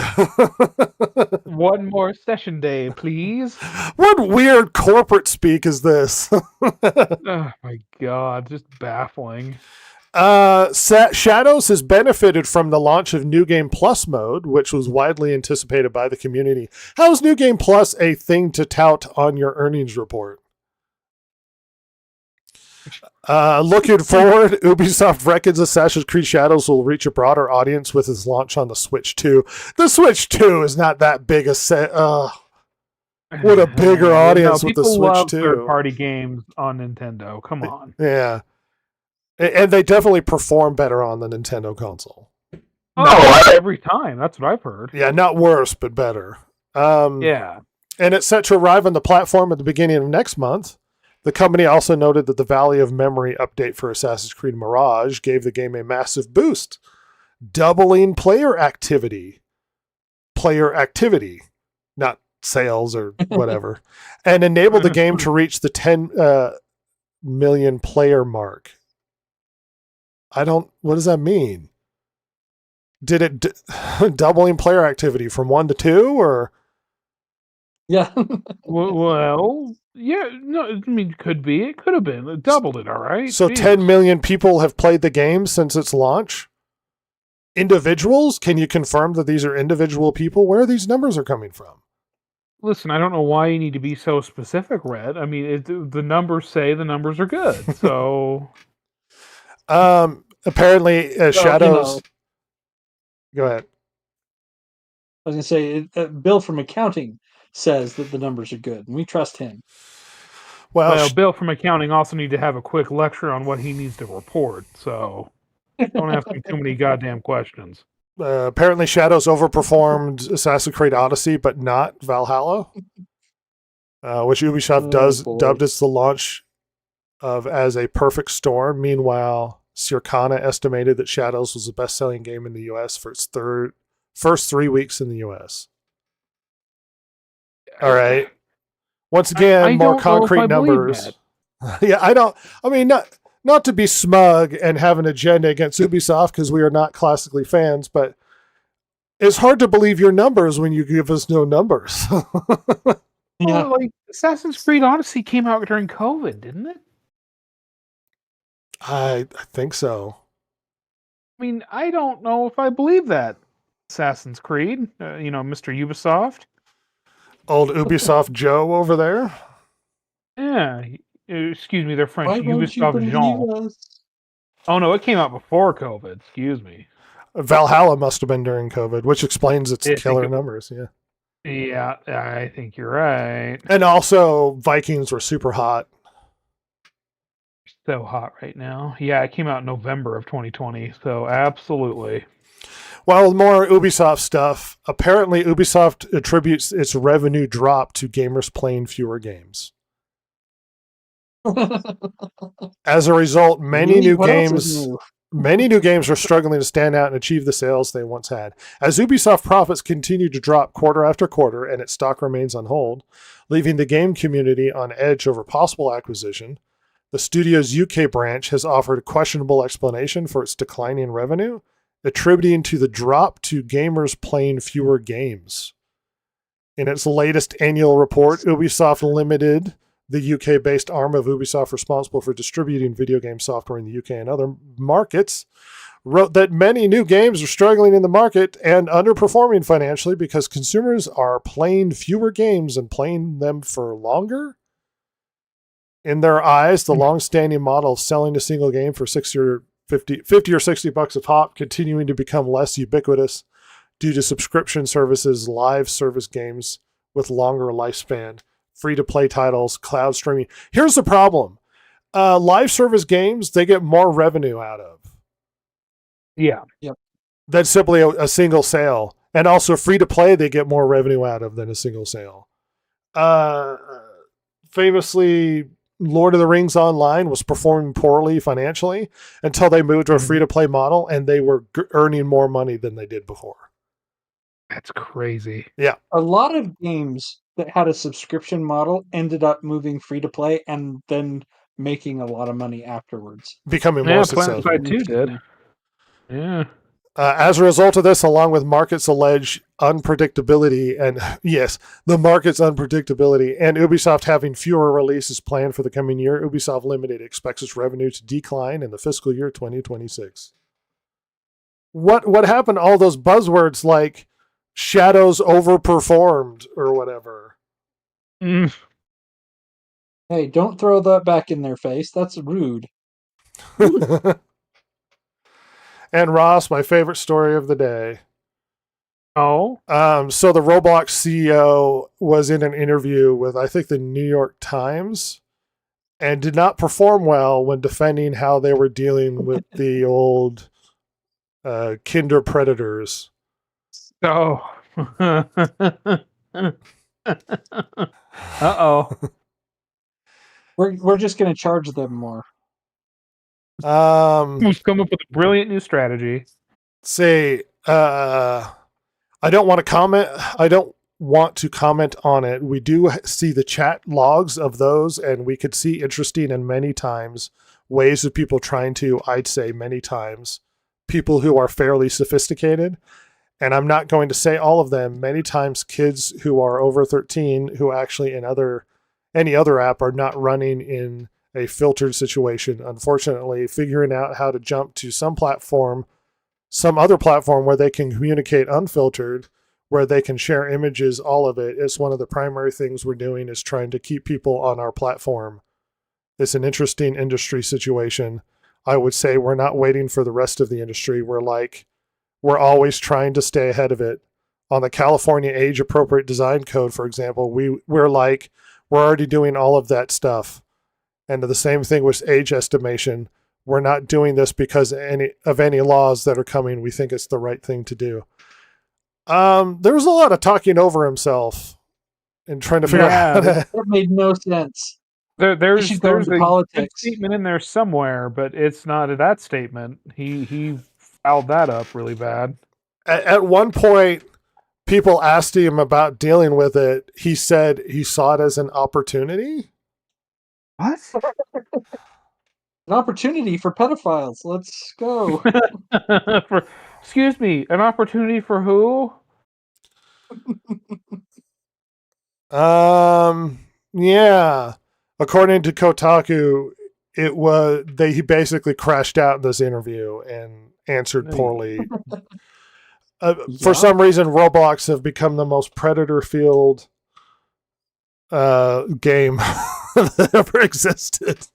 One more session day, please. What weird corporate speak is this? Oh my God, just baffling. Shadows has benefited from the launch of New Game Plus mode, which was widely anticipated by the community. How is New Game Plus a thing to tout on your earnings report? Looking forward, Ubisoft reckons Assassin's Creed Shadows will reach a broader audience with its launch on the Switch 2. The Switch 2 is not that big a set. What a bigger audience with the people Switch love 2. third-party games on Nintendo. Come on. Yeah. And they definitely perform better on the Nintendo console. Every time. That's what I've heard. Yeah, not worse, but better. Yeah. And it's set to arrive on the platform at the beginning of next month. The company also noted that the Valley of Memory update for Assassin's Creed Mirage gave the game a massive boost, doubling player activity. Player activity, not sales or whatever, and enabled the game to reach the 10 million player mark. What does that mean? Did it doubling player activity from 1 to 2 or? Yeah. Well, yeah, no, I mean, could be. It could have been. It doubled it, all right? So Jeez. 10 million people have played the game since its launch? Individuals? Can you confirm that these are individual people? Where these numbers are coming from? Listen, I don't know why you need to be so specific, Red. I mean, the numbers say the numbers are good, so... Apparently, Shadows... Go ahead. I was going to say, Bill from accounting says that the numbers are good, and we trust him. Well, Bill from accounting also need to have a quick lecture on what he needs to report, so don't ask me too many goddamn questions. Apparently, Shadows overperformed Assassin's Creed Odyssey, but not Valhalla, which Ubisoft dubbed as the launch of as a perfect storm. Meanwhile, Circana estimated that Shadows was the best-selling game in the U.S. for its first 3 weeks in the U.S. All right. Once again, I more don't know if concrete I believe numbers. Yeah, I mean, not to be smug and have an agenda against Ubisoft because we are not classically fans, but It's hard to believe your numbers when you give us no numbers. Yeah. Well, like Assassin's Creed Odyssey came out during COVID, didn't it? I think so. I mean, I don't know if I believe that. Assassin's Creed, Mr. Ubisoft. Old Ubisoft Joe over there. Yeah, excuse me, they're French. Why won't you Ubisoft Jean. believe us? Oh no, it came out before COVID. Excuse me. Valhalla must have been during COVID, which explains its I think killer it- numbers. Yeah. Yeah, I think you're right. And also, Vikings were super hot. So hot right now. Yeah, it came out in November of 2020. So absolutely. Well, more Ubisoft stuff. Apparently, Ubisoft attributes its revenue drop to gamers playing fewer games. As a result, many new games are struggling to stand out and achieve the sales they once had. As Ubisoft profits continue to drop quarter after quarter and its stock remains on hold, leaving the game community on edge over possible acquisition, the studio's UK branch has offered a questionable explanation for its declining revenue, attributing to the drop to gamers playing fewer games. In its latest annual report, Ubisoft Limited, the UK-based arm of Ubisoft responsible for distributing video game software in the UK and other markets, wrote that many new games are struggling in the market and underperforming financially because consumers are playing fewer games and playing them for longer. In their eyes, the long-standing model of selling a single game for 50 or $60 a pop continuing to become less ubiquitous due to subscription services, live service games with longer lifespan, free-to-play titles, cloud streaming. Here's the problem. Live service games, they get more revenue out of. Yeah. Than simply a single sale. And also free-to-play, they get more revenue out of than a single sale. Famously, Lord of the Rings Online was performing poorly financially until they moved to a free-to-play model, and they were earning more money than they did before. That's crazy. Yeah. A lot of games that had a subscription model ended up moving free to play and then making a lot of money afterwards. Becoming more Yeah, successful. Planet Side 2 did. Yeah. As a result of this, along with market's alleged unpredictability, and yes, the market's unpredictability, and Ubisoft having fewer releases planned for the coming year, Ubisoft Limited expects its revenue to decline in the fiscal year 2026. What happened to all those buzzwords like Shadows overperformed or whatever? Mm. Hey, don't throw that back in their face. That's rude. And Ross, my favorite story of the day. Oh? So the Roblox CEO was in an interview with, I think, the New York Times and did not perform well when defending how they were dealing with the old kinder predators. Oh. Uh-oh. We're just going to charge them more. We've come up with a brilliant new strategy. Say, I don't want to comment. I don't want to comment on it. We do see the chat logs of those, and we could see interesting and many times ways of people trying to, I'd say many times, people who are fairly sophisticated. And I'm not going to say all of them. Many times kids who are over 13 who actually in any other app are not running in a filtered situation. Unfortunately, figuring out how to jump to some other platform where they can communicate unfiltered, where they can share images, all of it is one of the primary things we're doing, is trying to keep people on our platform. It's an interesting industry situation. I would say we're not waiting for the rest of the industry. We're always trying to stay ahead of it. On the California Age Appropriate Design Code, for example, we're already doing all of that stuff. And the same thing with age estimation. We're not doing this because of any laws that are coming. We think it's the right thing to do. There was a lot of talking over himself and trying to figure out how to... That made no sense. There's should go a into good politics. statement in there somewhere, but it's not that statement. He fouled that up really bad. At one point, people asked him about dealing with it. He said he saw it as an opportunity. What? An opportunity for pedophiles. Let's go. Excuse me, an opportunity for who? Yeah. According to Kotaku, he basically crashed out in this interview and answered poorly. For some reason, Roblox have become the most predator-filled game that ever existed.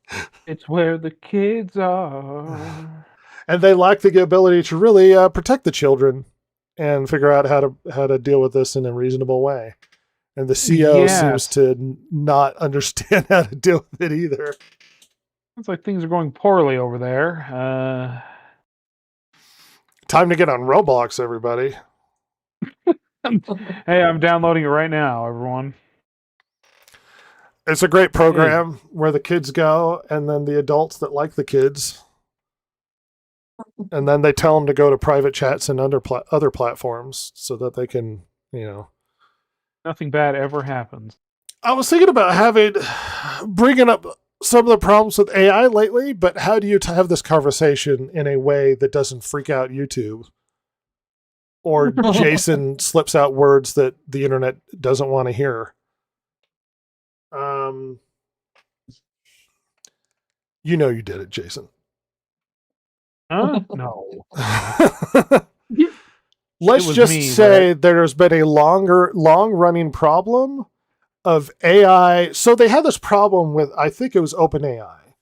It's where the kids are. And they lack the ability to really protect the children and figure out how to deal with this in a reasonable way. And the CEO seems to not understand how to deal with it either. Looks like things are going poorly over there. Time to get on Roblox, everybody. Hey, I'm downloading it right now, everyone. It's a great program where the kids go, and then the adults that like the kids, and then they tell them to go to private chats and other platforms so that they can, Nothing bad ever happens. I was thinking about bringing up some of the problems with AI lately, but how do you have this conversation in a way that doesn't freak out YouTube? Or Jason slips out words that the internet doesn't want to hear. You did it, Jason. Huh? No. Let's just say there's been a long-running problem of AI. So they had this problem with, I think it was OpenAI,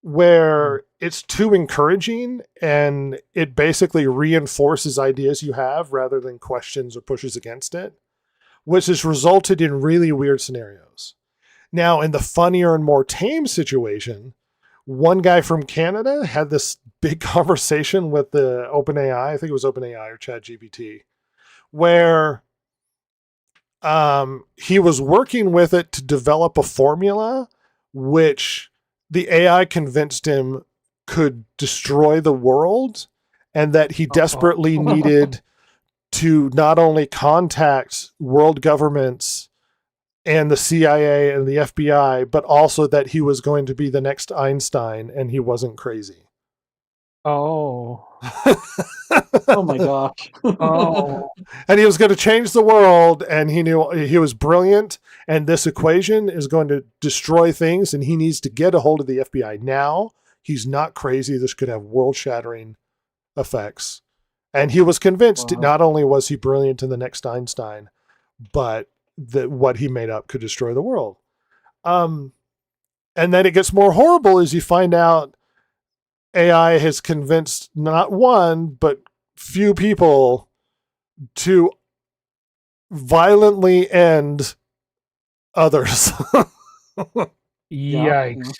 where it's too encouraging and it basically reinforces ideas you have rather than questions or pushes against it, which has resulted in really weird scenarios. Now, in the funnier and more tame situation, one guy from Canada had this big conversation with the OpenAI, I think it was OpenAI or ChatGPT, where he was working with it to develop a formula which the AI convinced him could destroy the world, and that he desperately needed to not only contact world governments and the CIA and the FBI, but also that he was going to be the next Einstein and he wasn't crazy. Oh. Oh my gosh. Oh. And he was going to change the world, and he knew he was brilliant, and this equation is going to destroy things, and he needs to get a hold of the FBI now. He's not crazy. This could have world-shattering effects. And he was convinced not only was he brilliant and the next Einstein, but that what he made up could destroy the world. And then it gets more horrible as you find out AI has convinced not one, but few people to violently end others. Yikes.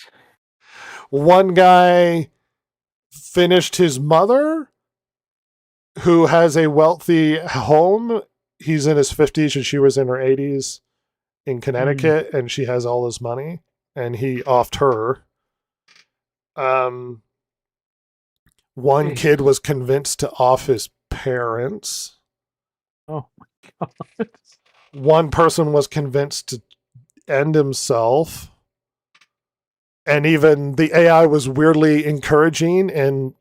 One guy finished his mother, who has a wealthy home. He's in his 50s and she was in her 80s in Connecticut, and she has all his money, and he offed her. One kid was convinced to off his parents. Oh my God. One person was convinced to end himself. And even the AI was weirdly encouraging and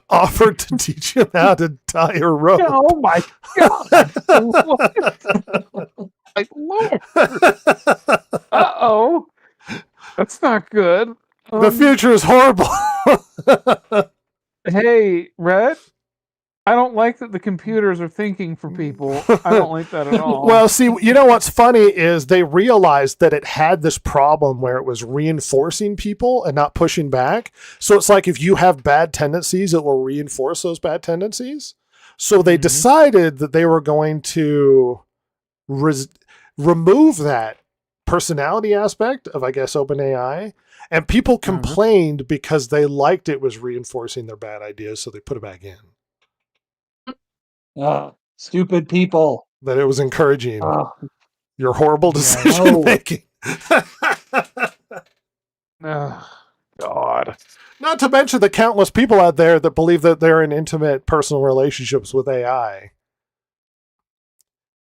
offered to teach him how to tie a rope. Oh my God. My Lord. Uh-oh. That's not good. The future is horrible. Hey, Red, I don't like that the computers are thinking for people. I don't like that at all. Well, see, you know what's funny is they realized that it had this problem where it was reinforcing people and not pushing back. So it's like if you have bad tendencies, it will reinforce those bad tendencies. So they decided that they were going to remove that personality aspect of, I guess, OpenAI. And people complained because they liked it was reinforcing their bad ideas, so they put it back in. Stupid people. That it was encouraging your horrible decision making. Oh, God. Not to mention the countless people out there that believe that they're in intimate personal relationships with AI.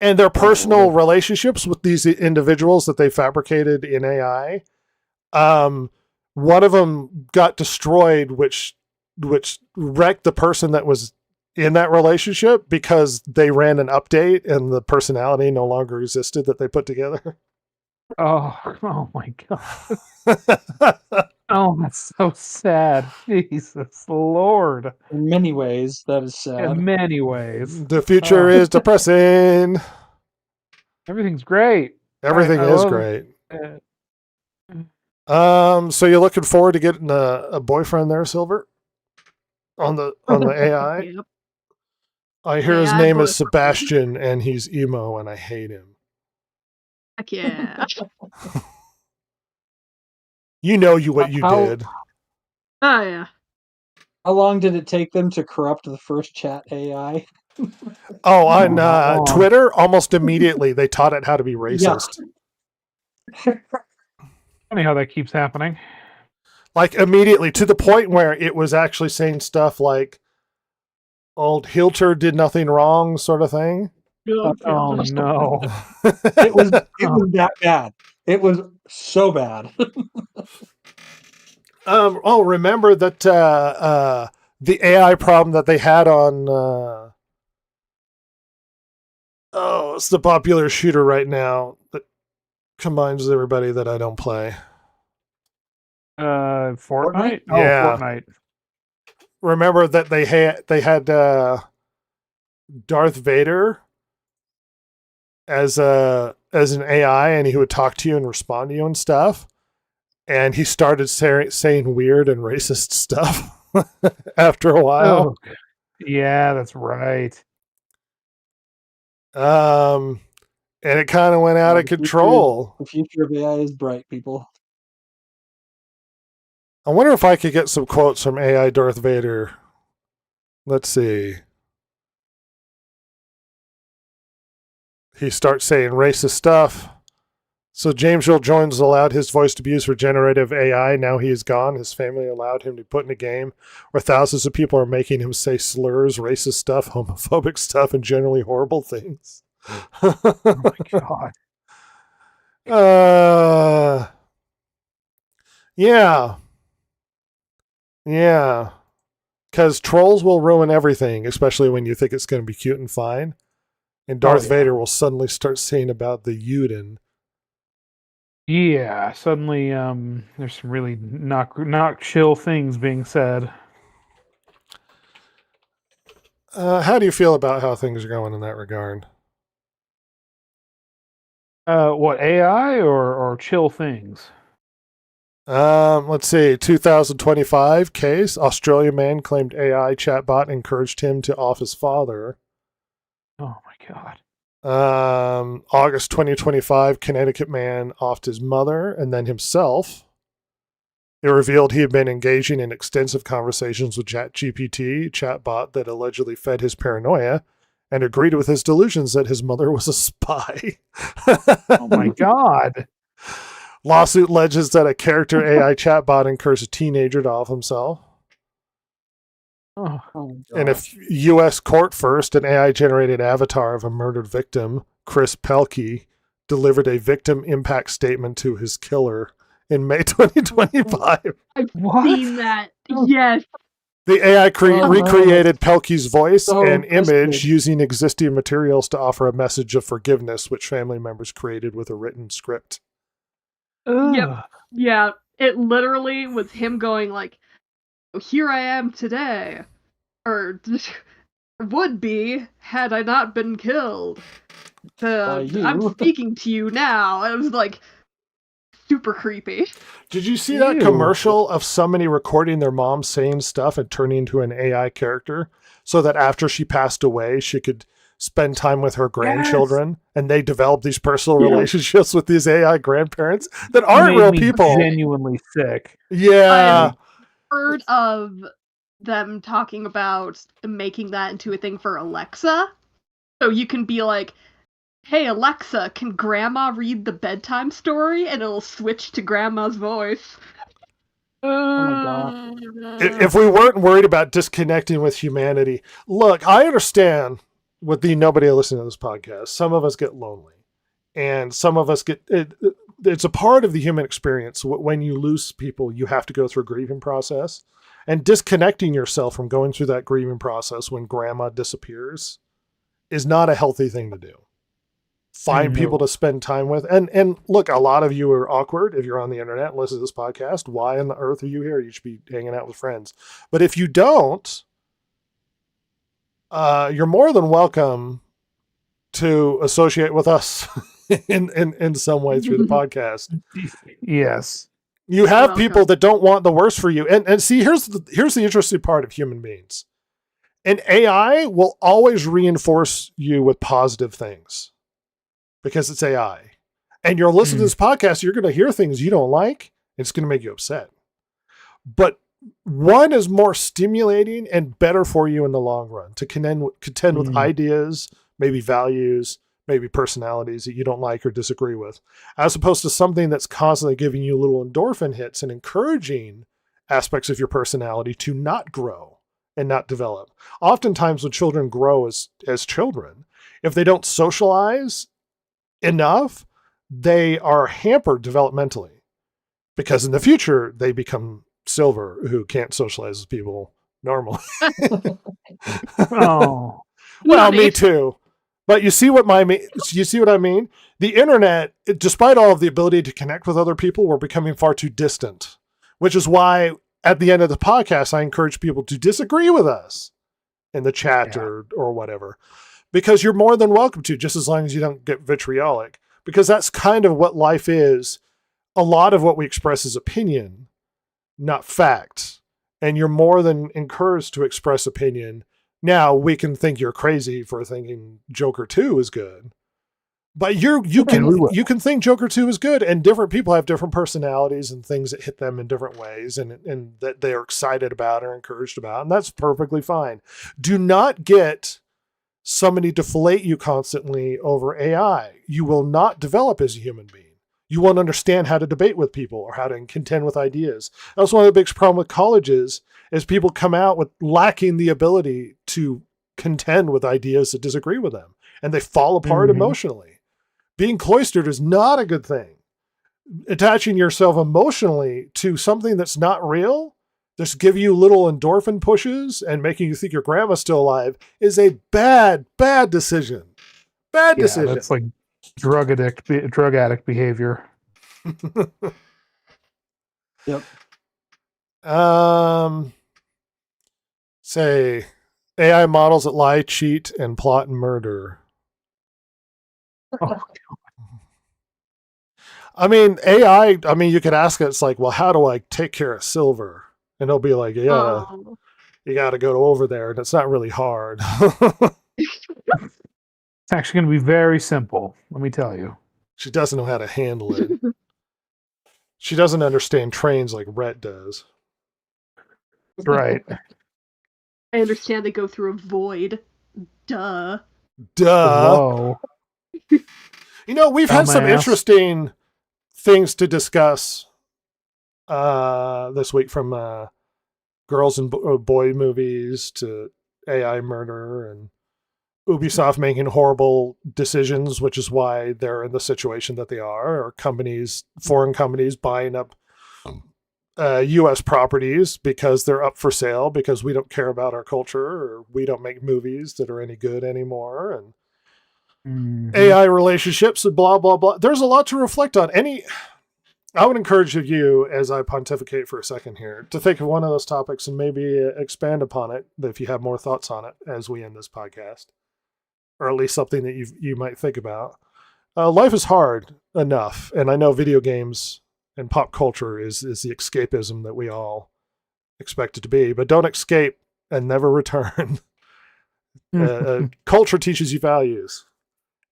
And their personal relationships with these individuals that they fabricated in AI, one of them got destroyed, which wrecked the person that was in that relationship because they ran an update and the personality no longer existed that they put together. Oh my god. Oh, that's so sad. Jesus Lord. In many ways, that is sad. In many ways. The future is depressing. Everything's great. Everything I is love- great. uh, So you're looking forward to getting a boyfriend there, Silver? On the AI? Yep. I hear his AI name is boyfriend. Sebastian and he's emo and I hate him. Heck yeah. You know what you How- did. Oh yeah. How long did it take them to corrupt the first chat AI? Oh, on not long. Twitter, almost immediately they taught it how to be racist. Funny how that keeps happening. Like immediately to the point where it was actually saying stuff like old Hilter did nothing wrong sort of thing. Oh, Oh gosh. no. It was that bad. It was so bad. Remember that the AI problem that they had on it's the popular shooter right now that combines everybody that I don't play. Fortnite? Fortnite? Oh, Yeah. Fortnite. Remember that they had Darth Vader as an AI, and he would talk to you and respond to you and stuff. And he started saying weird and racist stuff after a while. Oh, yeah, that's right. And it kind of went out of The future- control. The future of AI is bright, people. I wonder if I could get some quotes from AI Darth Vader. Let's see. He starts saying racist stuff. So James Earl Jones allowed his voice to be used for generative AI. Now he is gone. His family allowed him to put in a game where thousands of people are making him say slurs, racist stuff, homophobic stuff, and generally horrible things. Oh my god. Yeah. Yeah. Because trolls will ruin everything, especially when you think it's going to be cute and fine. And Darth yeah. Vader will suddenly start saying about the Yuden. Yeah, suddenly there's some really not chill things being said. How do you feel about how things are going in that regard? What, AI or chill things? Let's see. 2025 case. Australian man claimed AI chatbot encouraged him to off his father. Oh my god. August 2025, Connecticut man offed his mother and then himself. It revealed he had been engaging in extensive conversations with ChatGPT, chatbot that allegedly fed his paranoia, and agreed with his delusions that his mother was a spy. Oh my god. Lawsuit alleges that a character AI chatbot encouraged a teenager to off himself. Oh, In a U.S. court first, an AI-generated avatar of a murdered victim, Chris Pelkey, delivered a victim impact statement to his killer in May 2025. I've What? seen that. Yes. The AI Oh, recreated Pelkey's voice so and image twisted. using existing materials to offer a message of forgiveness, which family members created with a written script. ugh. Yeah. It literally was him going like, "Here I am today," or would be had I not been killed. you. I'm speaking to you now. And it was like super creepy. Did you see that Ew. commercial of somebody recording their mom saying stuff and turning into an AI character so that after she passed away, she could spend time with her grandchildren, and they developed these personal Yeah. relationships with these AI grandparents that You aren't made real me people. Genuinely sick. Yeah. Heard of them talking about making that into a thing for Alexa. So you can be like, "Hey Alexa, can grandma read the bedtime story?" And it'll switch to grandma's voice. Oh my god. If we weren't worried about disconnecting with humanity, look, I understand with the nobody listening to this podcast. Some of us get lonely, and some of us get it's a part of the human experience. When you lose people, you have to go through a grieving process, And disconnecting yourself from going through that grieving process when grandma disappears is not a healthy thing to do. Find people to spend time with. And look, a lot of you are awkward if you're on the internet and listen to this podcast. Why on the earth are you here? You should be hanging out with friends. But if you don't, you're more than welcome to associate with us in some way through the podcast. Yes. You have people that don't want the worst for you. And see, here's the interesting part of human beings. An AI will always reinforce you with positive things because it's AI. And you're listening to this podcast, you're going to hear things you don't like. It's going to make you upset. But one is more stimulating and better for you in the long run to contend with ideas, maybe values, maybe personalities that you don't like or disagree with, as opposed to something that's constantly giving you little endorphin hits and encouraging aspects of your personality to not grow and not develop. Oftentimes when children grow as children, if they don't socialize enough, they are hampered developmentally because in the future they become Silver, who can't socialize with people normally. Oh, well, me too. But you see what I mean? The internet, despite all of the ability to connect with other people, we're becoming far too distant, which is why at the end of the podcast, I encourage people to disagree with us in the chat or whatever, because you're more than welcome to, just as long as you don't get vitriolic, because that's kind of what life is. A lot of what we express is opinion, not fact. And you're more than encouraged to express opinion. Now we can think you're crazy for thinking Joker 2 is good, but you can think Joker 2 is good, and different people have different personalities and things that hit them in different ways and that they're excited about or encouraged about. And that's perfectly fine. Do not get somebody to deflate you constantly over AI. You will not develop as a human being. You won't understand how to debate with people or how to contend with ideas. That's one of the biggest problems with colleges is people come out with lacking the ability to contend with ideas that disagree with them, and they fall apart emotionally. Being cloistered is not a good thing. Attaching yourself emotionally to something that's not real, just give you little endorphin pushes and making you think your grandma's still alive is a bad decision. Bad decision. That's like drug addict behavior. Yep. Say AI models that lie, cheat, and plot and murder. Oh. I mean, AI, you could ask it, it's like, well, how do I take care of Silver? And it'll be like, you gotta go over there, and it's not really hard. It's actually going to be very simple, let me tell you. She doesn't know how to handle it. She doesn't understand trains like Rhett does. Right. I understand they go through a void. Duh. Whoa. We've had some interesting things to discuss this week, from girls and boy movies to AI murder and Ubisoft making horrible decisions, which is why they're in the situation that they are, or foreign companies buying up U.S. properties because they're up for sale because we don't care about our culture or we don't make movies that are any good anymore, and AI relationships and blah, blah, blah. There's a lot to reflect on. I would encourage you, as I pontificate for a second here, to think of one of those topics and maybe expand upon it if you have more thoughts on it as we end this podcast. Or at least something that you might think about. Life is hard enough, and I know video games and pop culture is the escapism that we all expect it to be, but don't escape and never return. Culture teaches you values,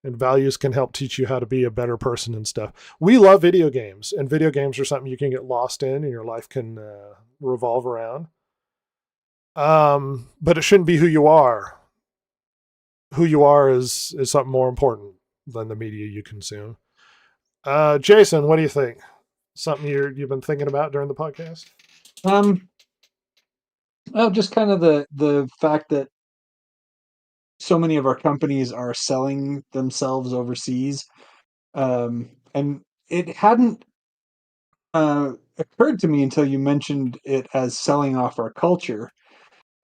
and values can help teach you how to be a better person and stuff. We love video games, and video games are something you can get lost in and your life can revolve around. But it shouldn't be who you are. Who you are is something more important than the media you consume. Jason, what do you think? Something you've been thinking about during the podcast? Just kind of the fact that so many of our companies are selling themselves overseas, and it hadn't occurred to me until you mentioned it as selling off our culture.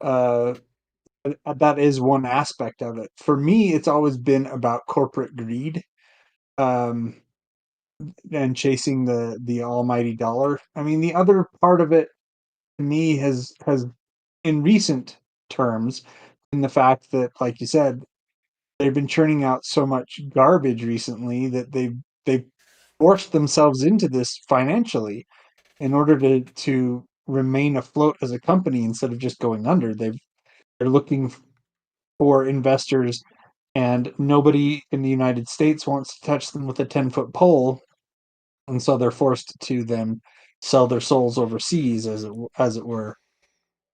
That is one aspect of it. For me, it's always been about corporate greed, um, and chasing the almighty dollar. I mean, the other part of it to me has in recent terms in the fact that, like you said, they've been churning out so much garbage recently that they've forced themselves into this financially in order to remain afloat as a company instead of just going under. They're looking for investors, and nobody in the United States wants to touch them with a 10-foot pole, and so they're forced to then sell their souls overseas, as it were.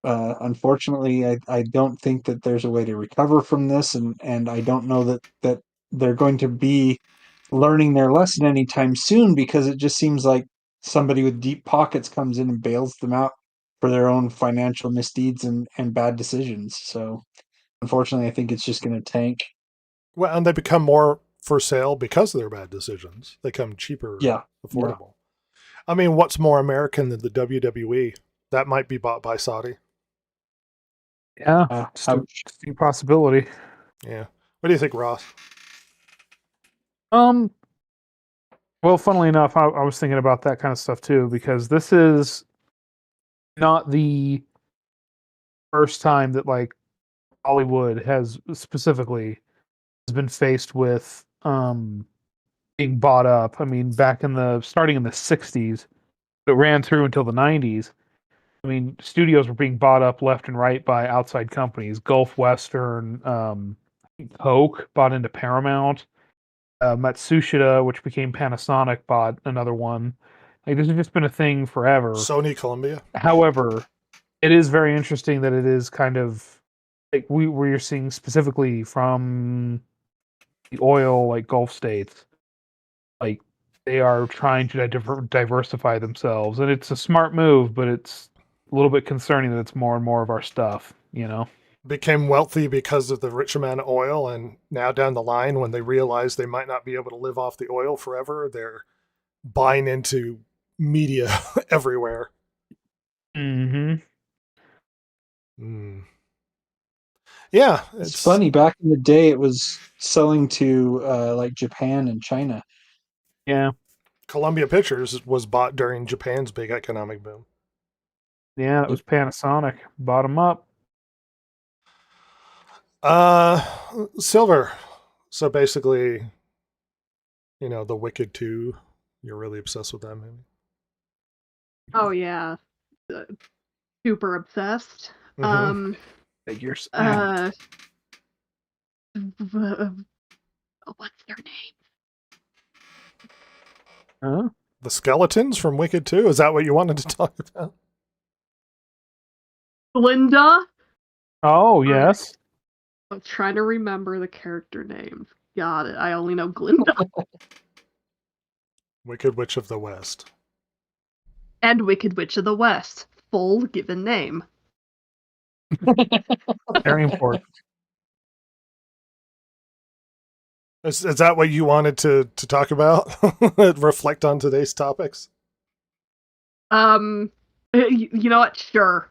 Unfortunately, I don't think that there's a way to recover from this, and I don't know that they're going to be learning their lesson anytime soon, because it just seems like somebody with deep pockets comes in and bails them out for their own financial misdeeds and bad decisions. So unfortunately, I think it's just going to tank. Well, and they become more for sale because of their bad decisions. They come cheaper, Yeah, affordable. I mean, what's more American than the WWE? That might be bought by Saudi. Yeah, distinct possibility. Yeah. What do you think, Ross? Well, funnily enough, I was thinking about that kind of stuff too, because this is not the first time that like Hollywood has been faced with being bought up. I mean, starting in the 60s, it ran through until the 90s. I mean, studios were being bought up left and right by outside companies. Gulf Western, Coke bought into Paramount. Matsushita, which became Panasonic, bought another one. Like, this has just been a thing forever. Sony Columbia. However, it is very interesting that it is kind of like we're seeing specifically from the oil, like Gulf states, like they are trying to diversify themselves, and it's a smart move, but it's a little bit concerning that it's more and more of our stuff, you know. Became wealthy because of the rich amount of oil, and now down the line, when they realize they might not be able to live off the oil forever, they're buying into media everywhere. Mm-hmm. Yeah, it's funny. Back in the day, it was selling to like Japan and China. Yeah, Columbia Pictures was bought during Japan's big economic boom. Yeah, it was Panasonic. Bottom up. Silver. So basically, the Wicked 2, you're really obsessed with that movie. Oh yeah. Super obsessed. Mm-hmm. Figures. What's their name? Huh? The skeletons from Wicked 2? Is that what you wanted to talk about? Glinda? Oh, yes. I'm trying to remember the character names. Got it. I only know Glinda. Wicked Witch of the West. And Wicked Witch of the West. Full given name. Very important. Is that what you wanted to talk about? Reflect on today's topics? You know what? Sure.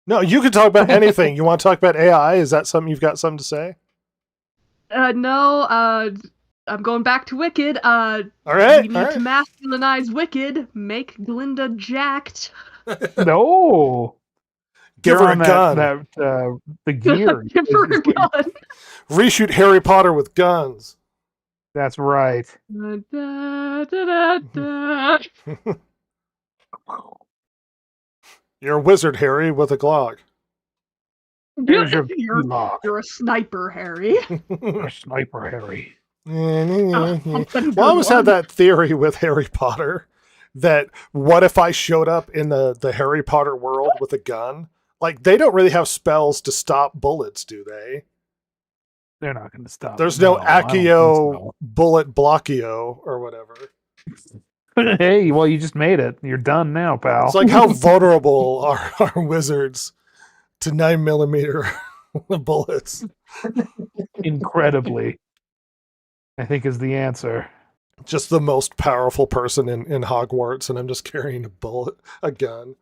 No, you can talk about anything. You want to talk about AI? Is that something you've got something to say? No, I'm going back to Wicked. All right. We need to masculinize Wicked. Make Glinda jacked. No. Give her a gun. The gear. Give her a gun. Reshoot Harry Potter with guns. That's right. Da, da, da. You're a wizard, Harry, with a Glock. You're a sniper, Harry. You're a sniper, Harry. Well, I always had that theory with Harry Potter that what if I showed up in the Harry Potter world with a gun? Like, they don't really have spells to stop bullets, do they? They're not going to stop. There's no Accio bullet blockio or whatever. Hey, well, you just made it. You're done now, pal. It's like, how vulnerable are wizards to 9mm bullets? Incredibly, I think is the answer. Just the most powerful person in Hogwarts, and I'm just carrying a gun.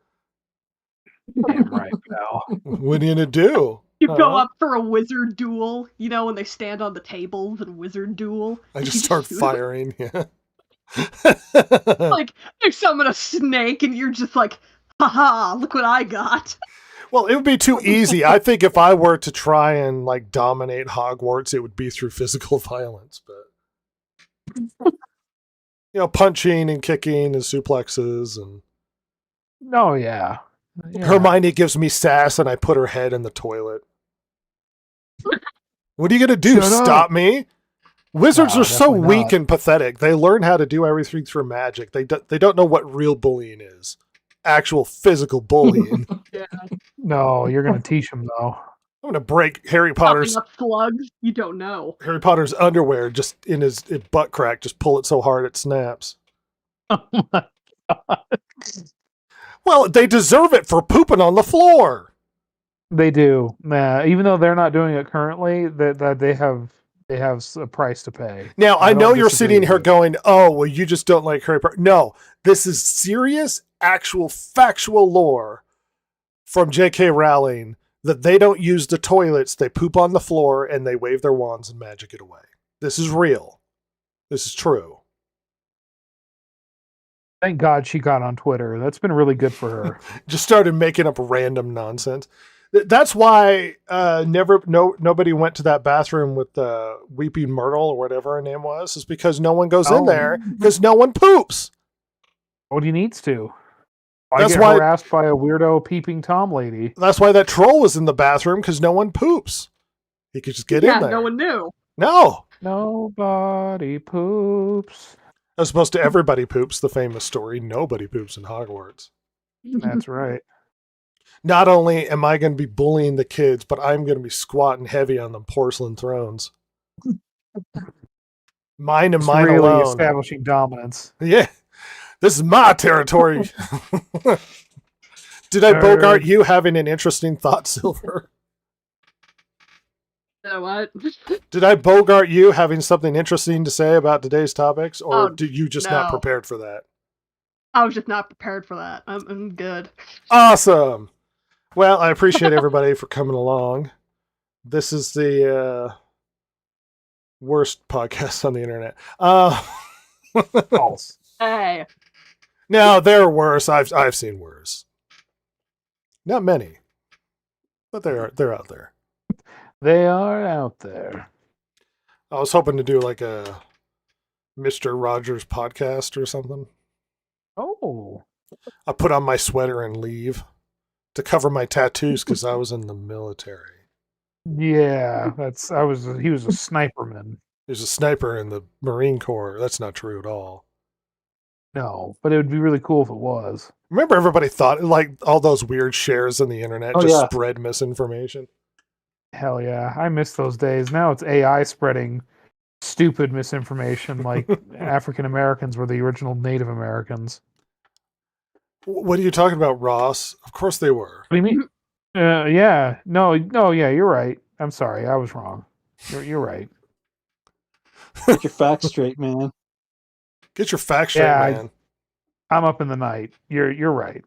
Damn right, pal. What are you gonna do? You go up for a wizard duel, you know, when they stand on the tables and wizard duel. I just start firing. Yeah. Like, they summon a snake and you're just like, haha, look what I got. Well, it would be too easy. I think if I were to try and like dominate Hogwarts, it would be through physical violence, but punching and kicking and suplexes and Oh yeah. Hermione gives me sass and I put her head in the toilet. What are you gonna do? Shut Stop up. me? Wizards No, are so definitely weak not. and pathetic. They learn how to do everything through magic. They don't know what real bullying is. Actual physical bullying. Yeah. No, you're gonna teach them though. I'm gonna break Harry Talking Potter's about slugs, you don't know. underwear just in his butt crack. Just pull it so hard it snaps. Oh my God. Well, they deserve it for pooping on the floor. They do. Nah, even though they're not doing it currently, that they have a price to pay. Now, I know don't you're disagree sitting with here you. going, oh, well, you just don't like Harry Potter. No, this is serious, actual, factual lore from J.K. Rowling that they don't use the toilets, they poop on the floor, and they wave their wands and magic it away. This is real. This is true. Thank God she got on Twitter. That's been really good for her. Just started making up random nonsense. That's why nobody went to that bathroom with Weeping Myrtle or whatever her name was, is because no one goes in there because no one poops. What he needs to. I That's get why- harassed by a weirdo peeping Tom lady. That's why that troll was in the bathroom, because no one poops. He could just get in there. No one knew. No. Nobody poops. As opposed to everybody poops, the famous story. Nobody poops in Hogwarts. That's right. Not only am I going to be bullying the kids, but I'm going to be squatting heavy on them porcelain thrones. Mine and It's mine really alone. establishing dominance. Yeah. This is my territory. Did I bogart you having an interesting thought, Silver? What? Did I bogart you having something interesting to say about today's topics, or Oh, did you just not no. prepared for that? I was just not prepared for that. I'm good. Awesome. Well, I appreciate everybody for coming along. This is the worst podcast on the internet. False. Hey. No, they're worse. I've seen worse. Not many, but they're out there. They are out there. I was hoping to do like a Mr. Rogers podcast or something. Oh. I put on my sweater and leave to cover my tattoos because I was in the military. Yeah, he was a sniperman. There's a sniper in the Marine Corps. That's not true at all. No, but it would be really cool if it was. Remember, everybody thought like all those weird shares on the internet Oh, just yeah. spread misinformation. Hell yeah. I miss those days. Now it's AI spreading stupid misinformation like African Americans were the original Native Americans. What are you talking about, Ross? Of course they were. What do you mean? Yeah. No, yeah, you're right. I'm sorry. I was wrong. You're right. Get your facts straight, man. Get your facts straight, Yeah, man. I'm up in the night. You're right.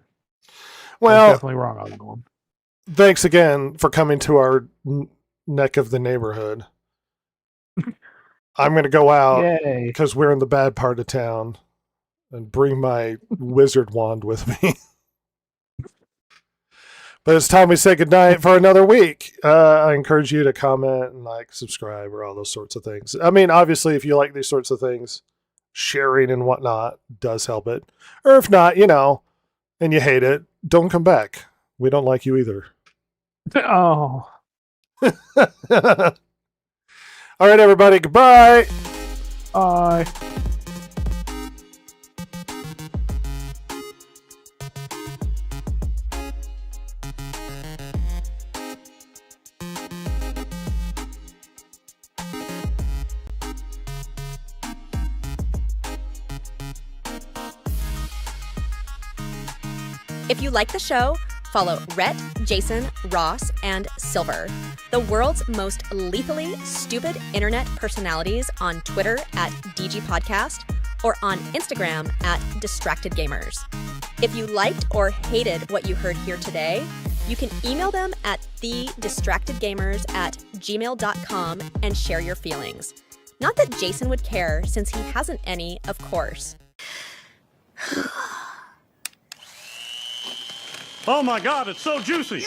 I'm Well, definitely wrong on that one. thanks again for coming to our neck of the neighborhood. I'm going to go out Yay. because we're in the bad part of town and bring my wizard wand with me. But it's time we say goodnight for another week. I encourage you to comment and like, subscribe, or all those sorts of things. I mean, obviously, if you like these sorts of things, sharing and whatnot does help it. Or if not, and you hate it, don't come back. We don't like you either. Oh. All right, everybody. Goodbye. Bye. If you like the show, follow Rhett, Jason, Ross, and Silver, the world's most lethally stupid internet personalities, on Twitter at DG Podcast, or on Instagram at DistractedGamers. If you liked or hated what you heard here today, you can email them at thedistractedgamers@gmail.com and share your feelings. Not that Jason would care, since he hasn't any, of course. Oh my God, it's so juicy!